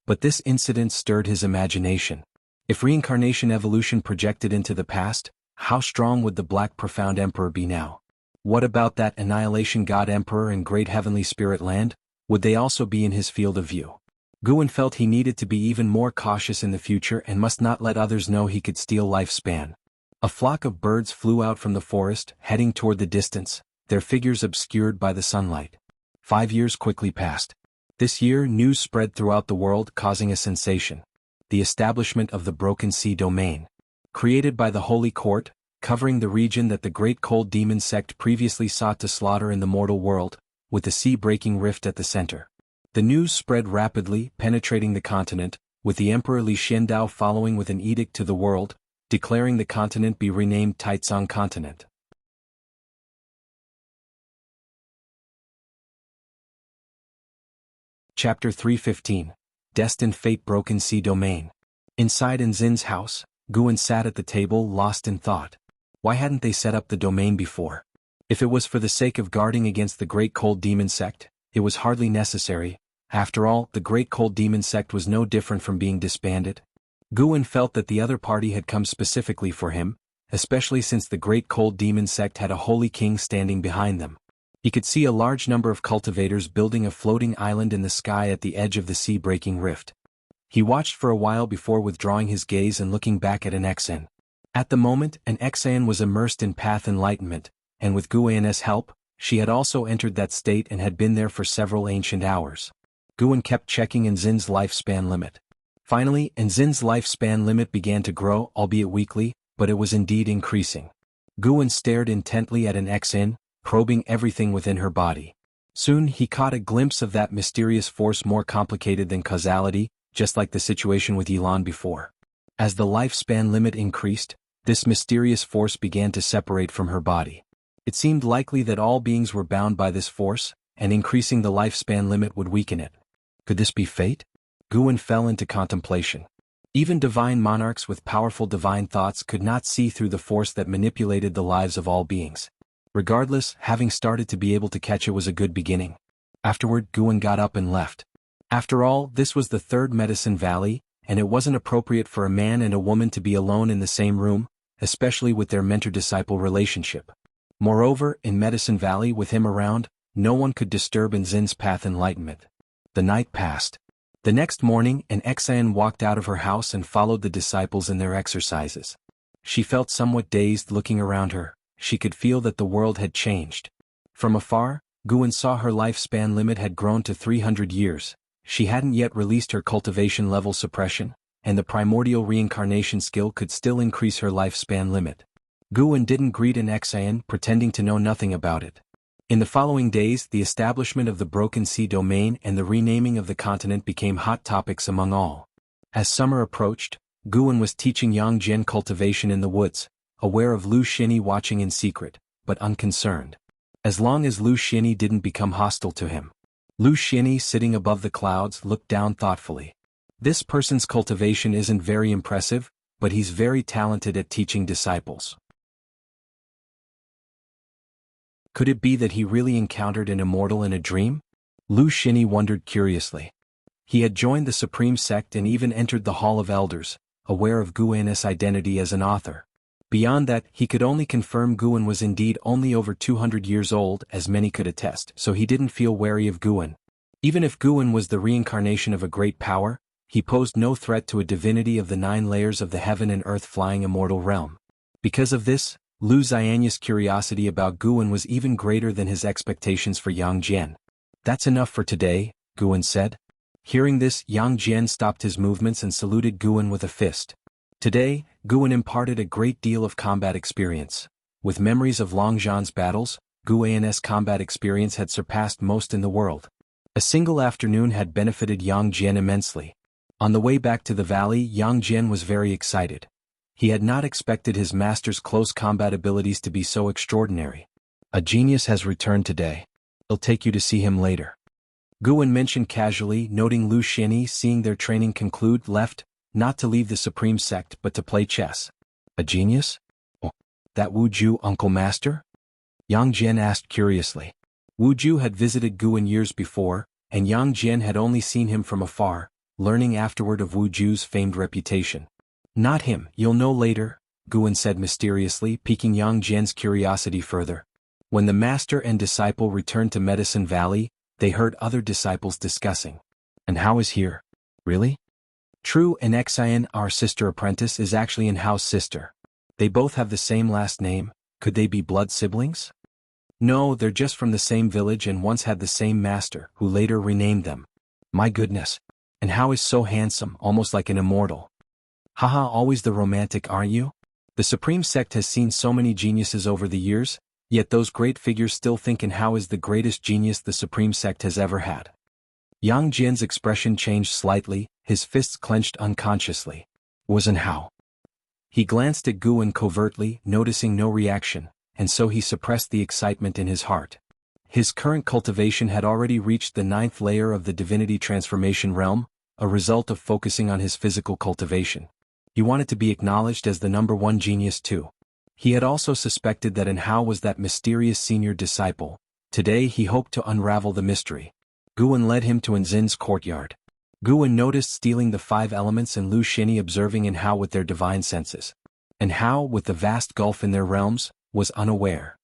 [SPEAKER 1] But this incident stirred his imagination. If reincarnation evolution projected into the past, how strong would the Black Profound Emperor be now? What about that Annihilation God Emperor in Great Heavenly Spirit Land? Would they also be in his field of view? Guan felt he needed to be even more cautious in the future and must not let others know he could steal lifespan. A flock of birds flew out from the forest, heading toward the distance, their figures obscured by the sunlight. 5 years quickly passed. This year, news spread throughout the world, causing a sensation. The establishment of the Broken Sea Domain. Created by the Holy Court, covering the region that the Great Cold Demon sect previously sought to slaughter in the mortal world, with the sea-breaking rift at the center. The news spread rapidly, penetrating the continent, with the Emperor Li Xiandao following with an edict to the world, declaring the continent be renamed Taizong Continent. Chapter 315. Destined Fate. Broken Sea Domain. Inside Nzin's house, Guan sat at the table lost in thought. Why hadn't they set up the domain before? If it was for the sake of guarding against the Great Cold Demon Sect, it was hardly necessary. After all, the Great Cold Demon Sect was no different from being disbanded. Guan felt that the other party had come specifically for him, especially since the Great Cold Demon Sect had a holy king standing behind them. He could see a large number of cultivators building a floating island in the sky at the edge of the sea-breaking rift. He watched for a while before withdrawing his gaze and looking back at an Xan. At the moment, an Xan was immersed in path enlightenment, and with Guan's help, she had also entered that state and had been there for several ancient hours. Guan kept checking Nzin's lifespan limit. Finally, Nzin's lifespan limit began to grow, albeit weakly, but it was indeed increasing. Guan stared intently at an Xan, probing everything within her body. Soon he caught a glimpse of that mysterious force more complicated than causality, just like the situation with Yilan before. As the lifespan limit increased, this mysterious force began to separate from her body. It seemed likely that all beings were bound by this force, and increasing the lifespan limit would weaken it. Could this be fate? Guan fell into contemplation. Even divine monarchs with powerful divine thoughts could not see through the force that manipulated the lives of all beings. Regardless, having started to be able to catch it was a good beginning. Afterward, Guan got up and left. After all, this was the third Medicine Valley, and it wasn't appropriate for a man and a woman to be alone in the same room, especially with their mentor-disciple relationship. Moreover, in Medicine Valley with him around, no one could disturb Nzin's path enlightenment. The night passed. The next morning, an Xan walked out of her house and followed the disciples in their exercises. She felt somewhat dazed looking around her. She could feel that the world had changed. From afar, Guan saw her lifespan limit had grown to 300 years. She hadn't yet released her cultivation level suppression, and the primordial reincarnation skill could still increase her lifespan limit. Guan didn't greet an Xan, pretending to know nothing about it. In the following days, the establishment of the Broken Sea domain and the renaming of the continent became hot topics among all. As summer approached, Guan was teaching Yang Jian cultivation in the woods, aware of Lu Xinyi watching in secret, but unconcerned. As long as Lu Xinyi didn't become hostile to him. Lu Xinyi, sitting above the clouds, looked down thoughtfully. This person's cultivation isn't very impressive, but he's very talented at teaching disciples. Could it be that he really encountered an immortal in a dream? Lu Xinyi wondered curiously. He had joined the Supreme Sect and even entered the Hall of Elders, aware of Guan's identity as an author. Beyond that, he could only confirm Guan was indeed only over 200 years old, as many could attest, so he didn't feel wary of Guan. Even if Guan was the reincarnation of a great power, he posed no threat to a divinity of the 9 layers of the heaven and earth flying immortal realm. Because of this, Lu Xianya's curiosity about Guan was even greater than his expectations for Yang Jian. "That's enough for today," Guan said. Hearing this, Yang Jian stopped his movements and saluted Guan with a fist. Today, Guan imparted a great deal of combat experience. With memories of Longzhan's battles, Guan's combat experience had surpassed most in the world. A single afternoon had benefited Yang Jian immensely. On the way back to the valley, Yang Jian was very excited. He had not expected his master's close combat abilities to be so extraordinary. "A genius has returned today. I'll take you to see him later." Guan mentioned casually, noting Lu Xinyi, seeing their training conclude, left, not to leave the Supreme Sect but to play chess. "A genius? Oh, that Wu Ju Uncle Master?" Yang Jian asked curiously. Wu Ju had visited Guan years before, and Yang Jian had only seen him from afar, learning afterward of Wu Ju's famed reputation. "Not him, you'll know later," Guan said mysteriously, piquing Yang Jian's curiosity further. When the master and disciple returned to Medicine Valley, they heard other disciples discussing. "And Hao is here." "Really?" "True, and Xian, our sister apprentice, is actually an Hao's sister. They both have the same last name. Could they be blood siblings?" "No, they're just from the same village and once had the same master, who later renamed them." "My goodness. And Hao is so handsome, almost like an immortal." "Haha, always the romantic, aren't you? The Supreme Sect has seen so many geniuses over the years, yet those great figures still think Hao is the greatest genius the Supreme Sect has ever had." Yang Jian's expression changed slightly, his fists clenched unconsciously. "Wasn't Hao?" He glanced at Guan covertly, noticing no reaction, and so he suppressed the excitement in his heart. His current cultivation had already reached the 9th layer of the divinity transformation realm, a result of focusing on his physical cultivation. He wanted to be acknowledged as the #1 genius too. He had also suspected that Hao was that mysterious senior disciple. Today he hoped to unravel the mystery. Guan led him to Enzin's courtyard. Guan noticed stealing the 5 elements and Lu Xini observing Hao with their divine senses. And Hao, with the vast gulf in their realms, was unaware.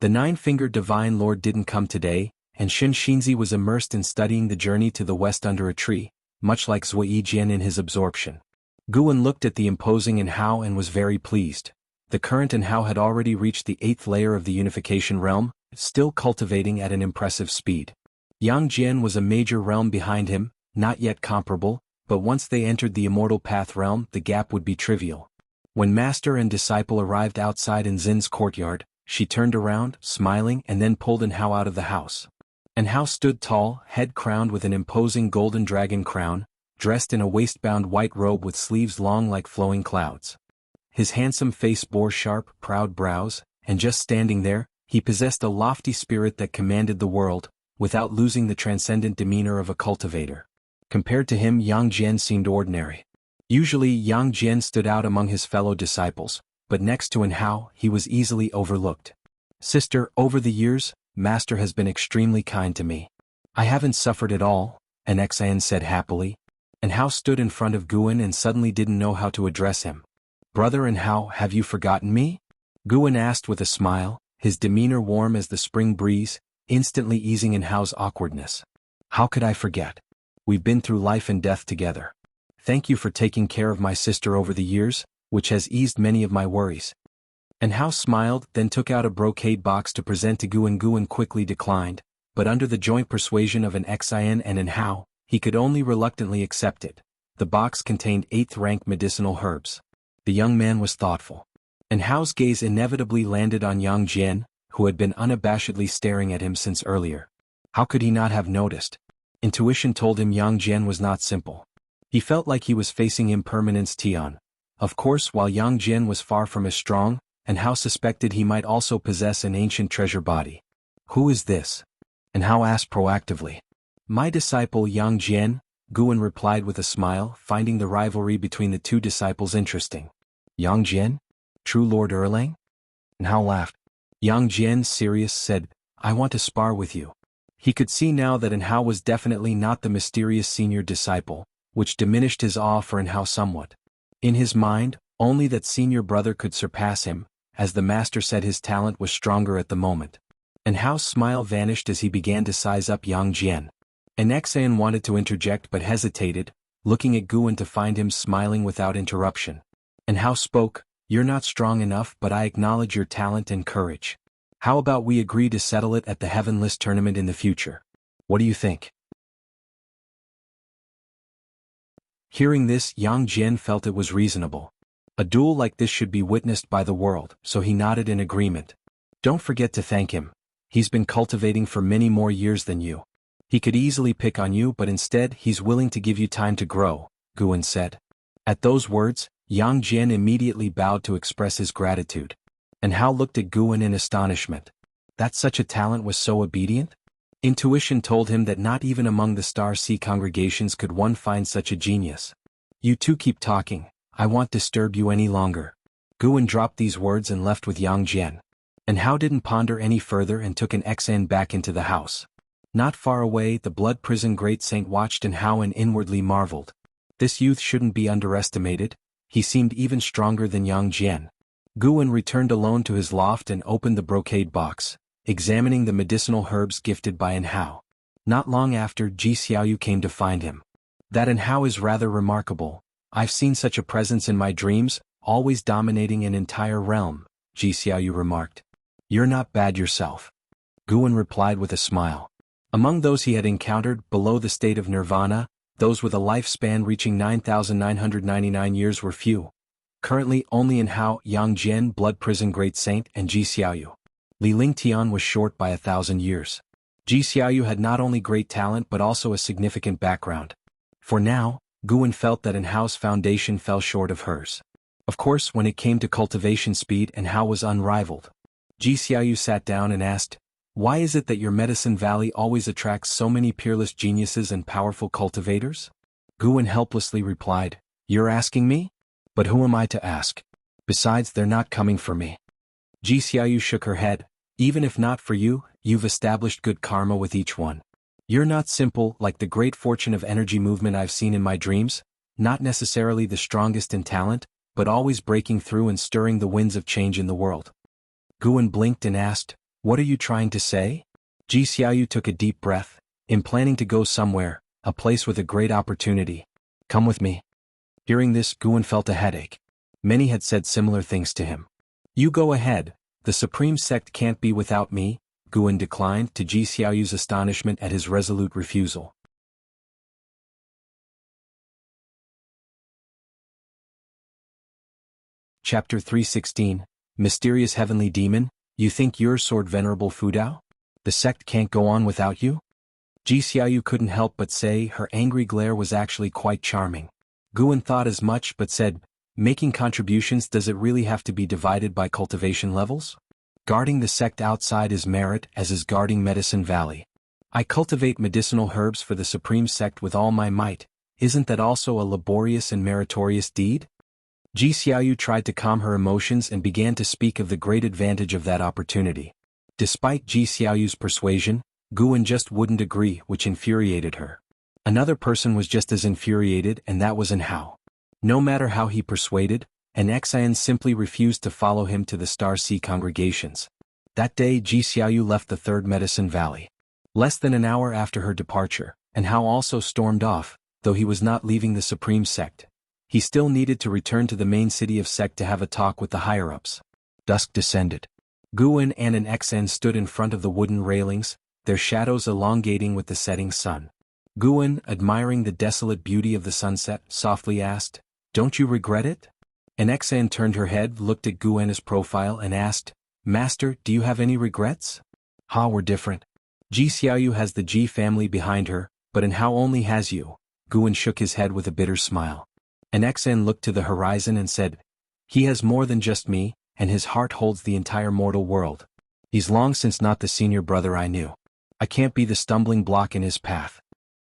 [SPEAKER 1] The 9-fingered divine lord didn't come today, and Shen Xinzi was immersed in studying the journey to the west under a tree, much like Zui Jian in his absorption. Guan looked at the imposing Hao and was very pleased. The current Hao had already reached the 8th layer of the unification realm, still cultivating at an impressive speed. Yang Jian was a major realm behind him, not yet comparable, but once they entered the immortal path realm the gap would be trivial. When master and disciple arrived outside Enzin's courtyard, she turned around, smiling, and then pulled Hao out of the house. Hao stood tall, head crowned with an imposing golden dragon crown, dressed in a waist-bound white robe with sleeves long like flowing clouds. His handsome face bore sharp, proud brows, and just standing there, he possessed a lofty spirit that commanded the world, without losing the transcendent demeanor of a cultivator. Compared to him, Yang Jian seemed ordinary. Usually Yang Jian stood out among his fellow disciples, but next to Hao, he was easily overlooked. Sister, over the years, Master has been extremely kind to me. I haven't suffered at all, Xian said happily. Hao stood in front of Guan and suddenly didn't know how to address him. Brother Hao, have you forgotten me? Guan asked with a smile, his demeanor warm as the spring breeze, instantly easing Hao's awkwardness. How could I forget? We've been through life and death together. Thank you for taking care of my sister over the years, which has eased many of my worries. Hao smiled, then took out a brocade box to present to Guan. Guan quickly declined, but under the joint persuasion of Xian and Hao, he could only reluctantly accept it. The box contained 8th-rank medicinal herbs. The young man was thoughtful. Hao's gaze inevitably landed on Yang Jian, who had been unabashedly staring at him since earlier. How could he not have noticed? Intuition told him Yang Jian was not simple. He felt like he was facing impermanence Tian. Of course, while Yang Jian was far from as strong, Hao suspected he might also possess an ancient treasure body. Who is this? Hao asked proactively. My disciple Yang Jian, Guan replied with a smile, finding the rivalry between the two disciples interesting. Yang Jian? True Lord Erlang? Hao laughed. Yang Jian, serious, said, I want to spar with you. He could see now that Hao was definitely not the mysterious senior disciple, which diminished his awe for Hao somewhat. In his mind, only that senior brother could surpass him, as the master said his talent was stronger at the moment. Hao's smile vanished as he began to size up Yang Jian. Xian wanted to interject but hesitated, looking at Guan to find him smiling without interruption. Hao spoke, You're not strong enough, but I acknowledge your talent and courage. How about we agree to settle it at the Heavenless tournament in the future? What do you think? Hearing this, Yang Jian felt it was reasonable. A duel like this should be witnessed by the world, so he nodded in agreement. Don't forget to thank him. He's been cultivating for many more years than you. He could easily pick on you, but instead he's willing to give you time to grow, Guan said. At those words, Yang Jian immediately bowed to express his gratitude. Hao looked at Guan in astonishment. That such a talent was so obedient? Intuition told him that not even among the Star Sea congregations could one find such a genius. You two keep talking, I won't disturb you any longer. Guan dropped these words and left with Yang Jian. Hao didn't ponder any further and took Xian back into the house. Not far away, the blood prison great saint watched Hao and inwardly marveled. This youth shouldn't be underestimated, he seemed even stronger than Yang Jian. Guan returned alone to his loft and opened the brocade box, examining the medicinal herbs gifted by Hao. Not long after, Ji Xiaoyu came to find him. That Hao is rather remarkable. I've seen such a presence in my dreams, always dominating an entire realm, Ji Xiaoyu remarked. You're not bad yourself. Guan replied with a smile. Among those he had encountered below the state of nirvana, those with a lifespan reaching 9,999 years were few. Currently only Hao, Yang Jian, Blood Prison Great Saint, and Ji Xiaoyu. Li Ling Tian was short by 1,000 years. Ji Xiaoyu had not only great talent but also a significant background. For now, Guan felt that Hao's foundation fell short of hers. Of course, when it came to cultivation speed, Hao was unrivaled. Ji Xiaoyu sat down and asked, Why is it that your Medicine Valley always attracts so many peerless geniuses and powerful cultivators? Guan helplessly replied, "You're asking me? But who am I to ask? Besides, they're not coming for me." Ji Xiaoyu shook her head. "Even if not for you, you've established good karma with each one. You're not simple like the great fortune of energy movement I've seen in my dreams, not necessarily the strongest in talent, but always breaking through and stirring the winds of change in the world." Guan blinked and asked, "What are you trying to say?" Ji Xiaoyu took a deep breath. "I'm planning to go somewhere, a place with a great opportunity. Come with me." Hearing this, Guan felt a headache. Many had said similar things to him. "You go ahead, the supreme sect can't be without me," Guan declined, to Ji Xiaoyu's astonishment at his resolute refusal. Chapter 316, Mysterious Heavenly Demon, "You think you're Sword Venerable Fudao? The sect can't go on without you?" Ji Xiaoyu couldn't help but say her angry glare was actually quite charming. Guan thought as much but said, "Making contributions, does it really have to be divided by cultivation levels? Guarding the sect outside is merit, as is guarding Medicine Valley. I cultivate medicinal herbs for the supreme sect with all my might. Isn't that also a laborious and meritorious deed?" Ji Xiaoyu tried to calm her emotions and began to speak of the great advantage of that opportunity. Despite Ji Xiaoyu's persuasion, Guan just wouldn't agree, which infuriated her. Another person was just as infuriated, and that was An Hao. No matter how he persuaded, An Xian simply refused to follow him to the Star Sea congregations. That day Ji Xiaoyu left the Third Medicine Valley. Less than an hour after her departure, An Hao also stormed off, though he was not leaving the Supreme Sect. He still needed to return to the main city of Sect to have a talk with the higher-ups. Dusk descended. Guan and An Xian stood in front of the wooden railings, their shadows elongating with the setting sun. Guan, admiring the desolate beauty of the sunset, softly asked, "Don't you regret it?" An Xian turned her head, looked at Guan's profile and asked, "Master, do you have any regrets?" "Ha, we're different. Ji Xiaoyu has the Ji family behind her, but An Hao only has you." Guan shook his head with a bitter smile. An Xian looked to the horizon and said, "He has more than just me, and his heart holds the entire mortal world. He's long since not the senior brother I knew. I can't be the stumbling block in his path."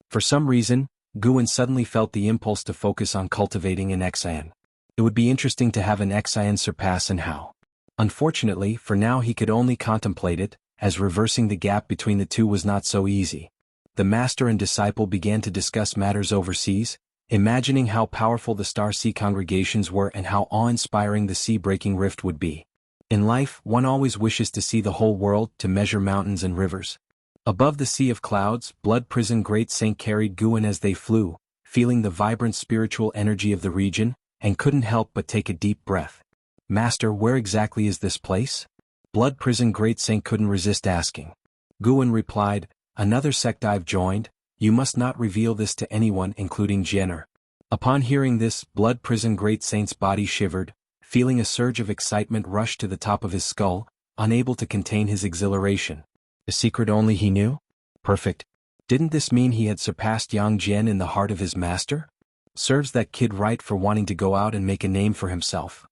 [SPEAKER 1] For some reason, Guan suddenly felt the impulse to focus on cultivating An Xian. It would be interesting to have An Xian surpass An Hao. Unfortunately, for now he could only contemplate it, as reversing the gap between the two was not so easy. The master and disciple began to discuss matters overseas, imagining how powerful the Star Sea congregations were and how awe-inspiring the sea-breaking rift would be. In life, one always wishes to see the whole world, to measure mountains and rivers. Above the sea of clouds, Blood Prison Great Saint carried Guan as they flew, feeling the vibrant spiritual energy of the region, and couldn't help but take a deep breath. "Master, where exactly is this place?" Blood Prison Great Saint couldn't resist asking. Guan replied, "Another sect I've joined. You must not reveal this to anyone, including Jenner." Upon hearing this, Blood Prison Great Saint's body shivered, feeling a surge of excitement rush to the top of his skull, unable to contain his exhilaration. A secret only he knew? Perfect. Didn't this mean he had surpassed Yang Jian in the heart of his master? Serves that kid right for wanting to go out and make a name for himself.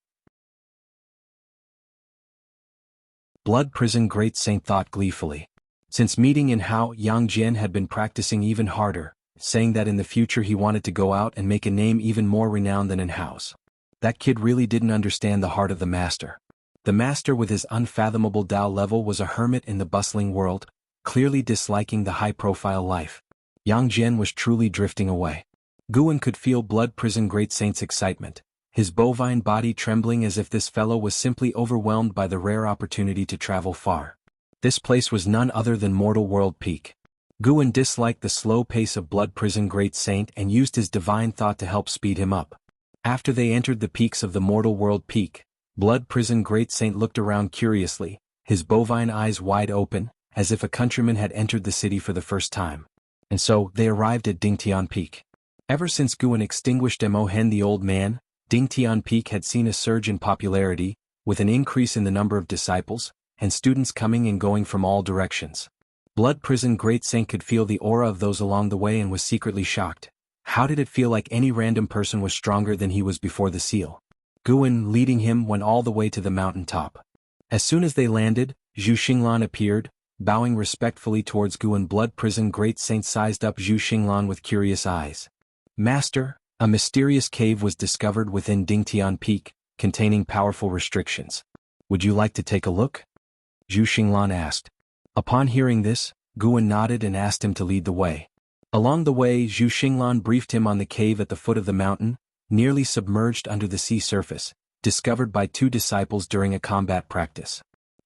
[SPEAKER 1] Blood Prison Great Saint thought gleefully. Since meeting An Hao, Yang Jian had been practicing even harder, saying that in the future he wanted to go out and make a name even more renowned than An Hao's. That kid really didn't understand the heart of the master. The master with his unfathomable Tao level was a hermit in the bustling world, clearly disliking the high-profile life. Yang Jian was truly drifting away. Guan could feel Blood Prison Great Saint's excitement, his bovine body trembling as if this fellow was simply overwhelmed by the rare opportunity to travel far. This place was none other than Mortal World Peak. Guan disliked the slow pace of Blood Prison Great Saint and used his divine thought to help speed him up. After they entered the peaks of the Mortal World Peak, Blood Prison Great Saint looked around curiously, his bovine eyes wide open, as if a countryman had entered the city for the first time. And so, they arrived at Dingtian Peak. Ever since Guan extinguished Mo Hen the Old Man, Dingtian Peak had seen a surge in popularity, with an increase in the number of disciples, and students coming and going from all directions. Blood Prison Great Saint could feel the aura of those along the way and was secretly shocked. How did it feel like any random person was stronger than he was before the seal? Guan, leading him, went all the way to the mountain top. As soon as they landed, Zhu Xinglan appeared, bowing respectfully towards Guan. Blood Prison Great Saint sized up Zhu Xinglan with curious eyes. Master, a mysterious cave was discovered within Dingtian Peak, containing powerful restrictions. Would you like to take a look? Zhu Xinglan asked. Upon hearing this, Guan nodded and asked him to lead the way. Along the way, Zhu Xinglan briefed him on the cave at the foot of the mountain, nearly submerged under the sea surface, discovered by two disciples during a combat practice.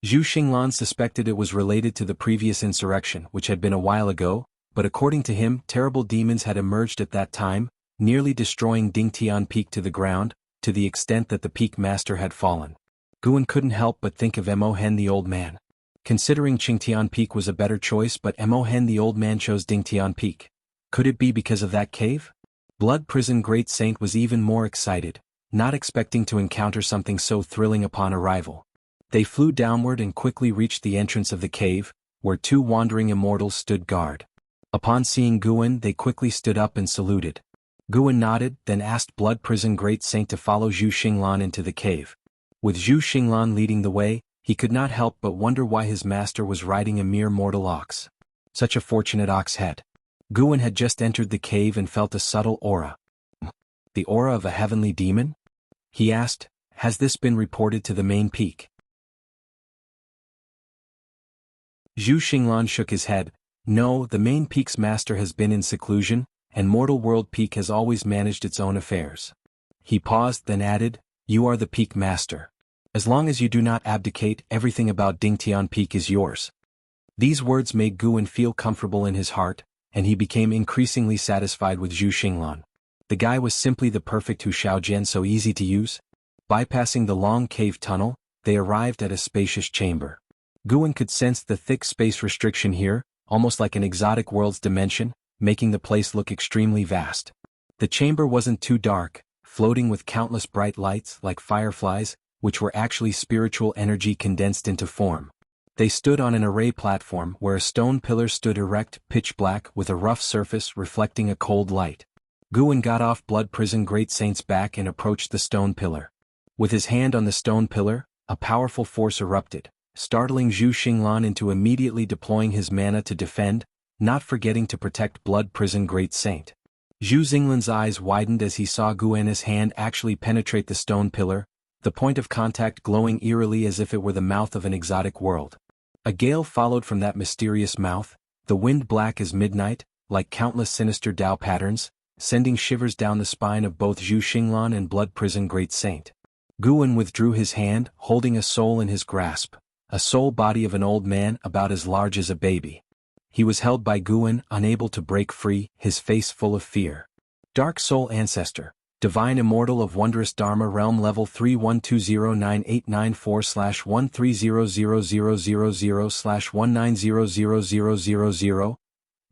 [SPEAKER 1] Zhu Xinglan suspected it was related to the previous insurrection, which had been a while ago, but according to him, terrible demons had emerged at that time, nearly destroying Dingtian Peak to the ground, to the extent that the peak master had fallen. Guan couldn't help but think of Mo Hen the old man. Considering Qingtian Peak was a better choice, but Mo Hen the old man chose Dingtian Peak. Could it be because of that cave? Blood Prison Great Saint was even more excited, not expecting to encounter something so thrilling upon arrival. They flew downward and quickly reached the entrance of the cave, where two wandering immortals stood guard. Upon seeing Guan, they quickly stood up and saluted. Guan nodded, then asked Blood Prison Great Saint to follow Zhu Xinglan into the cave. With Zhu Xinglan leading the way, he could not help but wonder why his master was riding a mere mortal ox. Such a fortunate ox head. Guan had just entered the cave and felt a subtle aura. The aura of a heavenly demon? He asked, has this been reported to the main peak? Zhu Xinglan shook his head. No, the main peak's master has been in seclusion, and Mortal World Peak has always managed its own affairs. He paused, then added, you are the peak master. As long as you do not abdicate, everything about Dingtian Peak is yours. These words made Guan feel comfortable in his heart, and he became increasingly satisfied with Zhu Xinglan. The guy was simply the perfect Hu Shaojian, so easy to use. Bypassing the long cave tunnel, they arrived at a spacious chamber. Guan could sense the thick space restriction here, almost like an exotic world's dimension, making the place look extremely vast. The chamber wasn't too dark, floating with countless bright lights like fireflies, which were actually spiritual energy condensed into form. They stood on an array platform where a stone pillar stood erect, pitch black, with a rough surface reflecting a cold light. Guan got off Blood Prison Great Saint's back and approached the stone pillar. With his hand on the stone pillar, a powerful force erupted, startling Zhu Xinglan into immediately deploying his mana to defend, not forgetting to protect Blood Prison Great Saint. Zhu Xinglan's eyes widened as he saw Guan's hand actually penetrate the stone pillar, the point of contact glowing eerily as if it were the mouth of an exotic world. A gale followed from that mysterious mouth, the wind black as midnight, like countless sinister Dao patterns, sending shivers down the spine of both Zhu Xinglan and Blood Prison Great Saint. Guan withdrew his hand, holding a soul in his grasp, a soul body of an old man about as large as a baby. He was held by Guan, unable to break free, his face full of fear. Dark Soul Ancestor, Divine Immortal of Wondrous Dharma Realm Level 31209894/1300000/1900000.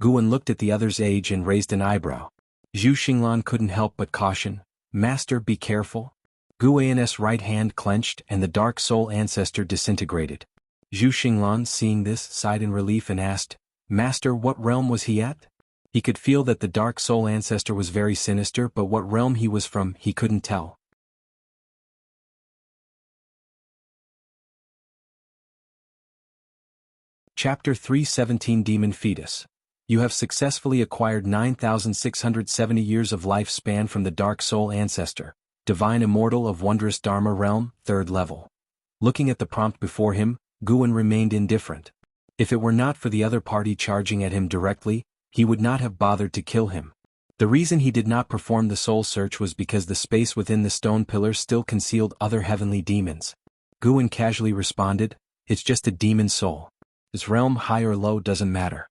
[SPEAKER 1] Guan looked at the other's age and raised an eyebrow. Zhu Xinglan couldn't help but caution, Master, be careful. Guan's right hand clenched and the Dark Soul Ancestor disintegrated. Zhu Xinglan, seeing this, sighed in relief and asked, Master, what realm was he at? He could feel that the Dark Soul Ancestor was very sinister, but what realm he was from, he couldn't tell. Chapter 317 Demon Fetus. You have successfully acquired 9,670 years of lifespan from the Dark Soul Ancestor, Divine Immortal of Wondrous Dharma Realm, 3rd level. Looking at the prompt before him, Guan remained indifferent. If it were not for the other party charging at him directly, he would not have bothered to kill him. The reason he did not perform the soul search was because the space within the stone pillar still concealed other heavenly demons. Guan casually responded, it's just a demon soul. Its realm high or low doesn't matter.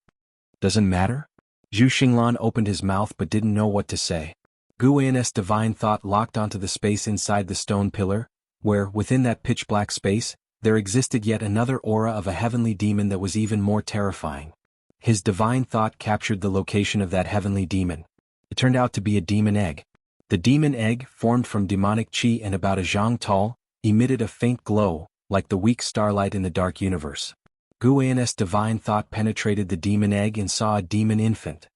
[SPEAKER 1] Doesn't matter? Zhu Xinglan opened his mouth but didn't know what to say. Guan's divine thought locked onto the space inside the stone pillar, where, within that pitch-black space, there existed yet another aura of a heavenly demon that was even more terrifying. His divine thought captured the location of that heavenly demon. It turned out to be a demon egg. The demon egg, formed from demonic qi and about a zhang tall, emitted a faint glow, like the weak starlight in the dark universe. Guan's divine thought penetrated the demon egg and saw a demon infant.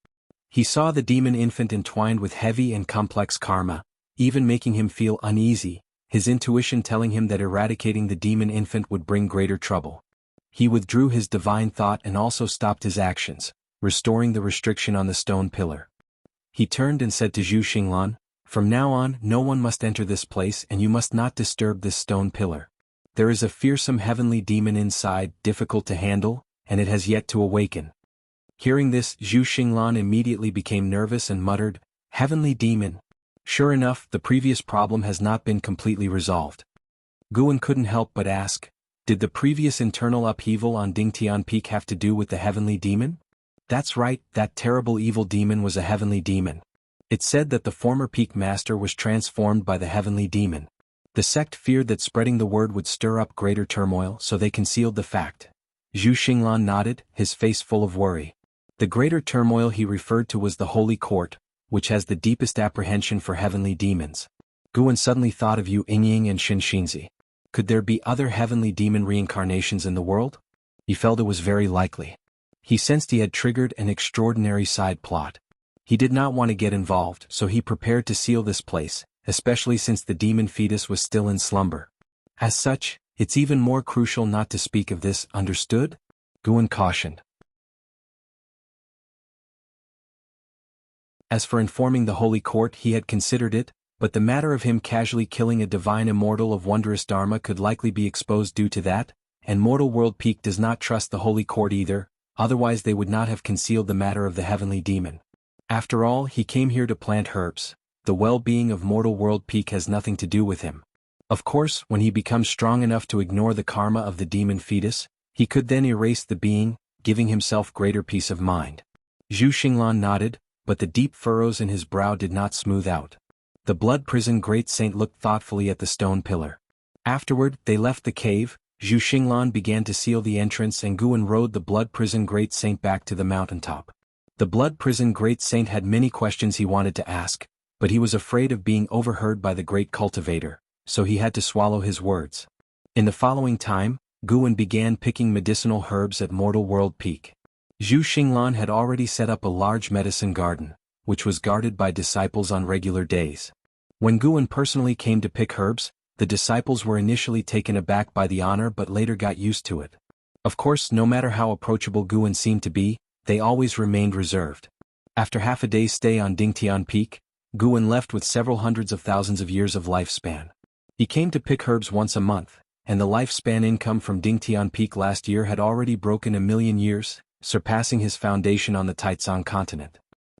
[SPEAKER 1] He saw the demon infant entwined with heavy and complex karma, even making him feel uneasy, his intuition telling him that eradicating the demon infant would bring greater trouble. He withdrew his divine thought and also stopped his actions, restoring the restriction on the stone pillar. He turned and said to Zhu Xinglan, "From now on, no one must enter this place and you must not disturb this stone pillar. There is a fearsome heavenly demon inside, difficult to handle, and it has yet to awaken." Hearing this, Zhu Xinglan immediately became nervous and muttered, "Heavenly demon." Sure enough, the previous problem has not been completely resolved. Guan couldn't help but ask, did the previous internal upheaval on Dingtian Peak have to do with the heavenly demon? That's right, that terrible evil demon was a heavenly demon. It said that the former peak master was transformed by the heavenly demon. The sect feared that spreading the word would stir up greater turmoil, so they concealed the fact. Zhu Xinglan nodded, his face full of worry. The greater turmoil he referred to was the Holy Court, which has the deepest apprehension for heavenly demons. Guan suddenly thought of Yu Yingying and Xin Xinzi. Could there be other heavenly demon reincarnations in the world? He felt it was very likely. He sensed he had triggered an extraordinary side plot. He did not want to get involved, so he prepared to seal this place, especially since the demon fetus was still in slumber. As such, it's even more crucial not to speak of this, understood? Guan cautioned. As for informing the Holy Court, he had considered it, but the matter of him casually killing a divine immortal of wondrous dharma could likely be exposed due to that, and Mortal World Peak does not trust the Holy Court either, otherwise they would not have concealed the matter of the heavenly demon. After all, he came here to plant herbs. The well-being of Mortal World Peak has nothing to do with him. Of course, when he becomes strong enough to ignore the karma of the demon fetus, he could then erase the being, giving himself greater peace of mind. Zhu Xinglan nodded, but the deep furrows in his brow did not smooth out. The blood prison great saint looked thoughtfully at the stone pillar. Afterward, they left the cave. Zhu Xinglan began to seal the entrance and Guan rode the blood prison great saint back to the mountaintop. The blood prison great saint had many questions he wanted to ask, but he was afraid of being overheard by the great cultivator, so he had to swallow his words. In the following time, Guan began picking medicinal herbs at Mortal World Peak. Zhu Xinglan had already set up a large medicine garden, which was guarded by disciples on regular days. When Guan personally came to pick herbs, the disciples were initially taken aback by the honor but later got used to it. Of course, no matter how approachable Guan seemed to be, they always remained reserved. After half a day's stay on Dingtian Peak, Guan left with several hundreds of thousands of years of lifespan. He came to pick herbs once a month, and the lifespan income from Dingtian Peak last year had already broken 1,000,000 years, surpassing his foundation on the Taizong continent.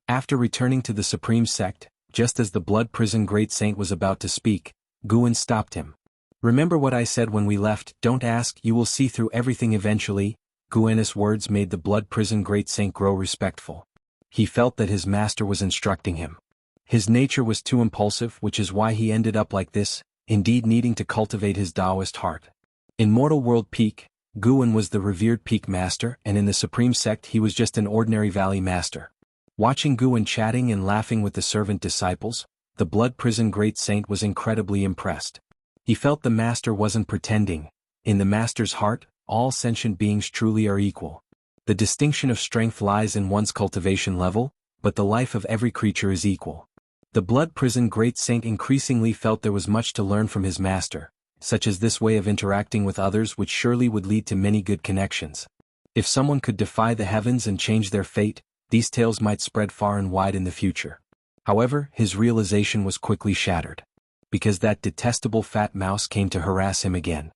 [SPEAKER 1] After returning to the Supreme Sect, just as the blood prison great saint was about to speak, Guan stopped him. "Remember what I said when we left, don't ask, you will see through everything eventually." Guan's words made the blood prison great saint grow respectful. He felt that his master was instructing him. His nature was too impulsive, which is why he ended up like this, indeed needing to cultivate his Taoist heart. In Mortal World Peak, Guan was the revered peak master, and in the Supreme Sect he was just an ordinary valley master. Watching Guan chatting and laughing with the servant disciples, the blood prison great saint was incredibly impressed. He felt the master wasn't pretending. In the master's heart, all sentient beings truly are equal. The distinction of strength lies in one's cultivation level, but the life of every creature is equal. The blood prison great saint increasingly felt there was much to learn from his master, such as this way of interacting with others which surely would lead to many good connections. If someone could defy the heavens and change their fate, these tales might spread far and wide in the future. However, his realization was quickly shattered. Because that detestable fat mouse came to harass him again.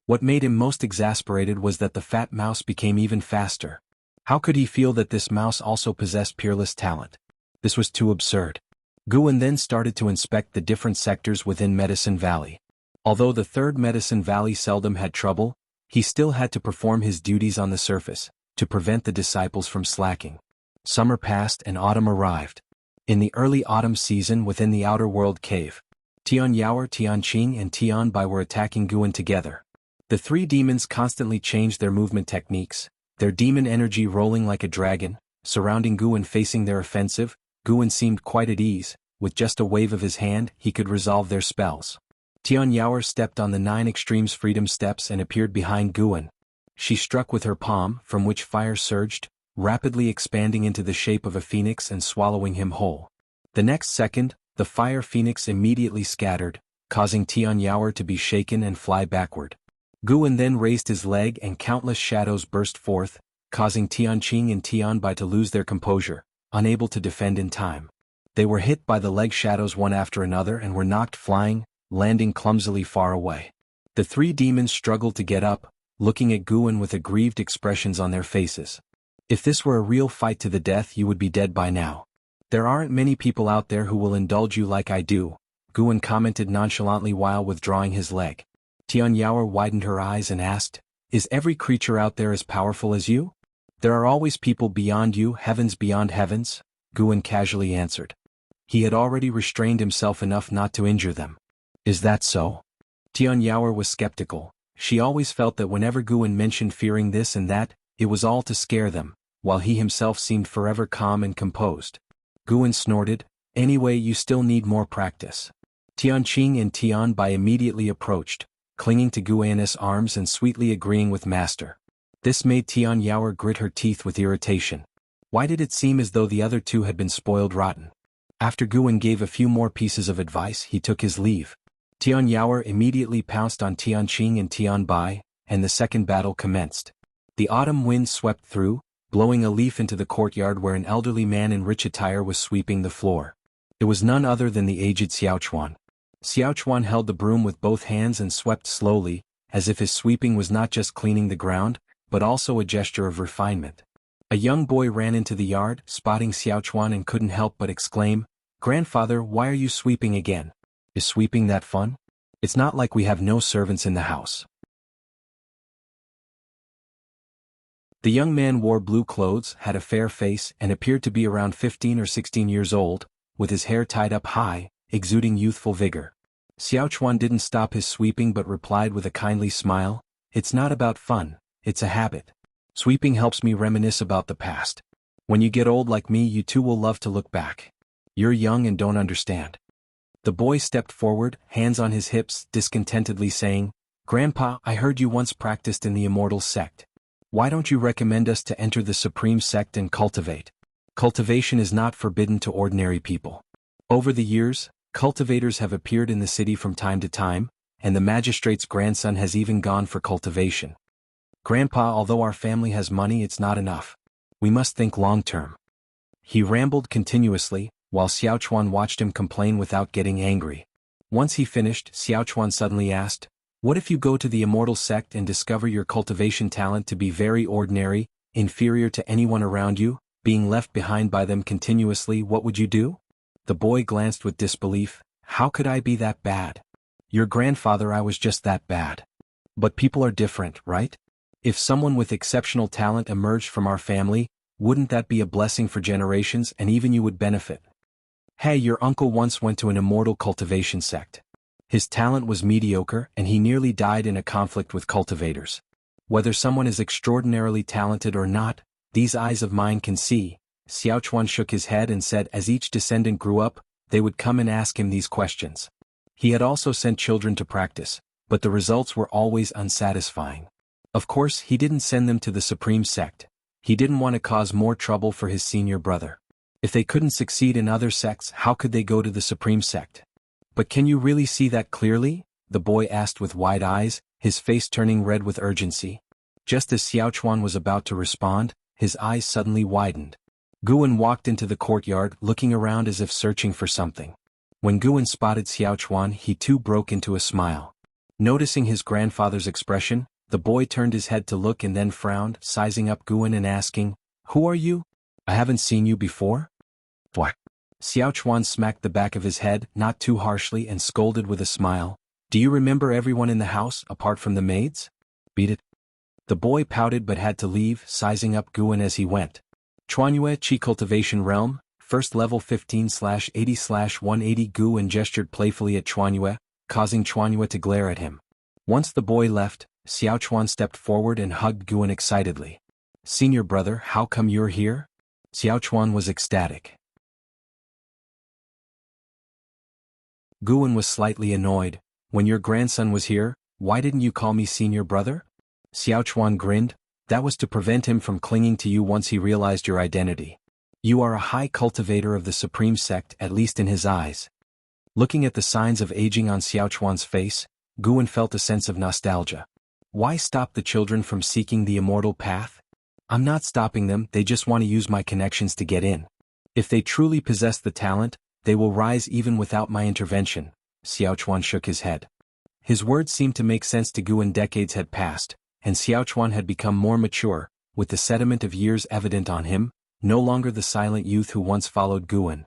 [SPEAKER 1] What made him most exasperated was that the fat mouse became even faster. How could he feel that this mouse also possessed peerless talent? This was too absurd. Guan then started to inspect the different sectors within Medicine Valley. Although the third Medicine Valley seldom had trouble, he still had to perform his duties on the surface, to prevent the disciples from slacking. Summer passed and autumn arrived. In the early autumn season within the Outer World Cave, Tian Yaoer, Tian Qing and Tian Bai were attacking Guan together. The three demons constantly changed their movement techniques, their demon energy rolling like a dragon, surrounding Guan facing their offensive. Guan seemed quite at ease, with just a wave of his hand he could resolve their spells. Tian Yaoer stepped on the 9 Extremes Freedom Steps and appeared behind Guan. She struck with her palm, from which fire surged, rapidly expanding into the shape of a phoenix and swallowing him whole. The next second, the fire phoenix immediately scattered, causing Tian Yaoer to be shaken and fly backward. Guan then raised his leg and countless shadows burst forth, causing Tianqing and Tianbai to lose their composure, unable to defend in time. They were hit by the leg shadows one after another and were knocked flying, landing clumsily far away. The three demons struggled to get up, looking at Guan with aggrieved expressions on their faces. If this were a real fight to the death, you would be dead by now. There aren't many people out there who will indulge you like I do, Guan commented nonchalantly while withdrawing his leg. Tian Yaoer widened her eyes and asked, "Is every creature out there as powerful as you?" "There are always people beyond you, heavens beyond heavens," Guan casually answered. He had already restrained himself enough not to injure them. "Is that so?" Tian Yaoer was skeptical. She always felt that whenever Guan mentioned fearing this and that, it was all to scare them, while he himself seemed forever calm and composed. Guan snorted, "Anyway, you still need more practice." Tianqing and Tianbai immediately approached, clinging to Guan's arms and sweetly agreeing with Master. This made Tian Yaoer grit her teeth with irritation. Why did it seem as though the other two had been spoiled rotten? After Guan gave a few more pieces of advice, he took his leave. Tian Yaoer immediately pounced on Tianqing and Tianbai, and the second battle commenced. The autumn wind swept through, blowing a leaf into the courtyard where an elderly man in rich attire was sweeping the floor. It was none other than the aged Xiaochuan. Xiaochuan held the broom with both hands and swept slowly, as if his sweeping was not just cleaning the ground, but also a gesture of refinement. A young boy ran into the yard, spotting Xiaochuan, and couldn't help but exclaim, "Grandfather, why are you sweeping again? Is sweeping that fun? It's not like we have no servants in the house." The young man wore blue clothes, had a fair face, and appeared to be around 15 or 16 years old, with his hair tied up high, exuding youthful vigor. Xiaochuan didn't stop his sweeping but replied with a kindly smile, "It's not about fun, it's a habit. Sweeping helps me reminisce about the past. When you get old like me, you too will love to look back. You're young and don't understand." The boy stepped forward, hands on his hips, discontentedly saying, "Grandpa, I heard you once practiced in the Immortal Sect. Why don't you recommend us to enter the Supreme Sect and cultivate? Cultivation is not forbidden to ordinary people. Over the years, cultivators have appeared in the city from time to time, and the magistrate's grandson has even gone for cultivation. Grandpa, although our family has money, it's not enough. We must think long-term." He rambled continuously, while Xiaochuan watched him complain without getting angry. Once he finished, Xiaochuan suddenly asked, "What if you go to the Immortal Sect and discover your cultivation talent to be very ordinary, inferior to anyone around you, being left behind by them continuously, what would you do?" The boy glanced with disbelief. "How could I be that bad?" "Your grandfather, I was just that bad. But people are different, right? If someone with exceptional talent emerged from our family, wouldn't that be a blessing for generations, and even you would benefit? Hey, your uncle once went to an immortal cultivation sect. His talent was mediocre and he nearly died in a conflict with cultivators. Whether someone is extraordinarily talented or not, these eyes of mine can see." Xiaochuan shook his head and said as each descendant grew up, they would come and ask him these questions. He had also sent children to practice, but the results were always unsatisfying. Of course, he didn't send them to the Supreme Sect. He didn't want to cause more trouble for his senior brother. If they couldn't succeed in other sects, how could they go to the Supreme Sect? "But can you really see that clearly?" the boy asked with wide eyes, his face turning red with urgency. Just as Xiaochuan was about to respond, his eyes suddenly widened. Guan walked into the courtyard, looking around as if searching for something. When Guan spotted Xiaochuan, he too broke into a smile. Noticing his grandfather's expression, the boy turned his head to look and then frowned, sizing up Guan and asking, "Who are you? I haven't seen you before?" "What?" Xiaochuan smacked the back of his head, not too harshly, and scolded with a smile, "Do you remember everyone in the house, apart from the maids? Beat it." The boy pouted but had to leave, sizing up Guan as he went. "Chuanyue Chi Cultivation Realm, first level 15/80/180." Guan gestured playfully at Chuanyue, causing Chuanyue to glare at him. Once the boy left, Xiaochuan stepped forward and hugged Guan excitedly. "Senior brother, how come you're here?" Xiaochuan was ecstatic. Guan was slightly annoyed. "When your grandson was here, why didn't you call me senior brother?" Xiaochuan grinned. "That was to prevent him from clinging to you once he realized your identity. You are a high cultivator of the Supreme Sect, at least in his eyes." Looking at the signs of aging on Xiaochuan's face, Guan felt a sense of nostalgia. Why stop the children from seeking the immortal path? I'm not stopping them, they just want to use my connections to get in. If they truly possess the talent, they will rise even without my intervention. Xiaochuan shook his head. His words seemed to make sense to Guan. Decades had passed, and Xiaochuan had become more mature, with the sediment of years evident on him, no longer the silent youth who once followed Guan.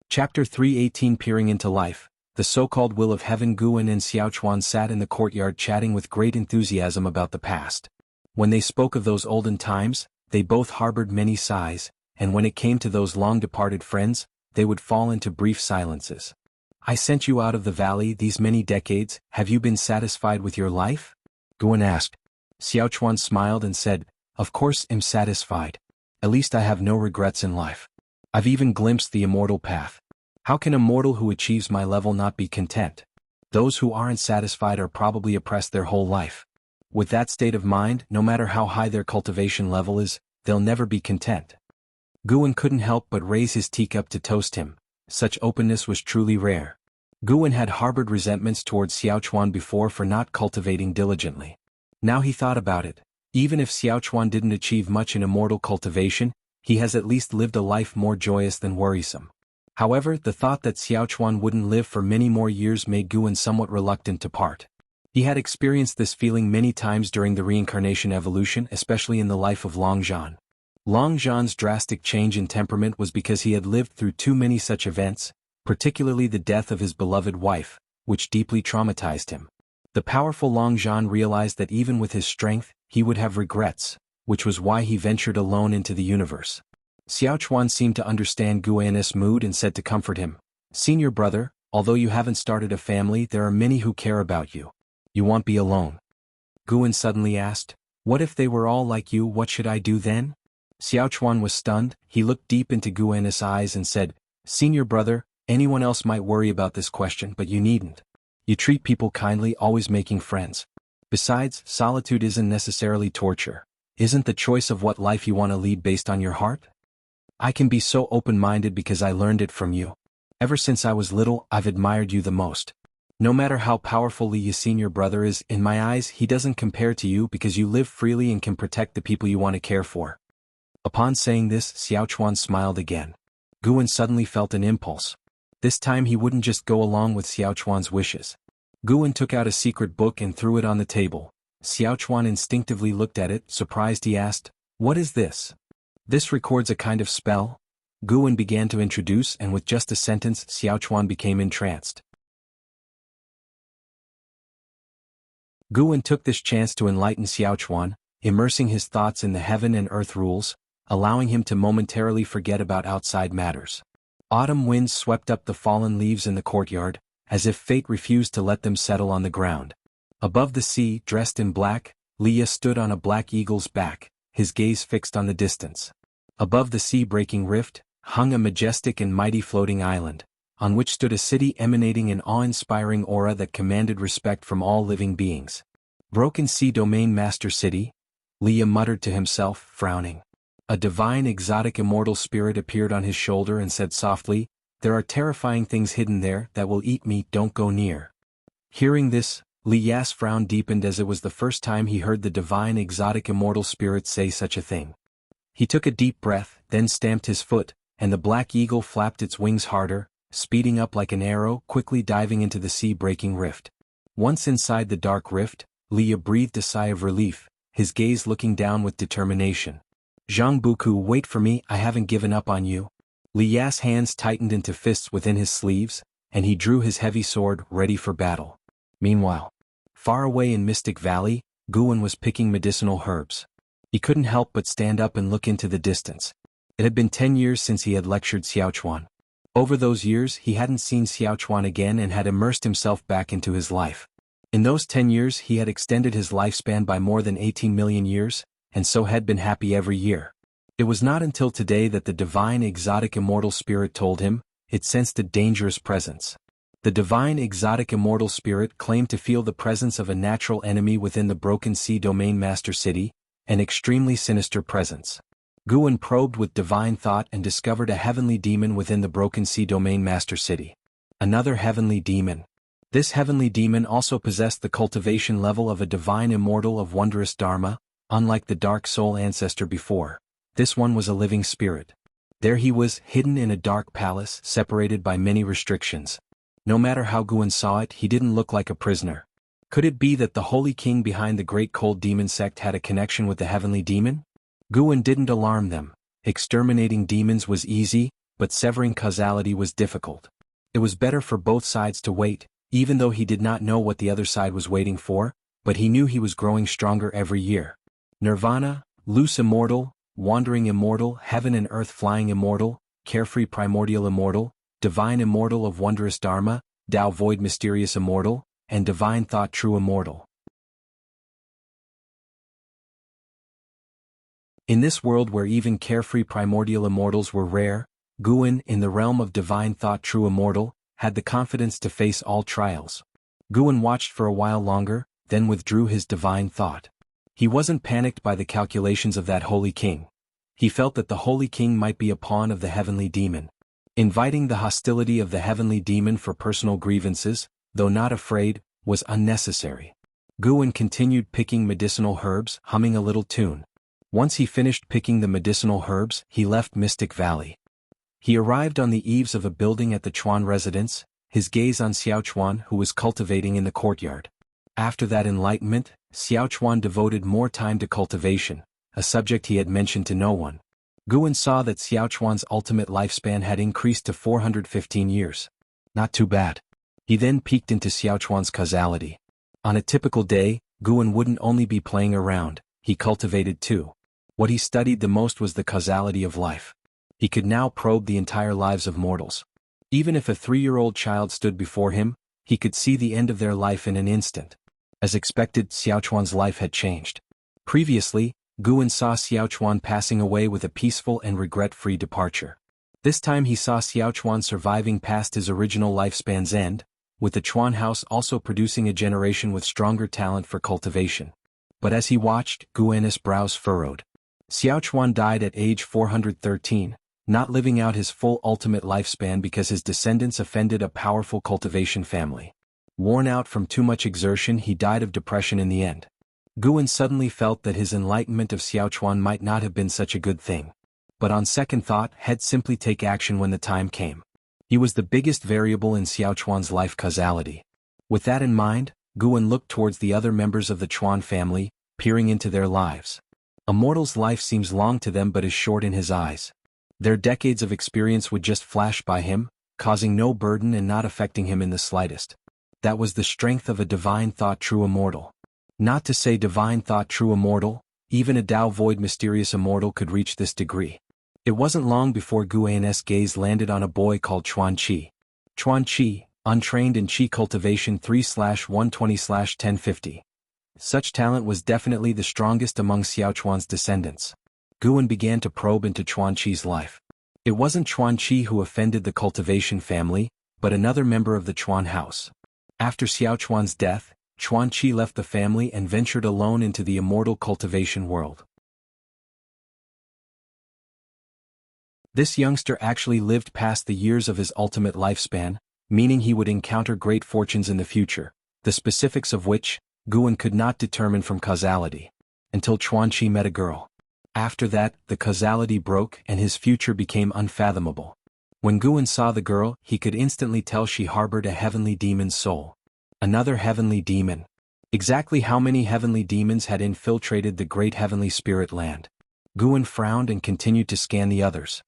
[SPEAKER 1] Chapter 318. Peering into Life. The so-called will of heaven. Guan and Xiaochuan sat in the courtyard chatting with great enthusiasm about the past. When they spoke of those olden times, they both harbored many sighs, and when it came to those long-departed friends, they would fall into brief silences. I sent you out of the valley these many decades, have you been satisfied with your life? Guan asked. Xiaochuan smiled and said, of course am satisfied. At least I have no regrets in life. I've even glimpsed the immortal path. How can a mortal who achieves my level not be content? Those who aren't satisfied are probably oppressed their whole life. With that state of mind, no matter how high their cultivation level is, they'll never be content. Guan couldn't help but raise his teacup to toast him. Such openness was truly rare. Guan had harbored resentments towards Xiaochuan before for not cultivating diligently. Now he thought about it. Even if Xiaochuan didn't achieve much in immortal cultivation, he has at least lived a life more joyous than worrisome. However, the thought that Xiaochuan wouldn't live for many more years made Guan somewhat reluctant to part. He had experienced this feeling many times during the reincarnation evolution, especially in the life of Long Zhan. Long Zhan's drastic change in temperament was because he had lived through too many such events, particularly the death of his beloved wife, which deeply traumatized him. The powerful Long Zhan realized that even with his strength, he would have regrets, which was why he ventured alone into the universe. Xiaochuan seemed to understand Guan's mood and said to comfort him, Senior brother, although you haven't started a family, there are many who care about you. You won't be alone. Guan suddenly asked, what if they were all like you, what should I do then? Xiaochuan was stunned. He looked deep into Guan's eyes and said, Senior brother, anyone else might worry about this question but you needn't. You treat people kindly, always making friends. Besides, solitude isn't necessarily torture. Isn't the choice of what life you want to lead based on your heart? I can be so open-minded because I learned it from you. Ever since I was little, I've admired you the most. No matter how powerful your senior brother is, in my eyes he doesn't compare to you because you live freely and can protect the people you want to care for. Upon saying this, Xiaochuan smiled again. Guan suddenly felt an impulse. This time he wouldn't just go along with Xiaochuan's wishes. Guan took out a secret book and threw it on the table. Xiaochuan instinctively looked at it. Surprised, he asked, what is this? This records a kind of spell? Guan began to introduce, and with just a sentence Xiaochuan became entranced. Guan took this chance to enlighten Xiaochuan, immersing his thoughts in the heaven and earth rules, allowing him to momentarily forget about outside matters. Autumn winds swept up the fallen leaves in the courtyard, as if fate refused to let them settle on the ground. Above the sea, dressed in black, Leah stood on a black eagle's back, his gaze fixed on the distance. Above the sea-breaking rift, hung a majestic and mighty floating island, on which stood a city emanating an awe-inspiring aura that commanded respect from all living beings. Broken Sea Domain Master City? Leah muttered to himself, frowning. A divine exotic immortal spirit appeared on his shoulder and said softly, there are terrifying things hidden there that will eat me, don't go near. Hearing this, Li Ya's frown deepened as it was the first time he heard the divine exotic immortal spirit say such a thing. He took a deep breath, then stamped his foot, and the black eagle flapped its wings harder, speeding up like an arrow, quickly diving into the sea-breaking rift. Once inside the dark rift, Leah breathed a sigh of relief, his gaze looking down with determination. Zhang Buku, wait for me, I haven't given up on you. Li Ya's hands tightened into fists within his sleeves, and he drew his heavy sword, ready for battle. Meanwhile, far away in Mystic Valley, Guan was picking medicinal herbs. He couldn't help but stand up and look into the distance. It had been 10 years since he had lectured Xiaochuan. Over those years he hadn't seen Xiaochuan again and had immersed himself back into his life. In those 10 years he had extended his lifespan by more than 18 million years, and so had been happy every year. It was not until today that the divine exotic immortal spirit told him, it sensed a dangerous presence. The divine exotic immortal spirit claimed to feel the presence of a natural enemy within the Broken Sea Domain Master City, an extremely sinister presence. Guan probed with divine thought and discovered a heavenly demon within the Broken Sea Domain Master City. Another heavenly demon. This heavenly demon also possessed the cultivation level of a divine immortal of wondrous dharma, unlike the dark soul ancestor before. This one was a living spirit. There he was, hidden in a dark palace, separated by many restrictions. No matter how Guan saw it, he didn't look like a prisoner. Could it be that the holy king behind the great cold demon sect had a connection with the heavenly demon? Guan didn't alarm them. Exterminating demons was easy, but severing causality was difficult. It was better for both sides to wait, even though he did not know what the other side was waiting for, but he knew he was growing stronger every year. Nirvana, loose immortal, wandering immortal, heaven and earth flying immortal, carefree primordial immortal, divine immortal of wondrous dharma, Tao void mysterious immortal, and divine thought true immortal. In this world where even carefree primordial immortals were rare, Guan, in the realm of divine thought true immortal, had the confidence to face all trials. Guan watched for a while longer, then withdrew his divine thought. He wasn't panicked by the calculations of that holy king. He felt that the holy king might be a pawn of the heavenly demon. Inviting the hostility of the heavenly demon for personal grievances, though not afraid, was unnecessary. Guan continued picking medicinal herbs, humming a little tune. Once he finished picking the medicinal herbs, he left Mystic Valley. He arrived on the eaves of a building at the Chuan residence, his gaze on Xiao Chuan, who was cultivating in the courtyard. After that enlightenment, Xiao Chuan devoted more time to cultivation, a subject he had mentioned to no one. Guan saw that Xiao Chuan's ultimate lifespan had increased to 415 years. Not too bad. He then peeked into Xiao Chuan's causality. On a typical day, Guan wouldn't only be playing around, he cultivated too. What he studied the most was the causality of life. He could now probe the entire lives of mortals. Even if a 3-year-old child stood before him, he could see the end of their life in an instant. As expected, Xiao Chuan's life had changed. Previously, Guan saw Xiao Chuan passing away with a peaceful and regret-free departure. This time he saw Xiao Chuan surviving past his original lifespan's end, with the Chuan house also producing a generation with stronger talent for cultivation. But as he watched, Guan's brows furrowed. Xiao Chuan died at age 413, not living out his full ultimate lifespan because his descendants offended a powerful cultivation family. Worn out from too much exertion, he died of depression in the end. Guan suddenly felt that his enlightenment of Xiao Chuan might not have been such a good thing. But on second thought, he'd simply take action when the time came. He was the biggest variable in Xiao Chuan's life causality. With that in mind, Guan looked towards the other members of the Chuan family, peering into their lives. A mortal's life seems long to them but is short in his eyes. Their decades of experience would just flash by him, causing no burden and not affecting him in the slightest. That was the strength of a divine thought true immortal. Not to say divine thought true immortal, even a Tao void mysterious immortal could reach this degree. It wasn't long before Guan's gaze landed on a boy called Chuan Qi. Chuan Qi, untrained in Qi cultivation 3/120/1050. Such talent was definitely the strongest among Xiao Chuan's descendants. Guan began to probe into Chuan Qi's life. It wasn't Chuan Qi who offended the cultivation family, but another member of the Chuan house. After Xiao Chuan's death, Chuan Qi left the family and ventured alone into the immortal cultivation world. This youngster actually lived past the years of his ultimate lifespan, meaning he would encounter great fortunes in the future, the specifics of which, Guan could not determine from causality. Until Chuan Qi met a girl. After that, the causality broke and his future became unfathomable. When Guan saw the girl, he could instantly tell she harbored a heavenly demon's soul. Another heavenly demon. Exactly how many heavenly demons had infiltrated the great heavenly spirit land? Guan frowned and continued to scan the others.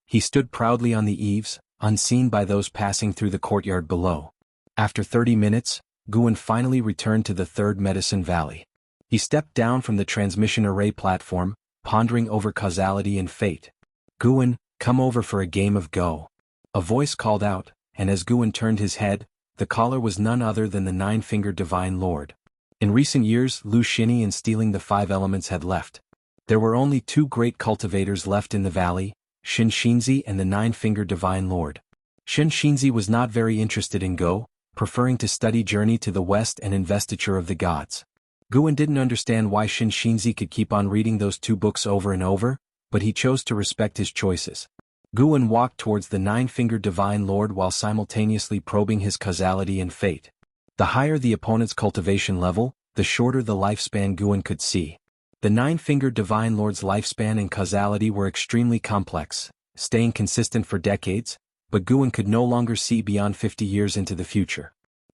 [SPEAKER 1] He stood proudly on the eaves, unseen by those passing through the courtyard below. After 30 minutes, Guan finally returned to the third medicine valley. He stepped down from the transmission array platform, pondering over causality and fate. Guan, come over for a game of Go. A voice called out, and as Guan turned his head, the caller was none other than the Nine-Fingered Divine Lord. In recent years, Lu Xini and stealing the 5 elements had left. There were only 2 great cultivators left in the valley, Shen Xinzi and the Nine-Fingered Divine Lord. Shen Xinzi was not very interested in Go, preferring to study Journey to the West and Investiture of the Gods. Guan didn't understand why Shen Xinzi could keep on reading those 2 books over and over, but he chose to respect his choices. Guan walked towards the Nine-Fingered Divine Lord while simultaneously probing his causality and fate. The higher the opponent's cultivation level, the shorter the lifespan Guan could see. The nine-fingered Divine Lord's lifespan and causality were extremely complex, staying consistent for decades, but Guan could no longer see beyond 50 years into the future.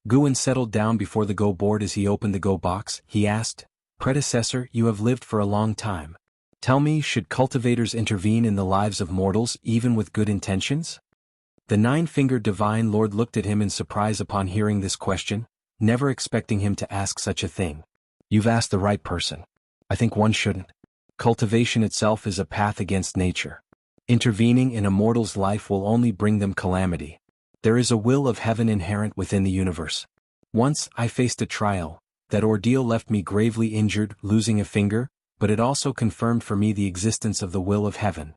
[SPEAKER 1] Guan settled down before the Go board. As he opened the Go box, he asked, "Predecessor, you have lived for a long time. Tell me, should cultivators intervene in the lives of mortals even with good intentions?" The nine-fingered Divine Lord looked at him in surprise upon hearing this question, never expecting him to ask such a thing. "You've asked the right person. I think one shouldn't. Cultivation itself is a path against nature. Intervening in a mortal's life will only bring them calamity. There is a will of heaven inherent within the universe. Once I faced a trial. That ordeal left me gravely injured, losing a finger, but it also confirmed for me the existence of the will of heaven.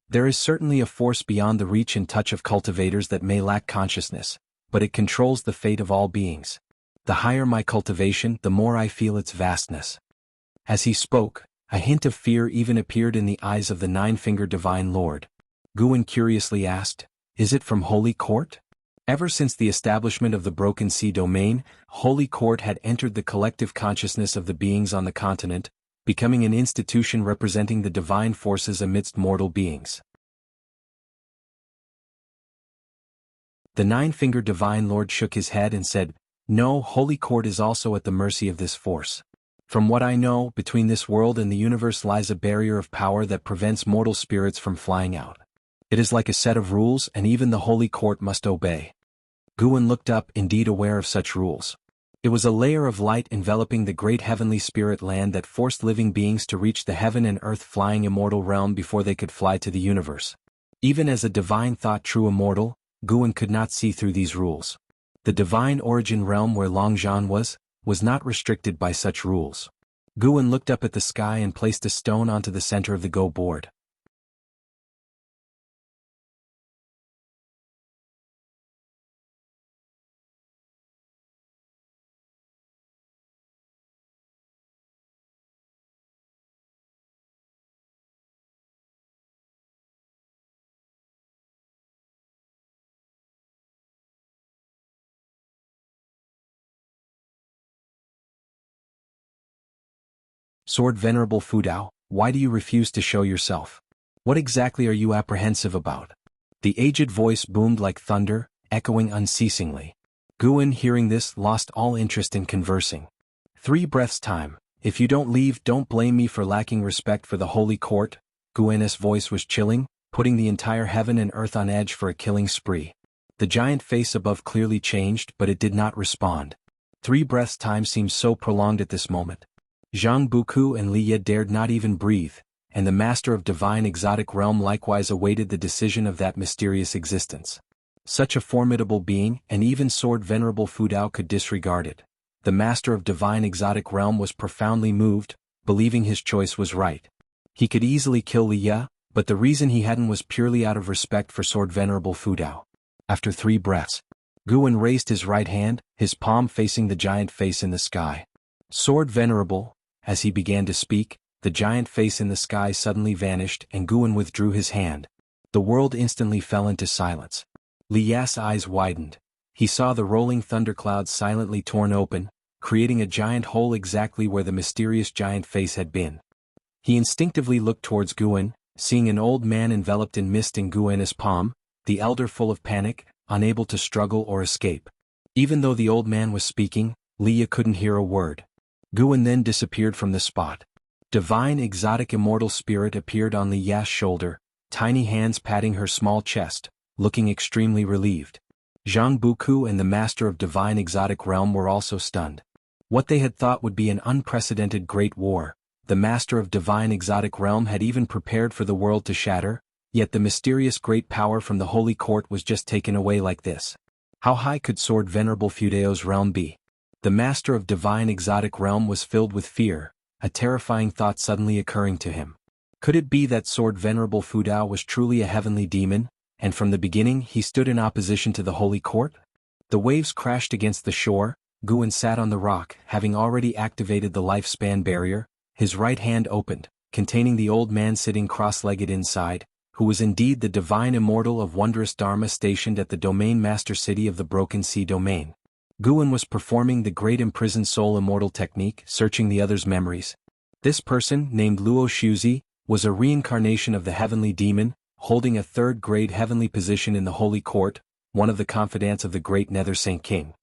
[SPEAKER 1] There is certainly a force beyond the reach and touch of cultivators that may lack consciousness, but it controls the fate of all beings. The higher my cultivation, the more I feel its vastness." As he spoke, a hint of fear even appeared in the eyes of the nine-fingered Divine Lord. Guan curiously asked, "Is it from Holy Court?" Ever since the establishment of the Broken Sea domain, Holy Court had entered the collective consciousness of the beings on the continent, becoming an institution representing the divine forces amidst mortal beings. The nine-fingered Divine Lord shook his head and said, "No, Holy Court is also at the mercy of this force. From what I know, between this world and the universe lies a barrier of power that prevents mortal spirits from flying out. It is like a set of rules, and even the Holy Court must obey." Guan looked up, indeed aware of such rules. It was a layer of light enveloping the great heavenly spirit land that forced living beings to reach the heaven and earth flying immortal realm before they could fly to the universe. Even as a divine thought true immortal, Guan could not see through these rules. The divine origin realm where Longzhan was not restricted by such rules. Guan looked up at the sky and placed a stone onto the center of the Go board. "Sword Venerable Fudao, why do you refuse to show yourself? What exactly are you apprehensive about?" The aged voice boomed like thunder, echoing unceasingly. Guan, hearing this, lost all interest in conversing. 3 breaths time. "If you don't leave, don't blame me for lacking respect for the Holy Court." Guan's voice was chilling, putting the entire heaven and earth on edge for a killing spree. The giant face above clearly changed, but it did not respond. 3 breaths time seemed so prolonged at this moment. Zhang Buku and Li Ye dared not even breathe, and the master of divine exotic realm likewise awaited the decision of that mysterious existence. Such a formidable being, and even Sword Venerable Fudao could disregard it. The master of divine exotic realm was profoundly moved, believing his choice was right. He could easily kill Li Ye, but the reason he hadn't was purely out of respect for Sword Venerable Fudao. After 3 breaths, Guan raised his right hand, his palm facing the giant face in the sky. "Sword Venerable," as he began to speak, the giant face in the sky suddenly vanished and Guan withdrew his hand. The world instantly fell into silence. Li Ye's eyes widened. He saw the rolling thunderclouds silently torn open, creating a giant hole exactly where the mysterious giant face had been. He instinctively looked towards Guan, seeing an old man enveloped in mist in Guan's palm, the elder full of panic, unable to struggle or escape. Even though the old man was speaking, Li Ye couldn't hear a word. Guan then disappeared from the spot. Divine exotic immortal spirit appeared on Li Ye's shoulder, tiny hands patting her small chest, looking extremely relieved. Zhang Buku and the master of divine exotic realm were also stunned. What they had thought would be an unprecedented great war, the master of divine exotic realm had even prepared for the world to shatter, yet the mysterious great power from the Holy Court was just taken away like this. How high could Sword Venerable Fudao's realm be? The master of divine exotic realm was filled with fear, a terrifying thought suddenly occurring to him. Could it be that Sword Venerable Fudao was truly a heavenly demon, and from the beginning he stood in opposition to the Holy Court? The waves crashed against the shore. Guan sat on the rock, having already activated the lifespan barrier, his right hand opened, containing the old man sitting cross-legged inside, who was indeed the divine immortal of wondrous Dharma stationed at the domain master city of the Broken Sea domain. Guan was performing the great imprisoned soul immortal technique, searching the other's memories. This person, named Luo Shuzi, was a reincarnation of the heavenly demon, holding a third-grade heavenly position in the Holy Court, one of the confidants of the great Nether Saint King.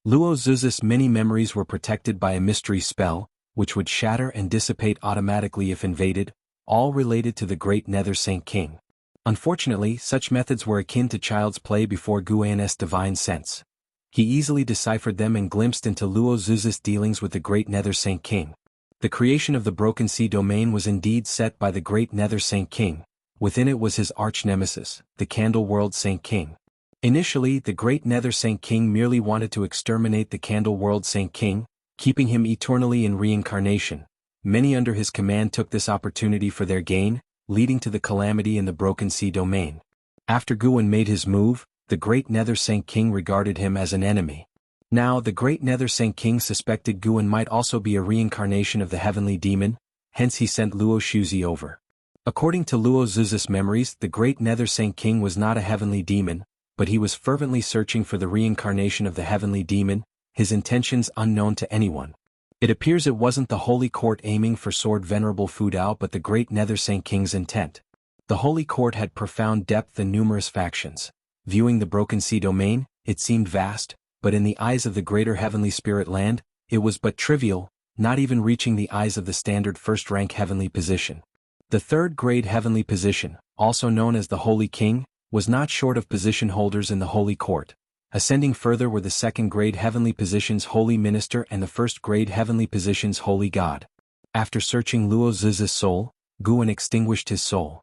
[SPEAKER 1] Luo Zuz's many memories were protected by a mystery spell, which would shatter and dissipate automatically if invaded, all related to the great Nether Saint King. Unfortunately, such methods were akin to child's play before Guan's divine sense. He easily deciphered them and glimpsed into Luo Zuz's dealings with the great Nether Saint King. The creation of the Broken Sea domain was indeed set by the great Nether Saint King. Within it was his arch-nemesis, the Candle World Saint King. Initially, the great Nether Saint King merely wanted to exterminate the Candle World Saint King, keeping him eternally in reincarnation. Many under his command took this opportunity for their gain, leading to the calamity in the Broken Sea domain. After Guan made his move, the great Nether Saint King regarded him as an enemy. Now the great Nether Saint King suspected Guan might also be a reincarnation of the heavenly demon, hence he sent Luo Shuzi over. According to Luo Zuz's memories, the great Nether Saint King was not a heavenly demon, but he was fervently searching for the reincarnation of the heavenly demon, his intentions unknown to anyone. It appears it wasn't the Holy Court aiming for Sword Venerable Fudao but the great Nether Saint King's intent. The Holy Court had profound depth and numerous factions. Viewing the Broken Sea domain, it seemed vast, but in the eyes of the greater heavenly spirit land, it was but trivial, not even reaching the eyes of the standard first-rank heavenly position. The third-grade heavenly position, also known as the Holy King, was not short of position holders in the Holy Court. Ascending further were the second-grade heavenly position's Holy Minister and the first-grade heavenly position's Holy God. After searching Luo Ziz's soul, Guan extinguished his soul.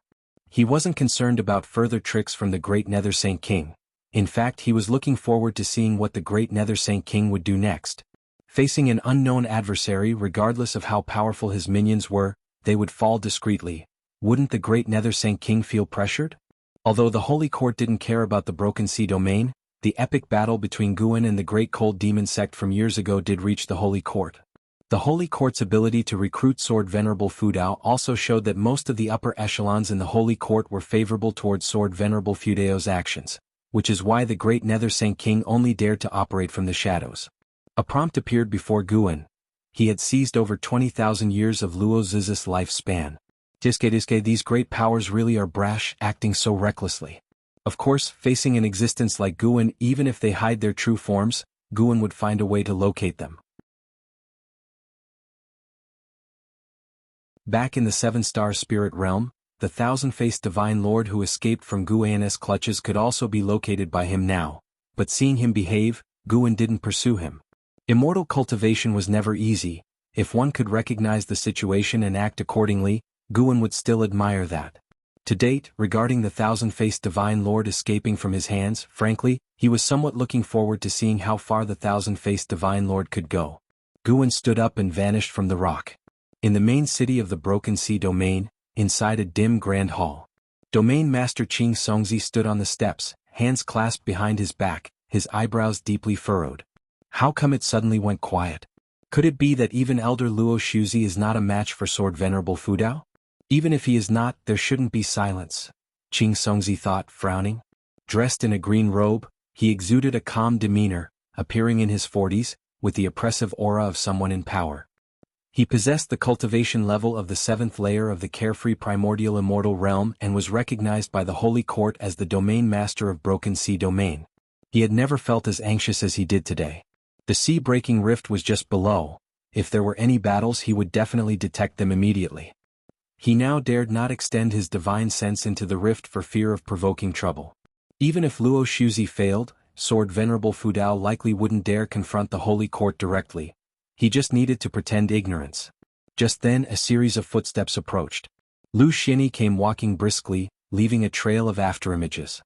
[SPEAKER 1] He wasn't concerned about further tricks from the great Nether Saint King. In fact, he was looking forward to seeing what the great Nether Saint King would do next. Facing an unknown adversary, regardless of how powerful his minions were, they would fall discreetly. Wouldn't the great Nether Saint King feel pressured? Although the Holy Court didn't care about the Broken Sea domain, the epic battle between Guan and the Great Cold Demon sect from years ago did reach the Holy Court. The Holy Court's ability to recruit Sword Venerable Fudao also showed that most of the upper echelons in the Holy Court were favorable towards Sword Venerable Fudao's actions, which is why the great Nether Saint King only dared to operate from the shadows. A prompt appeared before Guan. He had seized over 20,000 years of Luo Ziz's lifespan. Diske, these great powers really are brash, acting so recklessly. Of course, facing an existence like Guan, even if they hide their true forms, Guan would find a way to locate them. Back in the seven-star spirit realm, the thousand-faced divine lord who escaped from Guan's clutches could also be located by him now, but seeing him behave, Guan didn't pursue him. Immortal cultivation was never easy. If one could recognize the situation and act accordingly, Guan would still admire that. To date, regarding the thousand-faced divine lord escaping from his hands, frankly, he was somewhat looking forward to seeing how far the thousand-faced divine lord could go. Guan stood up and vanished from the rock. In the main city of the Broken Sea domain, inside a dim grand hall, Domain Master Qing Songzi stood on the steps, hands clasped behind his back, his eyebrows deeply furrowed. How come it suddenly went quiet? Could it be that even Elder Luo Shuzi is not a match for Sword Venerable Fudao? Even if he is not, there shouldn't be silence, Qing Songzi thought, frowning. Dressed in a green robe, he exuded a calm demeanor, appearing in his 40s, with the oppressive aura of someone in power. He possessed the cultivation level of the 7th layer of the carefree primordial immortal realm and was recognized by the Holy Court as the Domain Master of Broken Sea Domain. He had never felt as anxious as he did today. The sea-breaking rift was just below. If there were any battles, he would definitely detect them immediately. He now dared not extend his divine sense into the rift for fear of provoking trouble. Even if Luo Shuzi failed, Sword Venerable Fudao likely wouldn't dare confront the Holy Court directly. He just needed to pretend ignorance. Just then a series of footsteps approached. Lu Xinyi came walking briskly, leaving a trail of afterimages.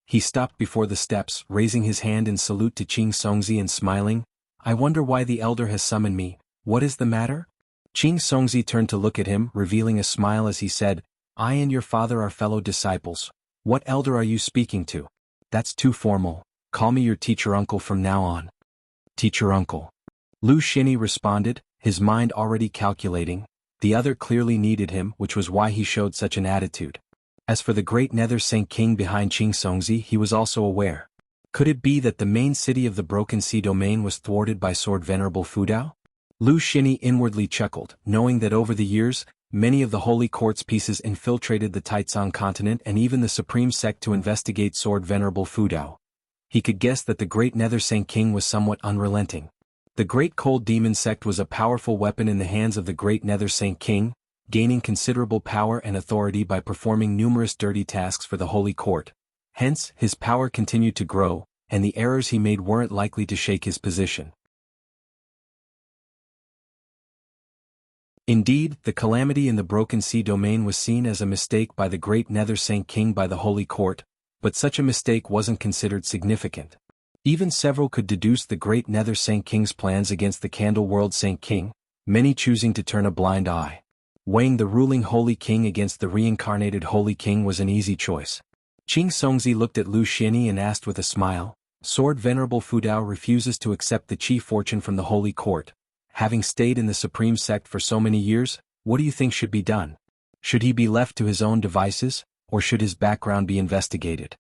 [SPEAKER 1] He stopped before the steps, raising his hand in salute to Qing Songzi and smiling. I wonder why the elder has summoned me. What is the matter? Qing Songzi turned to look at him, revealing a smile as he said, I and your father are fellow disciples. What elder are you speaking to? That's too formal. Call me your teacher uncle from now on. Teacher uncle. Lu Xinyi responded, his mind already calculating. The other clearly needed him, which was why he showed such an attitude. As for the great Nether Saint King behind Qing Songzi, he was also aware. Could it be that the main city of the Broken Sea domain was thwarted by Sword Venerable Fudao? Lu Xinyi inwardly chuckled, knowing that over the years, many of the Holy Court's pieces infiltrated the Taizong continent and even the Supreme Sect to investigate Sword Venerable Fudao. He could guess that the great Nether Saint King was somewhat unrelenting. The Great Cold Demon Sect was a powerful weapon in the hands of the great Nether Saint King, gaining considerable power and authority by performing numerous dirty tasks for the Holy Court. Hence, his power continued to grow, and the errors he made weren't likely to shake his position. Indeed, the calamity in the Broken Sea domain was seen as a mistake by the great Nether Saint King by the Holy Court, but such a mistake wasn't considered significant. Even several could deduce the great Nether Saint King's plans against the Candle World Saint King, many choosing to turn a blind eye. Weighing the ruling Holy King against the reincarnated Holy King was an easy choice. Qing Songzi looked at Lu Xinyi and asked with a smile, Sword Venerable Fudao refuses to accept the Qi fortune from the Holy Court. Having stayed in the Supreme Sect for so many years, what do you think should be done? Should he be left to his own devices, or should his background be investigated?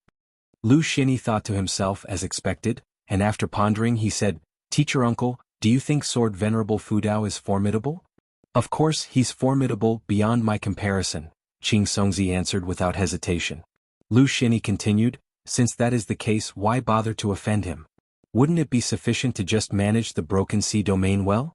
[SPEAKER 1] Lu Xinyi thought to himself as expected, and after pondering he said, Teacher uncle, do you think Sword Venerable Fudao is formidable? Of course he's formidable beyond my comparison, Qing Songzi answered without hesitation. Lu Xinyi continued, since that is the case, why bother to offend him? Wouldn't it be sufficient to just manage the Broken Sea domain well?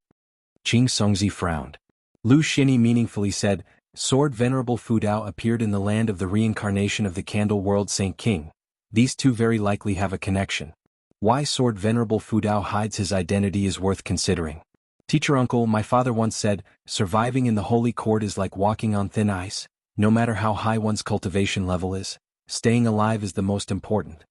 [SPEAKER 1] Qing Songzi frowned. Lu Xinyi meaningfully said, Sword Venerable Fudao appeared in the land of the reincarnation of the Candle World Saint King. These two very likely have a connection. Why Sword Venerable Fudao hides his identity is worth considering. Teacher uncle, my father once said, surviving in the Holy Court is like walking on thin ice. No matter how high one's cultivation level is, staying alive is the most important.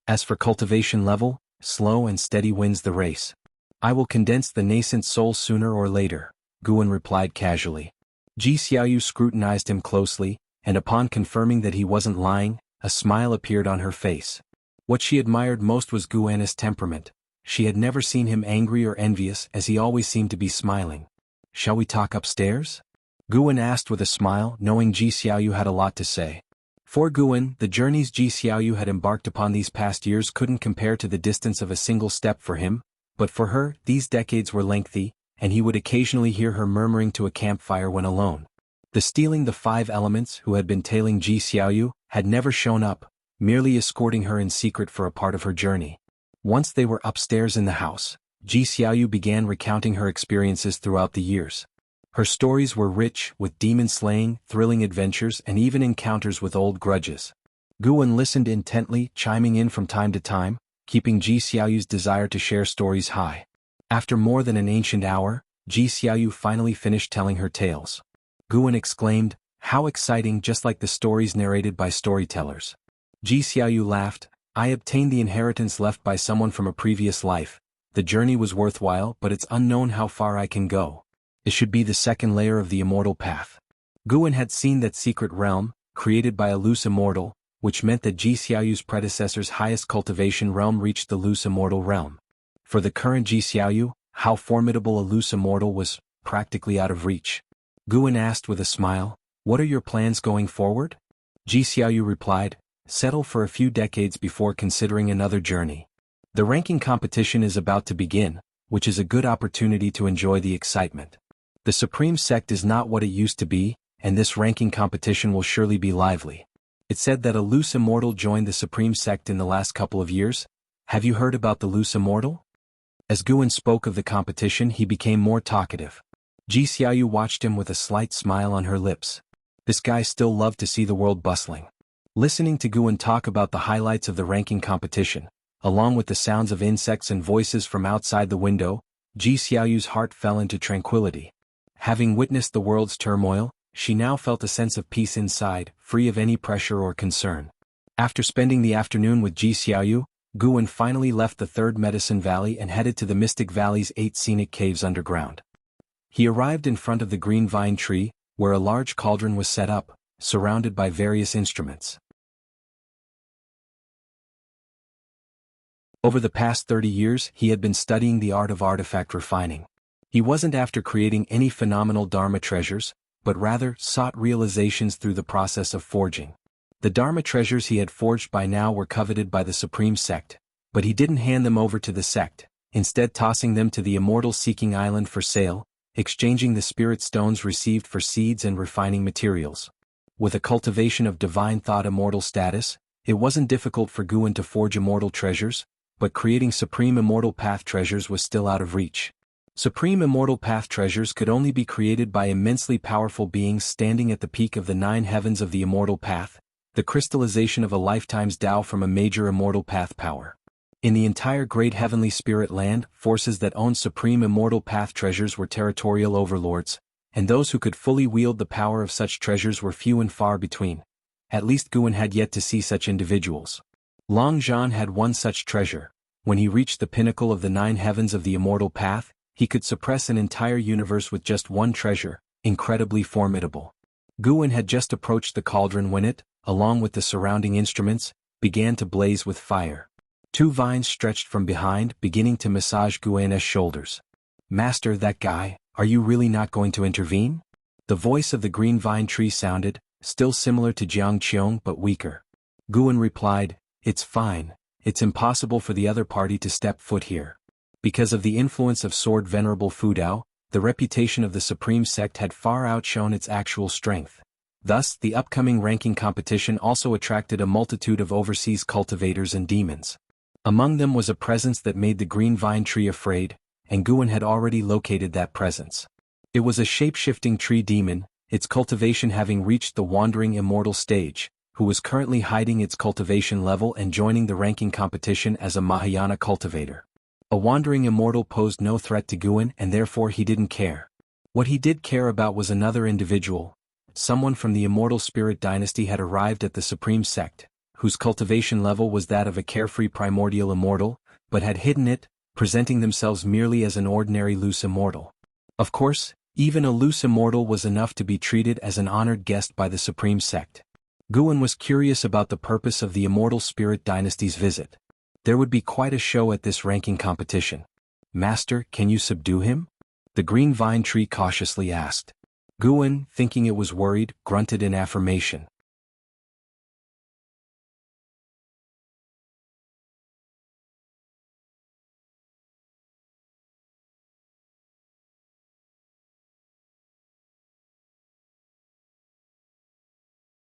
[SPEAKER 1] As for cultivation level, slow and steady wins the race. I will condense the nascent soul sooner or later, Guan replied casually. Ji Xiaoyu scrutinized him closely, and upon confirming that he wasn't lying, a smile appeared on her face. What she admired most was Guan's temperament. She had never seen him angry or envious, as he always seemed to be smiling. Shall we talk upstairs? Guan asked with a smile, knowing Ji Xiaoyu had a lot to say. For Guan, the journeys Ji Xiaoyu had embarked upon these past years couldn't compare to the distance of a single step for him, but for her, these decades were lengthy, and he would occasionally hear her murmuring to a campfire when alone. The stealing the 5 elements who had been tailing Ji Xiaoyu had never shown up, merely escorting her in secret for a part of her journey. Once they were upstairs in the house, Ji Xiaoyu began recounting her experiences throughout the years. Her stories were rich, with demon slaying, thrilling adventures and even encounters with old grudges. Guan listened intently, chiming in from time to time, keeping Ji Xiaoyu's desire to share stories high. After more than an ancient hour, Ji Xiaoyu finally finished telling her tales. Guan exclaimed, how exciting, just like the stories narrated by storytellers. Ji Xiaoyu laughed, I obtained the inheritance left by someone from a previous life. The journey was worthwhile, but it's unknown how far I can go. It should be the second layer of the immortal path. Guan had seen that secret realm, created by a loose immortal, which meant that Ji Xiaoyu's predecessor's highest cultivation realm reached the loose immortal realm. For the current Ji Xiaoyu, how formidable a loose immortal was practically out of reach. Guan asked with a smile, what are your plans going forward? Ji Xiaoyu replied, settle for a few decades before considering another journey. The ranking competition is about to begin, which is a good opportunity to enjoy the excitement. The Supreme Sect is not what it used to be, and this ranking competition will surely be lively. It's said that a loose immortal joined the Supreme Sect in the last couple of years. Have you heard about the loose immortal? As Guan spoke of the competition, he became more talkative. Ji Xiaoyu watched him with a slight smile on her lips. This guy still loved to see the world bustling. Listening to Guan talk about the highlights of the ranking competition, along with the sounds of insects and voices from outside the window, Ji Xiaoyu's heart fell into tranquility. Having witnessed the world's turmoil, she now felt a sense of peace inside, free of any pressure or concern. After spending the afternoon with Ji Xiaoyu, Guan finally left the Third Medicine Valley and headed to the Mystic Valley's 8 scenic caves underground. He arrived in front of the green vine tree, where a large cauldron was set up, surrounded by various instruments. Over the past 30 years he had been studying the art of artifact refining. He wasn't after creating any phenomenal Dharma treasures, but rather sought realizations through the process of forging. The Dharma treasures he had forged by now were coveted by the Supreme Sect, but he didn't hand them over to the sect, instead tossing them to the immortal seeking island for sale, exchanging the spirit stones received for seeds and refining materials. With a cultivation of divine thought immortal status, it wasn't difficult for Guan to forge immortal treasures, but creating supreme immortal path treasures was still out of reach. Supreme immortal path treasures could only be created by immensely powerful beings standing at the peak of the 9 heavens of the immortal path, the crystallization of a lifetime's Tao from a major immortal path power. In the entire great heavenly spirit land, forces that owned supreme immortal path treasures were territorial overlords, and those who could fully wield the power of such treasures were few and far between. At least Guan had yet to see such individuals. Long Zhan had one such treasure. When he reached the pinnacle of the 9 heavens of the immortal path, he could suppress an entire universe with just one treasure, incredibly formidable. Guan had just approached the cauldron when it, along with the surrounding instruments, began to blaze with fire. 2 vines stretched from behind, beginning to massage Guan's shoulders. "Master, that guy, are you really not going to intervene?" The voice of the green vine tree sounded, still similar to Jiang Qiong but weaker. Guan replied, "It's fine, it's impossible for the other party to step foot here." Because of the influence of Sword Venerable Fu Dao, the reputation of the Supreme Sect had far outshone its actual strength. Thus, the upcoming ranking competition also attracted a multitude of overseas cultivators and demons. Among them was a presence that made the green vine tree afraid, and Guan had already located that presence. It was a shape-shifting tree demon, its cultivation having reached the wandering immortal stage, who was currently hiding its cultivation level and joining the ranking competition as a Mahayana cultivator. A wandering immortal posed no threat to Guan and therefore he didn't care. What he did care about was another individual. Someone from the immortal spirit dynasty had arrived at the Supreme Sect, whose cultivation level was that of a carefree primordial immortal, but had hidden it, presenting themselves merely as an ordinary loose immortal. Of course, even a loose immortal was enough to be treated as an honored guest by the Supreme Sect. Guan was curious about the purpose of the immortal spirit dynasty's visit. There would be quite a show at this ranking competition. "Master, can you subdue him?" the green vine tree cautiously asked. Guan, thinking it was worried, grunted in affirmation.